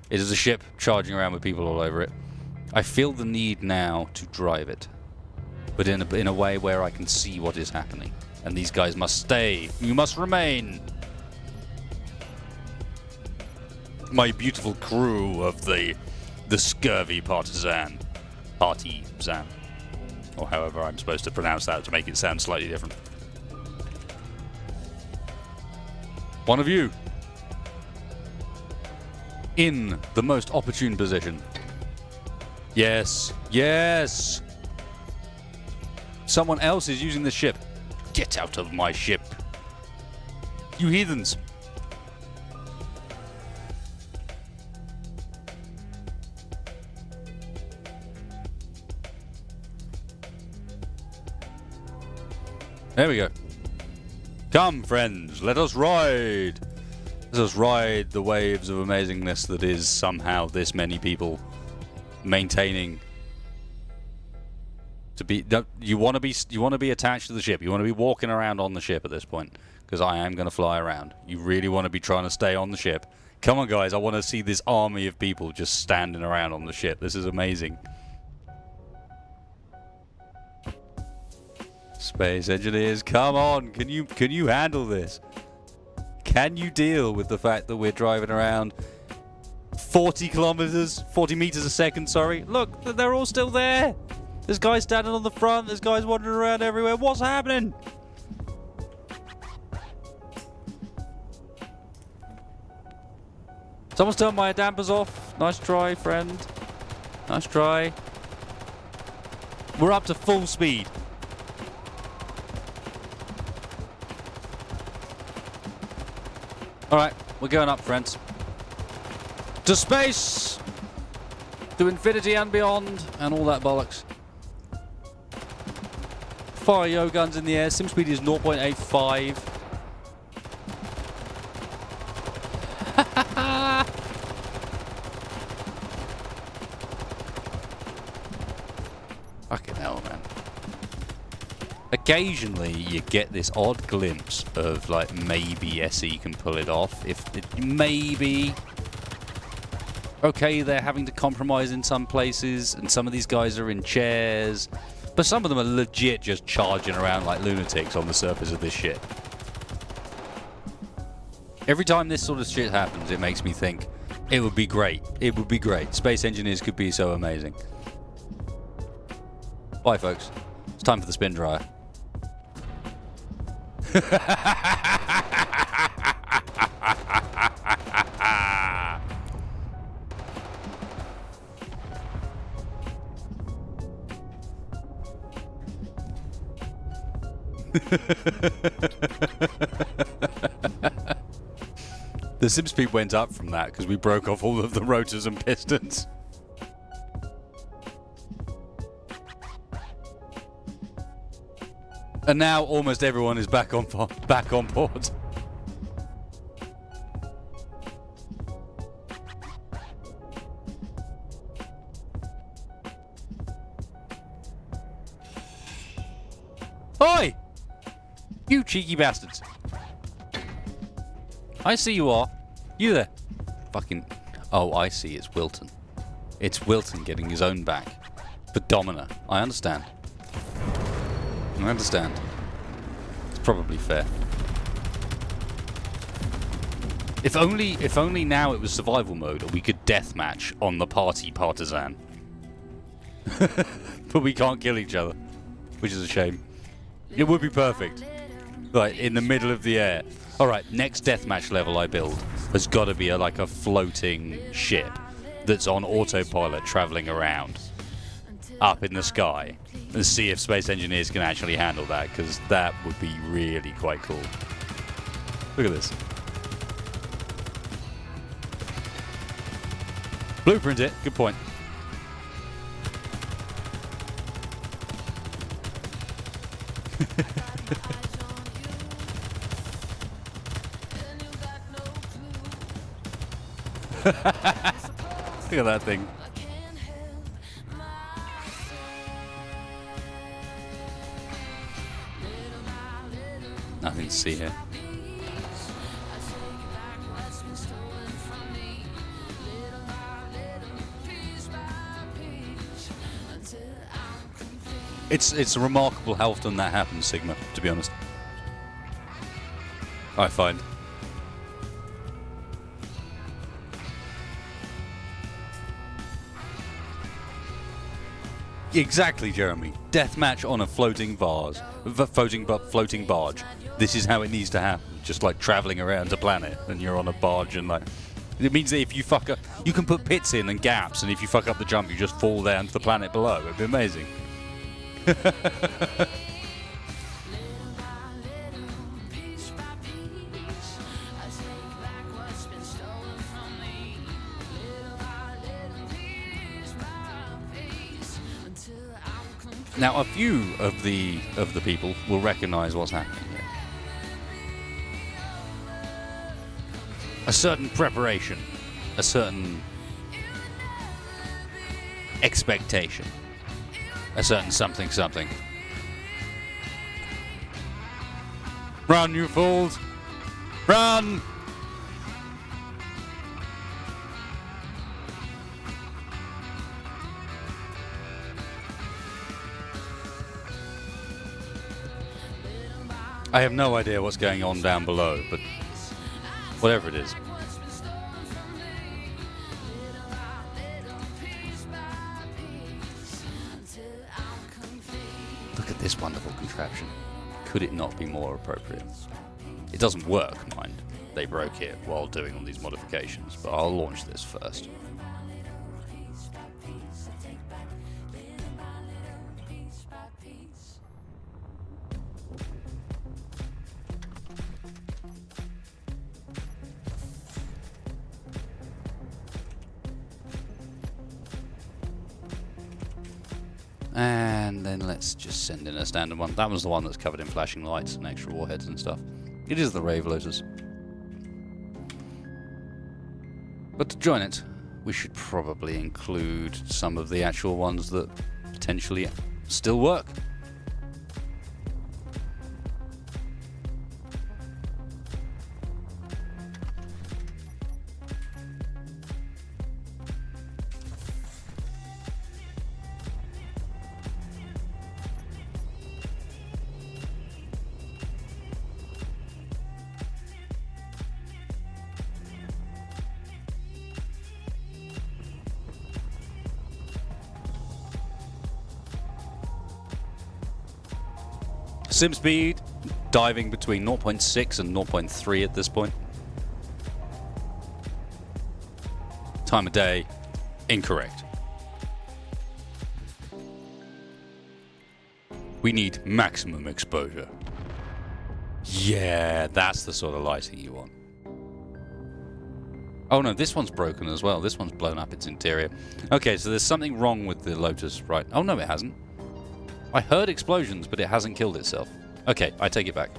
It is a ship charging around with people all over it. I feel the need now to drive it, but in a way where I can see what is happening. And these guys must stay. You must remain. My beautiful crew of the scurvy partisan. Partisan. Or however I'm supposed to pronounce that to make it sound slightly different. One of you. in the most opportune position. Yes, yes! Someone else is using the ship. Get out of my ship, you heathens! There we go. Come, friends, let us ride! Let us ride the waves of amazingness that is somehow this many people maintaining. To be, you want to be attached to the ship. You want to be walking around on the ship at this point, because I am going to fly around. You really want to be trying to stay on the ship. Come on, guys! I want to see this army of people just standing around on the ship. This is amazing. Space engineers, come on! Can you handle this? Can you deal with the fact that we're driving around 40 meters a second, sorry? Look, they're all still there! There's guys standing on the front, there's guys wandering around everywhere. What's happening? Someone's turned my dampers off. Nice try, friend. Nice try. We're up to full speed. Alright, we're going up, friends. To space! To infinity and beyond, and all that bollocks. Fire yo guns in the air. Sim speed is 0.85. Fucking hell, man. Occasionally you get this odd glimpse of like maybe SE can pull it off. Maybe. Okay, they're having to compromise in some places, and some of these guys are in chairs, but some of them are legit just charging around like lunatics on the surface of this shit. Every time this sort of shit happens, it makes me think it would be great. It would be great. Space engineers could be so amazing. Bye, folks. It's time for the spin dryer. The sim speed went up from that because we broke off all of the rotors and pistons. And now almost everyone is back on board. Oi! You cheeky bastards. I see you are. You there. Fucking... Oh, I see. It's Wilton. It's Wilton getting his own back. For Domina. I understand. I understand. It's probably fair. If only now it was survival mode, or we could deathmatch on the partisan. But we can't kill each other, which is a shame. It would be perfect. Like, in the middle of the air. Alright, next deathmatch level I build has got to be like a floating ship that's on autopilot travelling around up in the sky. And see if space engineers can actually handle that, because that would be really quite cool. Look at this. Blueprint it. Good point. Look at that thing. Nothing to see here. It's remarkable how often that happens, Sigma, to be honest. I find. Exactly, Jeremy. Deathmatch on a floating barge. Floating barge. This is how it needs to happen. Just like travelling around a planet, and you're on a barge, and like, It means that if you fuck up, you can put pits in and gaps, and if you fuck up the jump, you just fall down to the planet below. It'd be amazing. Now, a few of the people will recognise what's happening here. A certain preparation, a certain expectation, a certain something something. Run, you fools! Run! I have no idea what's going on down below, but whatever it is. Look at this wonderful contraption. Could it not be more appropriate? It doesn't work, mind. They broke it while doing all these modifications, but I'll launch this first. And then let's just send in a standard one. That was the one that's covered in flashing lights and extra warheads and stuff. It is the Rave Lotus. But to join it, we should probably include some of the actual ones that potentially still work. Sim speed, diving between 0.6 and 0.3 at this point. Time of day, incorrect. We need maximum exposure. Yeah, that's the sort of lighting you want. Oh no, this one's broken as well. This one's blown up its interior. Okay, so there's something wrong with the Lotus, right? Oh no, it hasn't. I heard explosions, but it hasn't killed itself. Okay, I take it back.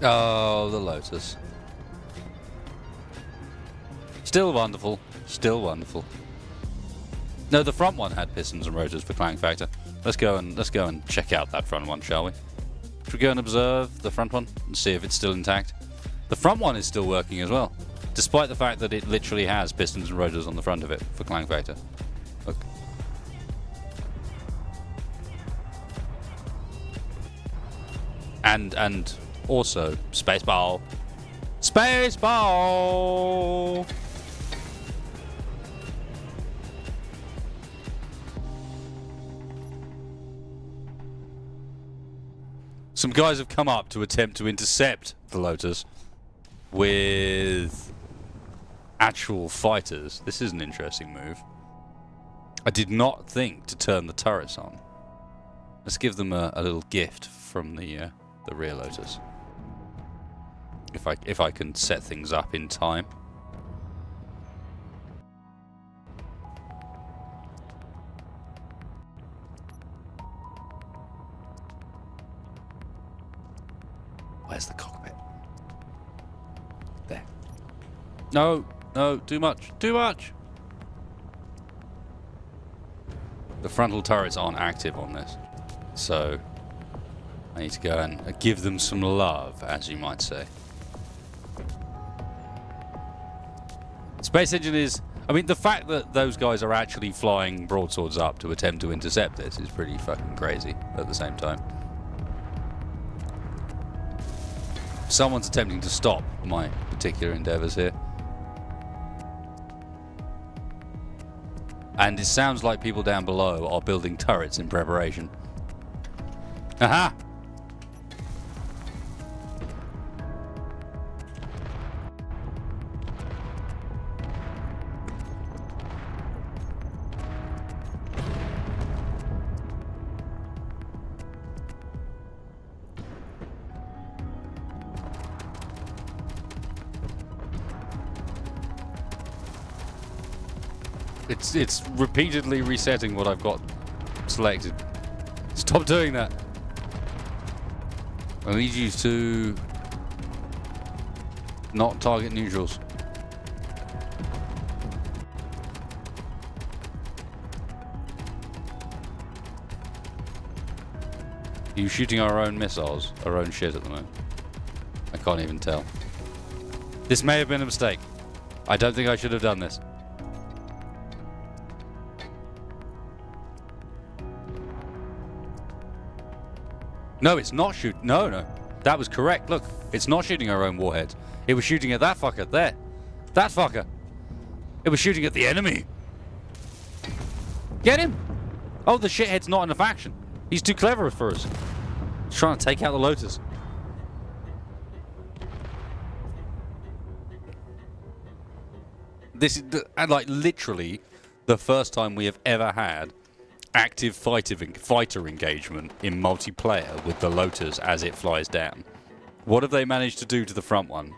Oh, the Lotus. Still wonderful. Still wonderful. No, the front one had pistons and rotors for clang factor. Let's go and check out that front one, shall we? Should we go and observe the front one and see if it's still intact? The front one is still working as well, despite the fact that it literally has pistons and rotors on the front of it for clang factor. Look. And also spacebar. Spacebar. Some guys have come up to attempt to intercept the Lotus with actual fighters. This is an interesting move. I did not think to turn the turrets on. Let's give them a little gift from the rear Lotus. If I can set things up in time. Where's the cockpit? There. No, no, too much, too much! The frontal turrets aren't active on this, so I need to go and give them some love, as you might say. Space Engineers, I mean, the fact that those guys are actually flying broadswords up to attempt to intercept this is pretty fucking crazy at the same time. Someone's attempting to stop my particular endeavours here. And it sounds like people down below are building turrets in preparation. Aha! It's repeatedly resetting what I've got selected. Stop doing that. I need you to not target neutrals. Are you shooting our own missiles? Our own shit at the moment? I can't even tell. This may have been a mistake. I don't think I should have done this. No, it's not shooting. No. That was correct. Look, it's not shooting our own warheads. It was shooting at that fucker there. That fucker. It was shooting at the enemy. Get him! Oh, the shithead's not in a faction. He's too clever for us. He's trying to take out the Lotus. This is like literally the first time we have ever had active fighter engagement in multiplayer with the Lotus as it flies down. What have they managed to do to the front one?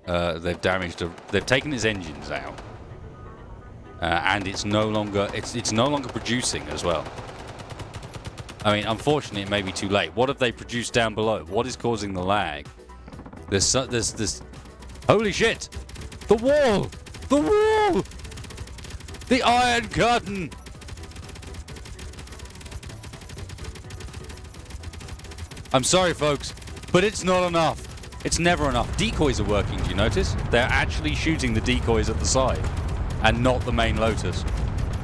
They've taken its engines out. And it's no longer producing as well. I mean, unfortunately, it may be too late. What have they produced down below? What is causing the lag? There's this. Holy shit! The wall! The wall! The Iron Curtain! I'm sorry, folks, but it's not enough. It's never enough. Decoys are working. Do you notice? They're actually shooting the decoys at the side. And not the main Lotus,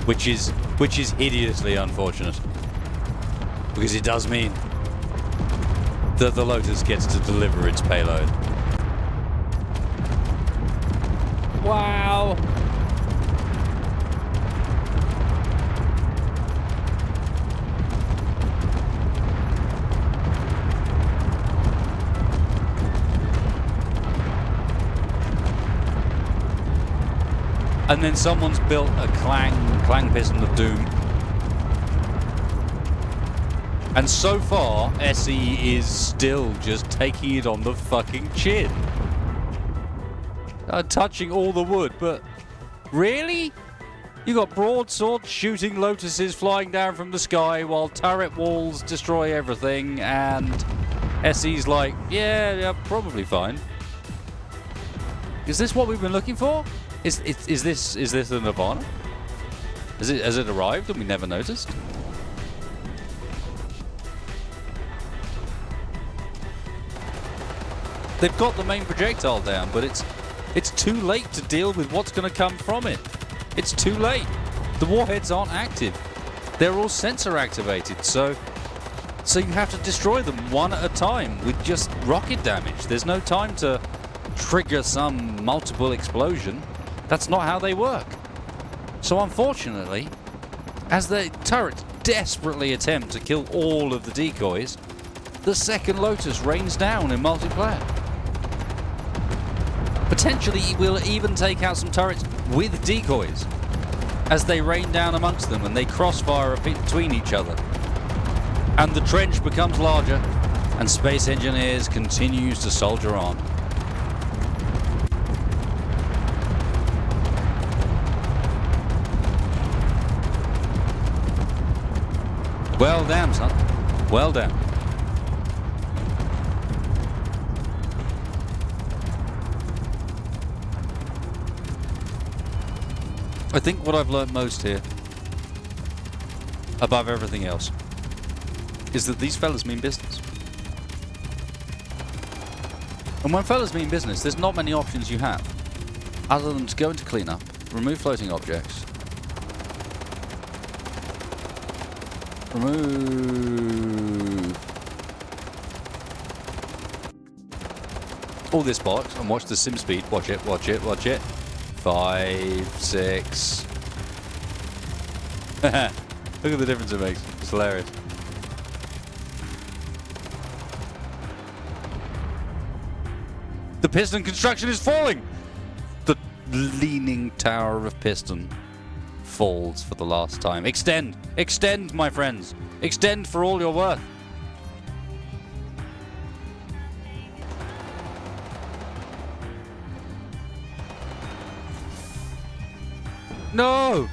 which is hideously unfortunate, because it does mean that the Lotus gets to deliver its payload. Wow! And then someone's built a clang piston of doom. And so far, SE is still just taking it on the fucking chin. Touching all the wood, but really? You got Broadsword shooting Lotuses flying down from the sky while turret walls destroy everything, and SE's like, yeah, probably fine. Is this what we've been looking for? Is this a Nirvana? Has it arrived and we never noticed? They've got the main projectile down, but it's too late to deal with what's going to come from it. It's too late. The warheads aren't active. They're all sensor activated, so you have to destroy them one at a time with just rocket damage. There's no time to trigger some multiple explosion. That's not how they work. So unfortunately, as the turrets desperately attempt to kill all of the decoys, the second Lotus rains down in multiplayer. Potentially it will even take out some turrets with decoys as they rain down amongst them and they crossfire between each other. And the trench becomes larger and Space Engineers continues to soldier on. Well done, son. Well done. I think what I've learned most here, above everything else, is that these fellas mean business. And when fellas mean business, there's not many options you have, other than to go into cleanup, remove floating objects, remove all this box and watch the sim speed. Watch it, watch it, watch it. 5, 6. Look at the difference it makes. It's hilarious. The piston construction is falling. The leaning tower of piston falls for the last time. Extend! Extend, my friends! Extend for all you're worth! No!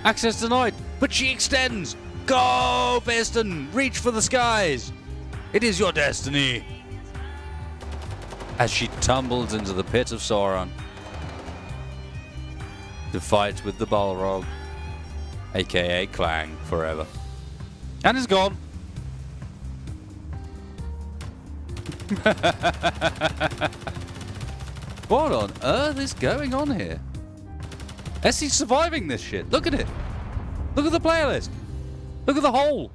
Access denied, but she extends! Go, Piston! Reach for the skies! It is your destiny! As she tumbles into the pit of Sauron to fight with the Balrog, aka Clang, forever. And is gone. What on earth is going on here? Essie's surviving this shit. Look at it. Look at the playlist. Look at the hole.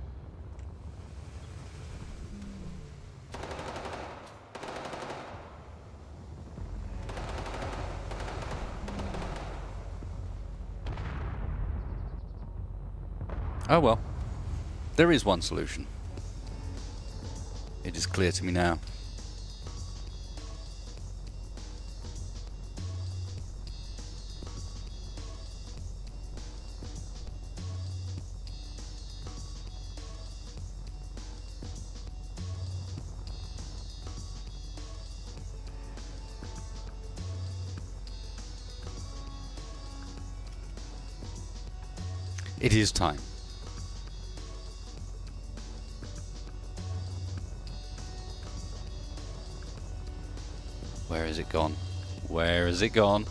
Oh well. There is one solution. It is clear to me now. It is time. Where is it gone? Where is it gone?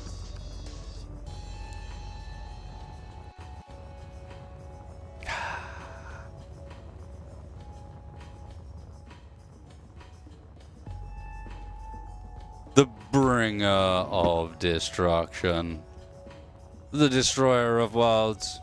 The bringer of destruction. The destroyer of worlds.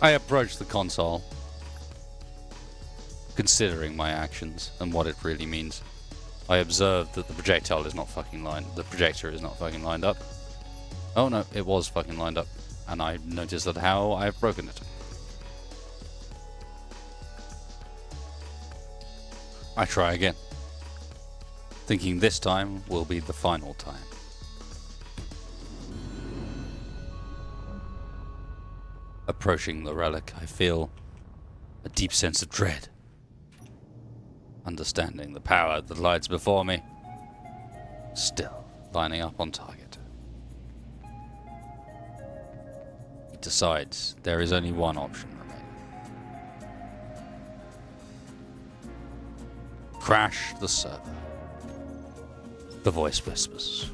I approach the console, considering my actions and what it really means. I observe that the projectile is not fucking lined. The projector is not fucking lined up. Oh no, it was fucking lined up, and I noticed that how I've broken it. I try again, thinking this time will be the final time. Approaching the relic, I feel a deep sense of dread. Understanding the power that lies before me, still lining up on target. He decides there is only one option remaining. Crash the server. The voice whispers.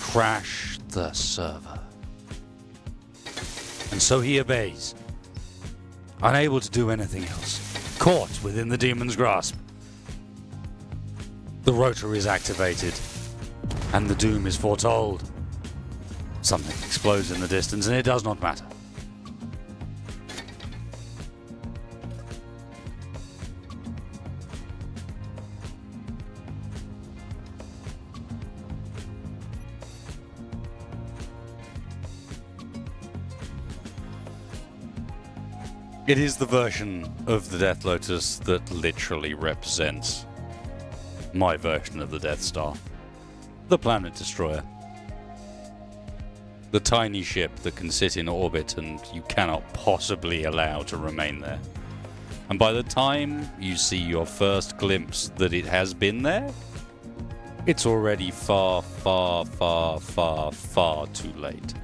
Crash the server. And so he obeys, unable to do anything else, caught within the demon's grasp. The rotor is activated, and the doom is foretold. Something explodes in the distance, and it does not matter. It is the version of the Death Lotus that literally represents my version of the Death Star. The Planet Destroyer. The tiny ship that can sit in orbit and you cannot possibly allow to remain there. And by the time you see your first glimpse that it has been there, it's already far, far, far, far, far too late.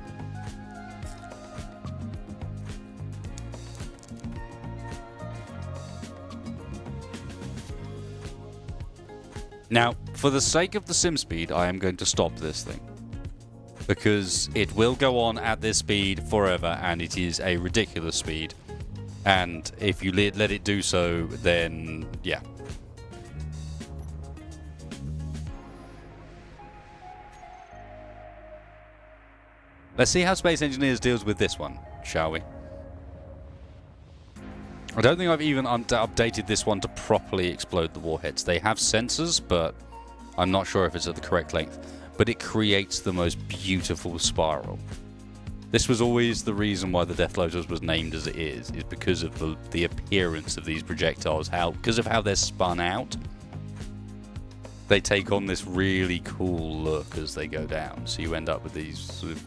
Now, for the sake of the sim speed, I am going to stop this thing. Because it will go on at this speed forever, and it is a ridiculous speed. And if you let it do so, then, yeah. Let's see how Space Engineers deals with this one, shall we? I don't think I've even updated this one to properly explode the warheads. They have sensors, but I'm not sure if it's at the correct length. But it creates the most beautiful spiral. This was always the reason why the Death Lotus was named as it is because of the appearance of these projectiles, because of how they're spun out. They take on this really cool look as they go down, so you end up with these sort of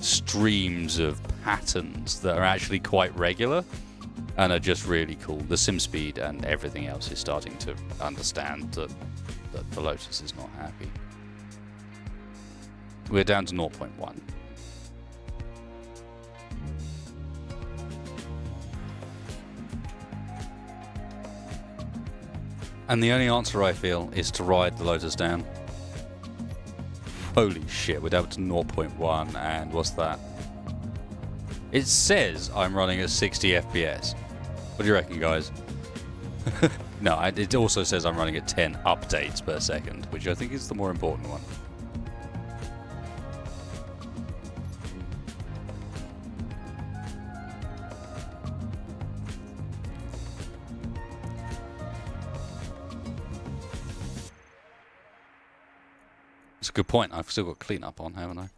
streams of patterns that are actually quite regular and are just really cool. The sim speed and everything else is starting to understand that the Lotus is not happy. We're down to 0.1. And the only answer I feel is to ride the Lotus down. Holy shit, we're down to 0.1, and what's that? It says I'm running at 60 FPS. What do you reckon, guys? No, it also says I'm running at 10 updates per second, which I think is the more important one. It's a good point. I've still got cleanup on, haven't I?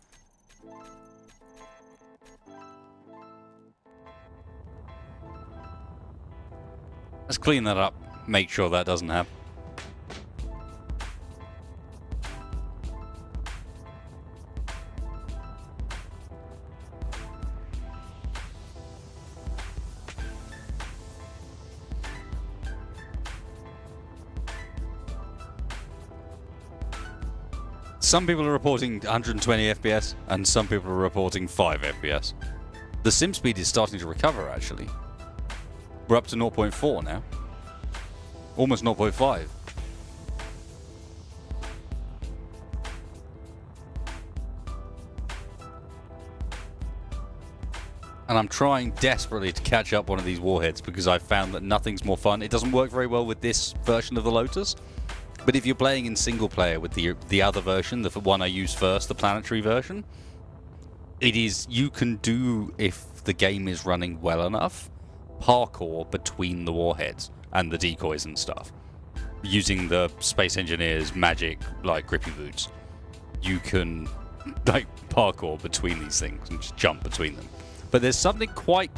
Let's clean that up. Make sure that doesn't happen. Some people are reporting 120 FPS, and some people are reporting 5 FPS. The sim speed is starting to recover, actually. We're up to 0.4 now. Almost 0.5. And I'm trying desperately to catch up one of these warheads because I found that nothing's more fun. It doesn't work very well with this version of the Lotus. But if you're playing in single player with the other version, the one I used first, the planetary version, it is, you can do, if the game is running well enough, parkour between the warheads and the decoys and stuff. Using the Space Engineer's magic, like, grippy boots. You can, like, parkour between these things and just jump between them. But there's something quite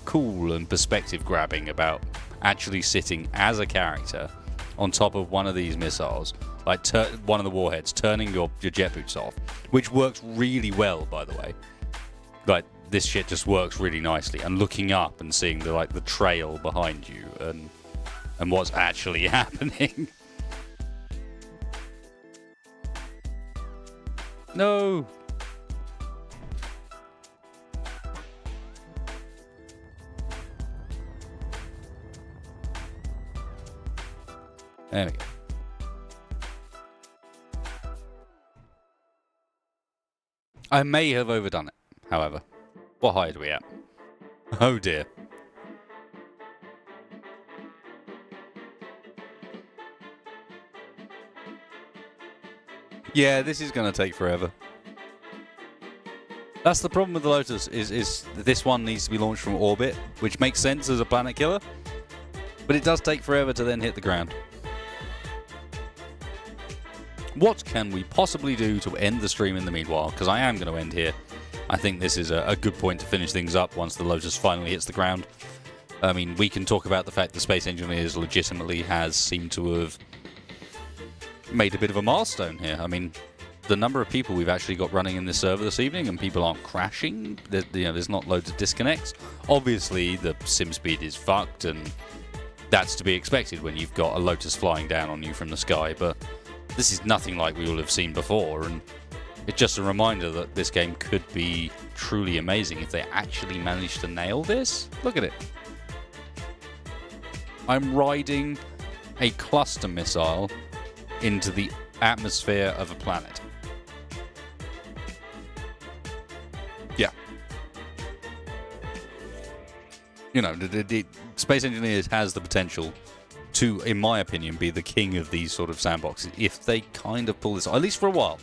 cool and perspective grabbing about actually sitting as a character on top of one of these missiles, like one of the warheads, turning your jet boots off, which works really well, by the way. Like, this shit just works really nicely, and looking up and seeing the trail behind you and what's actually happening. No. There we go. I may have overdone it, however. What height are we at? Oh dear. Yeah, this is going to take forever. That's the problem with the Lotus, is this one needs to be launched from orbit, which makes sense as a planet killer, but it does take forever to then hit the ground. What can we possibly do to end the stream in the meanwhile? Because I am going to end here. I think this is a good point to finish things up once the Lotus finally hits the ground. I mean, we can talk about the fact that Space Engineers legitimately has seemed to have made a bit of a milestone here. I mean, the number of people we've actually got running in this server this evening, and people aren't crashing. There's not loads of disconnects. Obviously, the sim speed is fucked, and that's to be expected when you've got a Lotus flying down on you from the sky, but this is nothing like we will have seen before, and it's just a reminder that this game could be truly amazing if they actually manage to nail this. Look at it. I'm riding a cluster missile into the atmosphere of a planet. Yeah. You know, Space Engineers has the potential to, in my opinion, be the king of these sort of sandboxes if they kind of pull this off, at least for a while.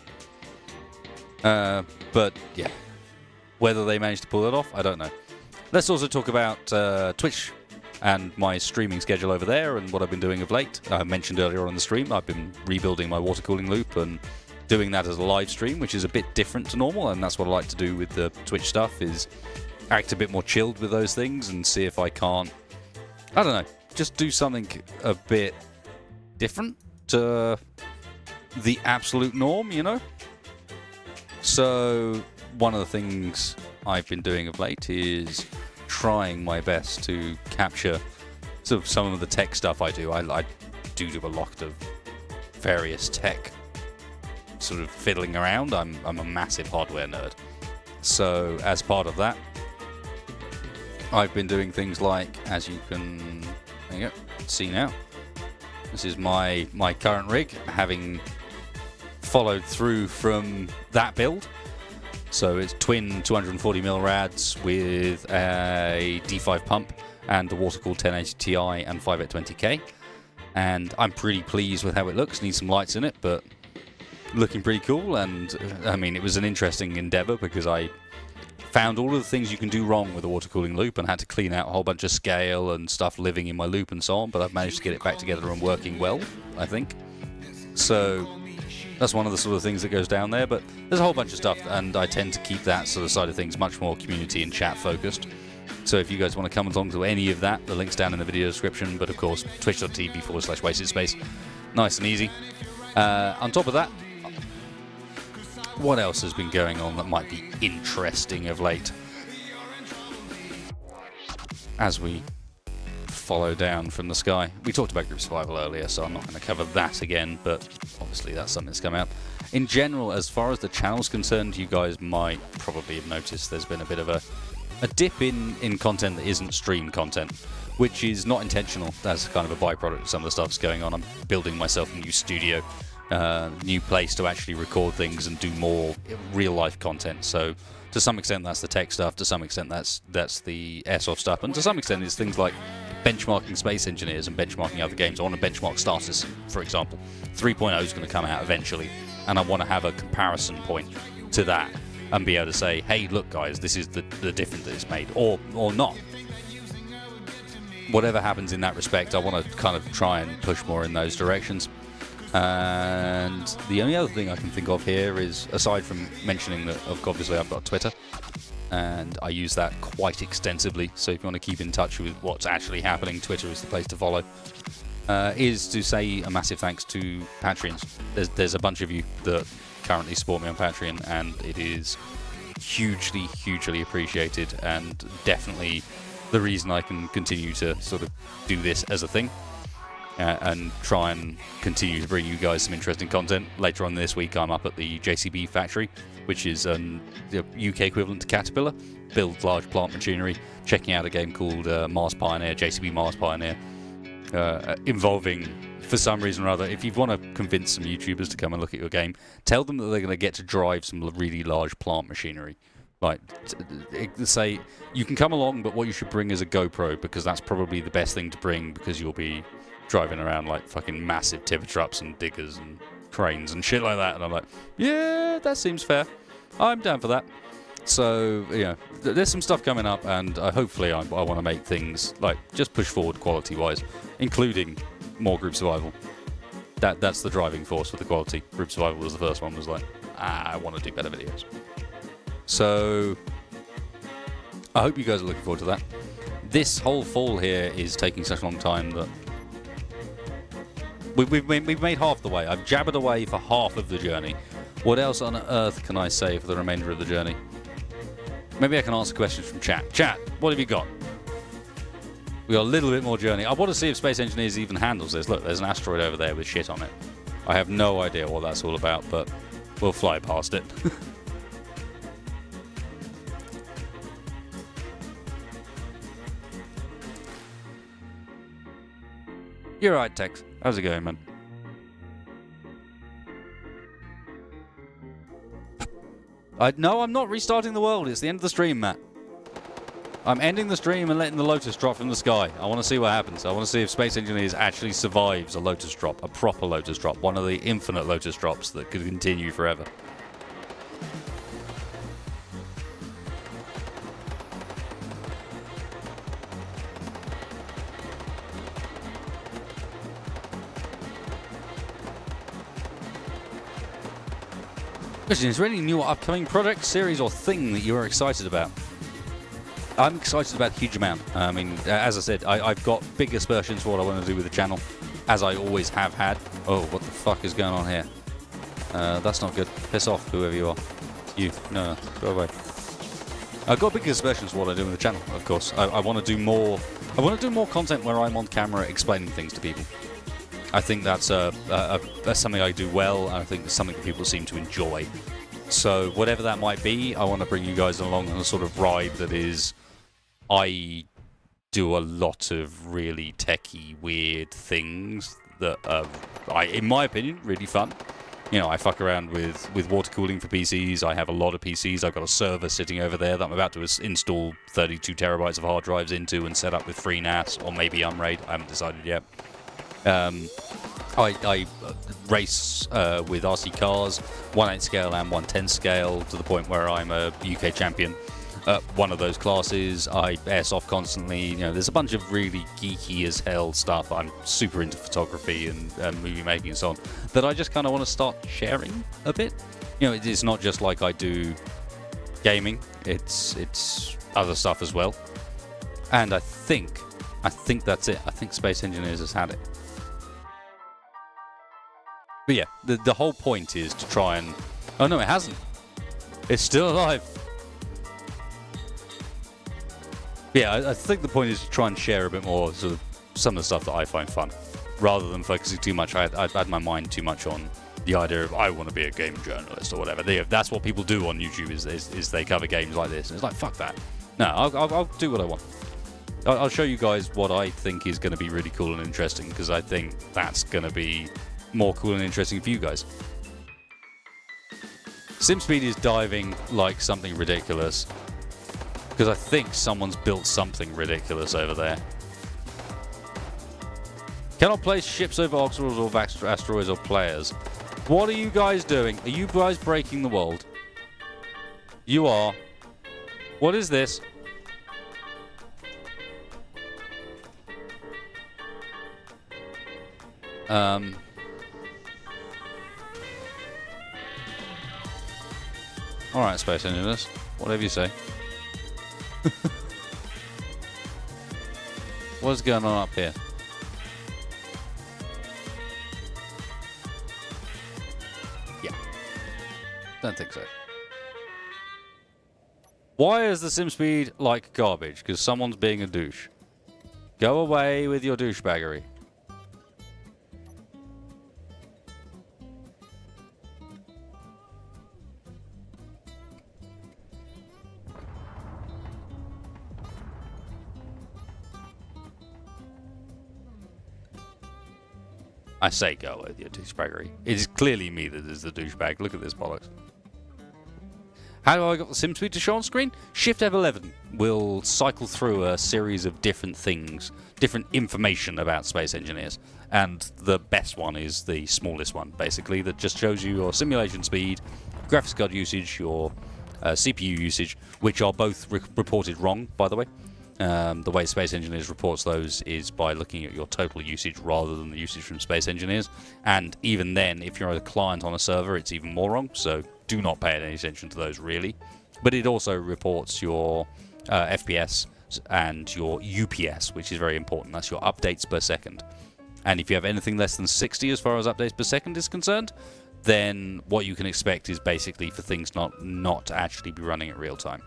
But yeah, whether they manage to pull it off, I don't know. Let's also talk about Twitch and my streaming schedule over there and what I've been doing of late. I mentioned earlier on the stream, I've been rebuilding my water cooling loop and doing that as a live stream, which is a bit different to normal, and that's what I like to do with the Twitch stuff, is act a bit more chilled with those things and see if I can't, I don't know, just do something a bit different to the absolute norm, you know? So one of the things I've been doing of late is trying my best to capture sort of some of the tech stuff I do. I do a lot of various tech sort of fiddling around. I'm a massive hardware nerd. So as part of that, I've been doing things like, as you can see now, this is my current rig, having followed through from that build. So it's twin 240mm rads with a D5 pump and the water-cooled 1080 Ti and 5820K. And I'm pretty pleased with how it looks. Needs some lights in it, but looking pretty cool. And I mean, it was an interesting endeavor because I found all of the things you can do wrong with a water cooling loop and had to clean out a whole bunch of scale and stuff living in my loop and so on, but I've managed to get it back together and working well, I think. So that's one of the sort of things that goes down there, but there's a whole bunch of stuff, and I tend to keep that sort of side of things much more community and chat focused. So if you guys want to come along to any of that, the link's down in the video description, but of course twitch.tv/wasted space. Nice and easy. On top of that, what else has been going on that might be interesting of late? As we follow down from the sky. We talked about group survival earlier, so I'm not going to cover that again, but obviously that's something that's come out. In general, as far as the channel's concerned, you guys might probably have noticed there's been a bit of a dip in content that isn't stream content, which is not intentional. That's kind of a byproduct of some of the stuff that's going on. I'm building myself a new studio, new place to actually record things and do more real-life content. So to some extent that's the tech stuff, to some extent that's the airsoft stuff, and to some extent it's things like benchmarking Space Engineers and benchmarking other games. I want to benchmark Status, for example. 3.0 is going to come out eventually, and I want to have a comparison point to that and be able to say, hey, look guys, this is the difference that it's made, or not. Whatever happens in that respect, I want to kind of try and push more in those directions. And the only other thing I can think of here is, aside from mentioning that obviously I've got Twitter, and I use that quite extensively, so if you want to keep in touch with what's actually happening, Twitter is the place to follow, is to say a massive thanks to Patreons. There's a bunch of you that currently support me on Patreon, and it is hugely, hugely appreciated, and definitely the reason I can continue to sort of do this as a thing. And try and continue to bring you guys some interesting content. Later on this week, I'm up at the JCB factory, which is the UK equivalent to Caterpillar, build large plant machinery, checking out a game called Mars Pioneer, JCB Mars Pioneer, involving, for some reason or other, if you want to convince some YouTubers to come and look at your game, tell them that they're going to get to drive some really large plant machinery. Like, say, you can come along, but what you should bring is a GoPro, because that's probably the best thing to bring, because you'll be driving around like fucking massive tipper trucks and diggers and cranes and shit like that. And I'm like, yeah, that seems fair. I'm down for that. So, there's some stuff coming up, and hopefully I want to make things, like, just push forward quality-wise, including more group survival. That's the driving force for the quality. Group survival was the first one, was like, I want to do better videos. So, I hope you guys are looking forward to that. This whole fall here is taking such a long time that we've made half the way. I've jabbered away for half of the journey. What else on earth can I say for the remainder of the journey? Maybe I can answer questions from chat. Chat, what have you got? We got a little bit more journey. I want to see if Space Engineers even handles this. Look, there's an asteroid over there with shit on it. I have no idea what that's all about, but we'll fly past it. You're right, Tex. How's it going, man? No, I'm not restarting the world. It's the end of the stream, Matt. I'm ending the stream and letting the Lotus drop from the sky. I want to see what happens. I want to see if Space Engineers actually survives a Lotus drop, a proper Lotus drop, one of the infinite Lotus drops that could continue forever. Question, is there any new upcoming project, series, or thing that you're excited about? I'm excited about a huge amount. I mean, as I said, I've got big aspersions for what I want to do with the channel, as I always have had. Oh, what the fuck is going on here? That's not good. Piss off, whoever you are. You. No, go away. I've got big aspirations for what I do with the channel, of course. I want to do more. I want to do more content where I'm on camera explaining things to people. I think that's something I do well, and I think it's something that people seem to enjoy. So whatever that might be, I want to bring you guys along on a sort of ride that is... I do a lot of really techie, weird things that are, in my opinion, really fun. You know, I fuck around with water cooling for PCs. I have a lot of PCs. I've got a server sitting over there that I'm about to install 32 terabytes of hard drives into and set up with FreeNAS, or maybe Unraid. I haven't decided yet. I race with RC cars, 1/8 scale and 1/10 scale, to the point where I'm a UK champion. One of those classes. I airsoft constantly. You know, there's a bunch of really geeky as hell stuff. I'm super into photography and movie making and so on, that I just kind of want to start sharing a bit. You know, it's not just like I do gaming. It's other stuff as well. And I think that's it. I think Space Engineers has had it. But yeah, the whole point is to try and... Oh no, it hasn't. It's still alive. Yeah, I think the point is to try and share a bit more sort of some of the stuff that I find fun, rather than focusing too much. I had my mind too much on the idea of I want to be a game journalist or whatever. That's what people do on YouTube is they cover games like this. And it's like, fuck that. No, I'll do what I want. I'll show you guys what I think is going to be really cool and interesting, because I think that's going to be more cool and interesting for you guys. SimSpeed is diving like something ridiculous, because I think someone's built something ridiculous over there. Cannot place ships over obstacles or asteroids or players. What are you guys doing? Are you guys breaking the world? You are. What is this? Alright, Space Engineers. Whatever you say. What's going on up here? Yeah. Don't think so. Why is the SimSpeed like garbage? Because someone's being a douche. Go away with your douchebaggery. I say go with your douchebaggery. It is clearly me that is the douchebag. Look at this bollocks. How do I got the SimSpeed to show on screen? Shift F11 will cycle through a series of different things, different information about Space Engineers. And the best one is the smallest one, basically, that just shows you your simulation speed, graphics card usage, your CPU usage, which are both reported wrong, by the way. The way Space Engineers reports those is by looking at your total usage rather than the usage from Space Engineers. And even then, if you're a client on a server, it's even more wrong, so do not pay any attention to those, really. But it also reports your FPS and your UPS, which is very important. That's your updates per second. And if you have anything less than 60 as far as updates per second is concerned, then what you can expect is basically for things not to actually be running at real time.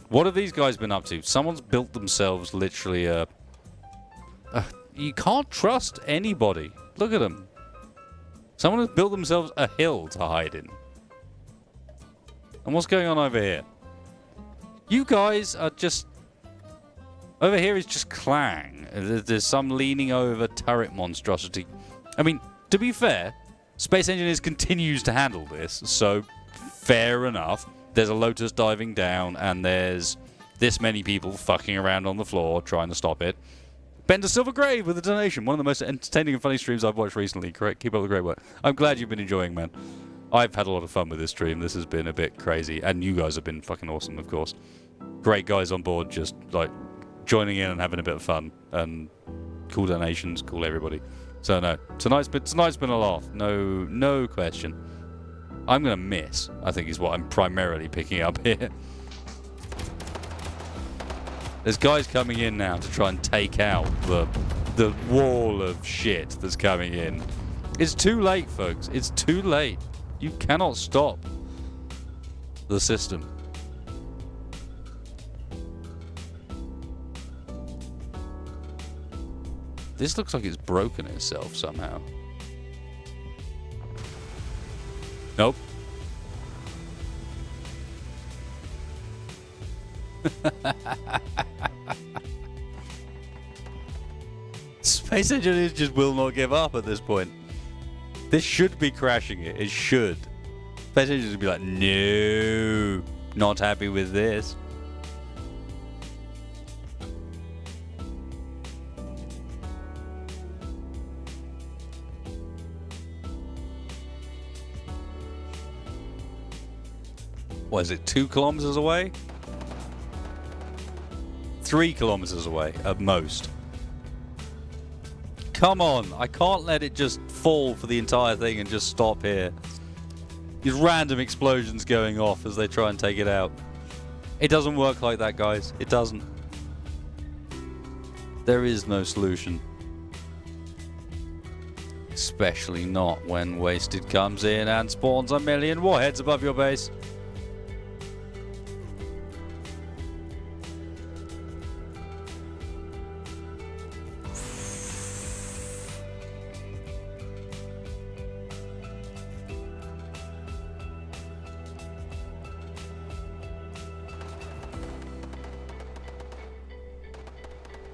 What have these guys been up to? Someone's built themselves literally a... You can't trust anybody. Look at them. Someone has built themselves a hill to hide in. And what's going on over here? You guys are just... Over here is just clang. There's some leaning over turret monstrosity. I mean, to be fair, Space Engineers continues to handle this, so fair enough. There's a Lotus diving down, and there's this many people fucking around on the floor trying to stop it. Bender Silvergrave with a donation. One of the most entertaining and funny streams I've watched recently. Correct. Keep up the great work. I'm glad you've been enjoying, man. I've had a lot of fun with this stream. This has been a bit crazy, and you guys have been fucking awesome, of course. Great guys on board, just like joining in and having a bit of fun, and cool donations, cool everybody. So no, tonight's been a laugh. No question. I'm going to miss, I think, is what I'm primarily picking up here. There's guys coming in now to try and take out the wall of shit that's coming in. It's too late, folks. It's too late. You cannot stop. the system. This looks like it's broken itself somehow. Nope. Space engineers just will not give up at this point. This should be crashing it. It should. Space engineers would be like, no, not happy with this. What is it, 2 kilometers away? 3 kilometers away at most. Come on, I can't let it just fall for the entire thing and just stop here. These random explosions going off as they try and take it out. It doesn't work like that, guys. It doesn't. There is no solution. Especially not when Wasted comes in and spawns a million warheads above your base.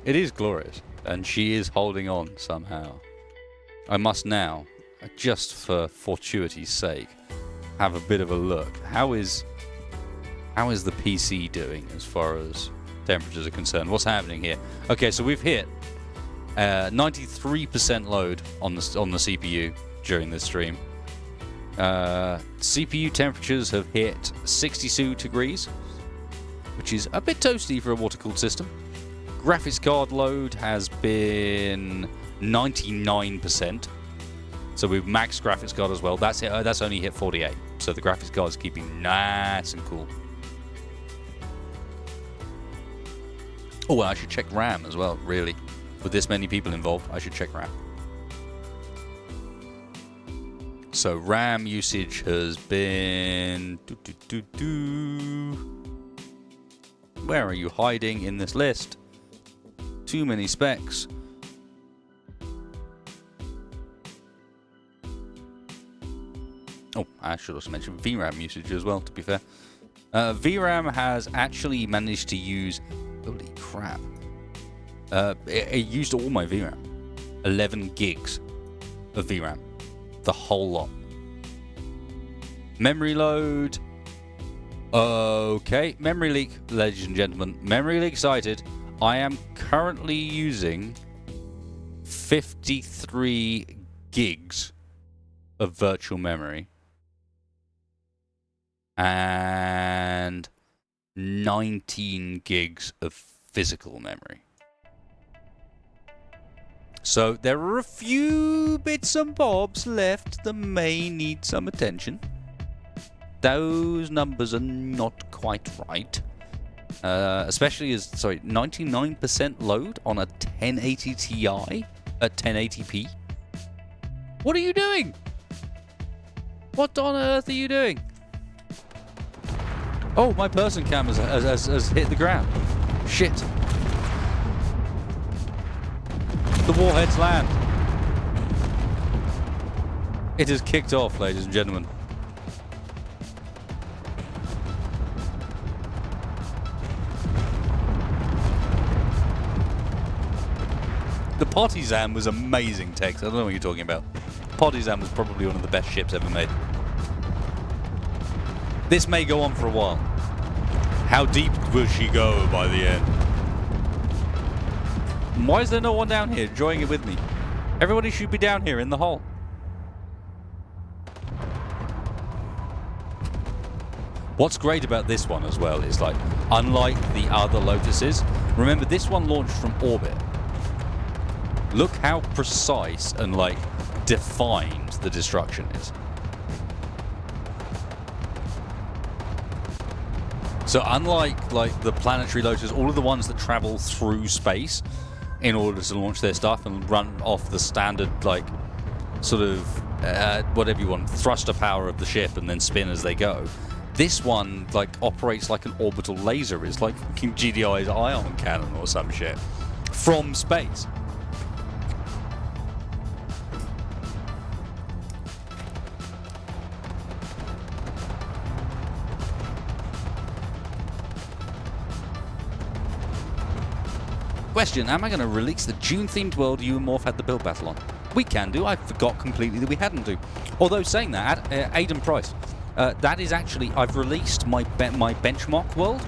It is glorious, and she is holding on somehow. I must now, just for fortuity's sake, have a bit of a look. How is the PC doing as far as temperatures are concerned? What's happening here? Okay, so we've hit 93% load on the CPU during this stream. CPU temperatures have hit 62 degrees, which is a bit toasty for a water-cooled system. Graphics card load has been 99%. So we've maxed graphics card as well. That's only hit 48. So the graphics card is keeping nice and cool. Oh, well, I should check RAM as well, really. With this many people involved, I should check RAM. So RAM usage has been... Where are you hiding in this list? Too many specs. Oh, I should also mention VRAM usage as well, to be fair. VRAM has actually managed to use... Holy crap. It used all my VRAM. 11 gigs of VRAM. The whole lot. Memory load. Okay, memory leak, ladies and gentlemen. Memory leak cited. I am currently using 53 gigs of virtual memory and 19 gigs of physical memory. So there are a few bits and bobs left that may need some attention. Those numbers are not quite right. Especially as, 99% load on a 1080 Ti at 1080p? What are you doing? What on earth are you doing? Oh, my person cam has hit the ground. Shit. The warheads land. It has kicked off, ladies and gentlemen. The Partisan was amazing, Tex. I don't know what you're talking about. Partisan was probably one of the best ships ever made. This may go on for a while. How deep will she go by the end? Why is there no one down here enjoying it with me? Everybody should be down here in the hole. What's great about this one as well is, like, unlike the other Lotuses, remember this one launched from orbit. Look how precise and, like, defined the destruction is. So unlike, like, the planetary Lotus, all of the ones that travel through space in order to launch their stuff and run off the standard, like, sort of, whatever you want, thruster power of the ship and then spin as they go, This one, like, operates like an orbital laser. It's like fucking GDI's ion cannon or some shit. From space. Question, am I going to release the June-themed world you and Morph had the build battle on? We can do. I forgot completely that we hadn't do. Although, saying that, Aiden Price, that is actually, I've released my benchmark world.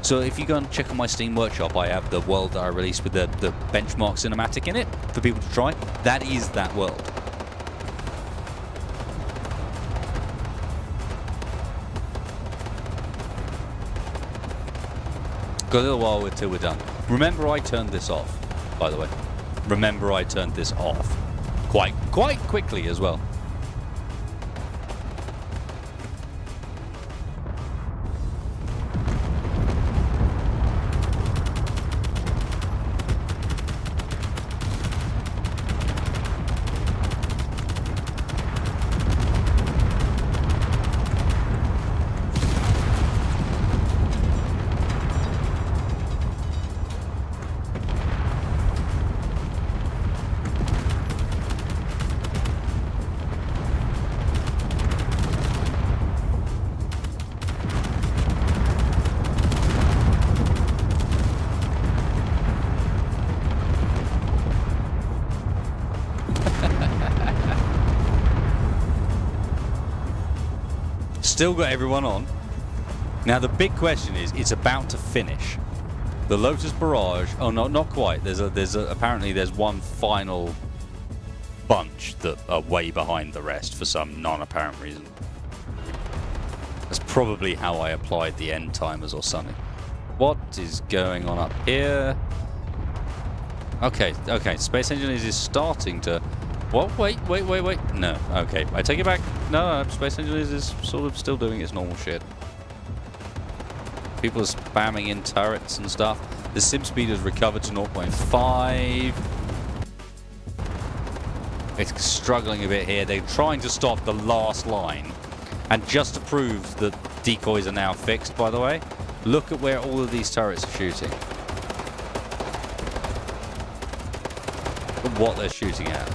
So if you go and check on my Steam Workshop, I have the world that I released with the benchmark cinematic in it for people to try. That is that world. Got a little while until we're done. Remember, I turned this off, by the way. Remember, I turned this off quite quickly as well. Still got everyone on. Now the big question is, it's about to finish. The Lotus Barrage. Oh no, not quite. Apparently there's one final bunch that are way behind the rest for some non-apparent reason. That's probably how I applied the end timers or something. What is going on up here? Okay. Space Engineers is starting to. What? Wait. No. Okay, I take it back. No, Space Engineers is sort of still doing its normal shit. People are spamming in turrets and stuff. The sim speed has recovered to 0.5. It's struggling a bit here. They're trying to stop the last line. And just to prove that decoys are now fixed, by the way, look at where all of these turrets are shooting. Look at what they're shooting at.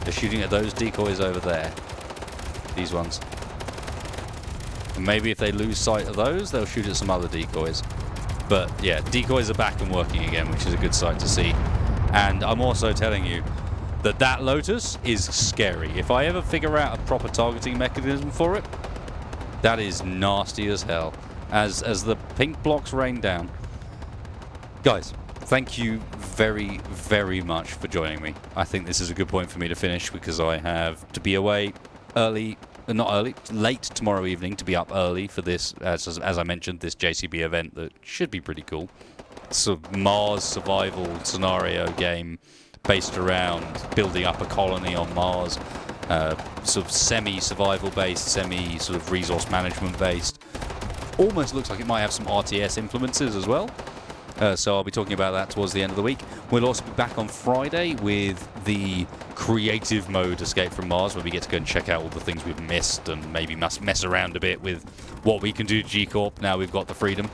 They're shooting at those decoys over there. These ones. And maybe if they lose sight of those, they'll shoot at some other decoys. But yeah, decoys are back and working again, which is a good sight to see. And I'm also telling you that that Lotus is scary. If I ever figure out a proper targeting mechanism for it, that is nasty as hell. As the pink blocks rain down. Guys, thank you very, very much for joining me. I think this is a good point for me to finish because I have to be away late tomorrow evening to be up early for this, as I mentioned, this JCB event that should be pretty cool. Sort of Mars survival scenario game based around building up a colony on Mars. Sort of semi-survival based, semi-sort of resource management based. Almost looks like it might have some RTS influences as well. So I'll be talking about that towards the end of the week. We'll also be back on Friday with the creative mode Escape from Mars, where we get to go and check out all the things we've missed and maybe mess around a bit with what we can do to G-Corp now we've got the freedom.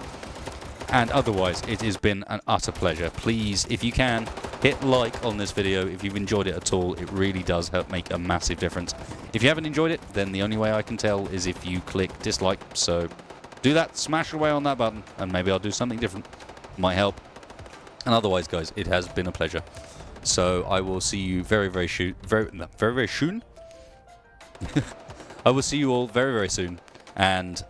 And otherwise, it has been an utter pleasure. Please, if you can, hit like on this video if you've enjoyed it at all. It really does help make a massive difference. If you haven't enjoyed it, then the only way I can tell is if you click dislike. So do that, smash away on that button, and maybe I'll do something different. Might help. And otherwise, guys, it has been a pleasure. So I will see you very soon. I will see you all very, very soon. And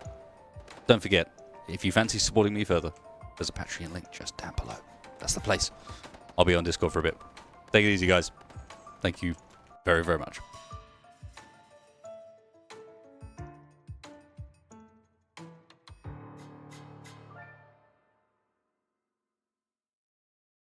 don't forget, if you fancy supporting me further, there's a Patreon link just down below. That's the place. I'll be on Discord for a bit. Take it easy, guys. Thank you very, very much.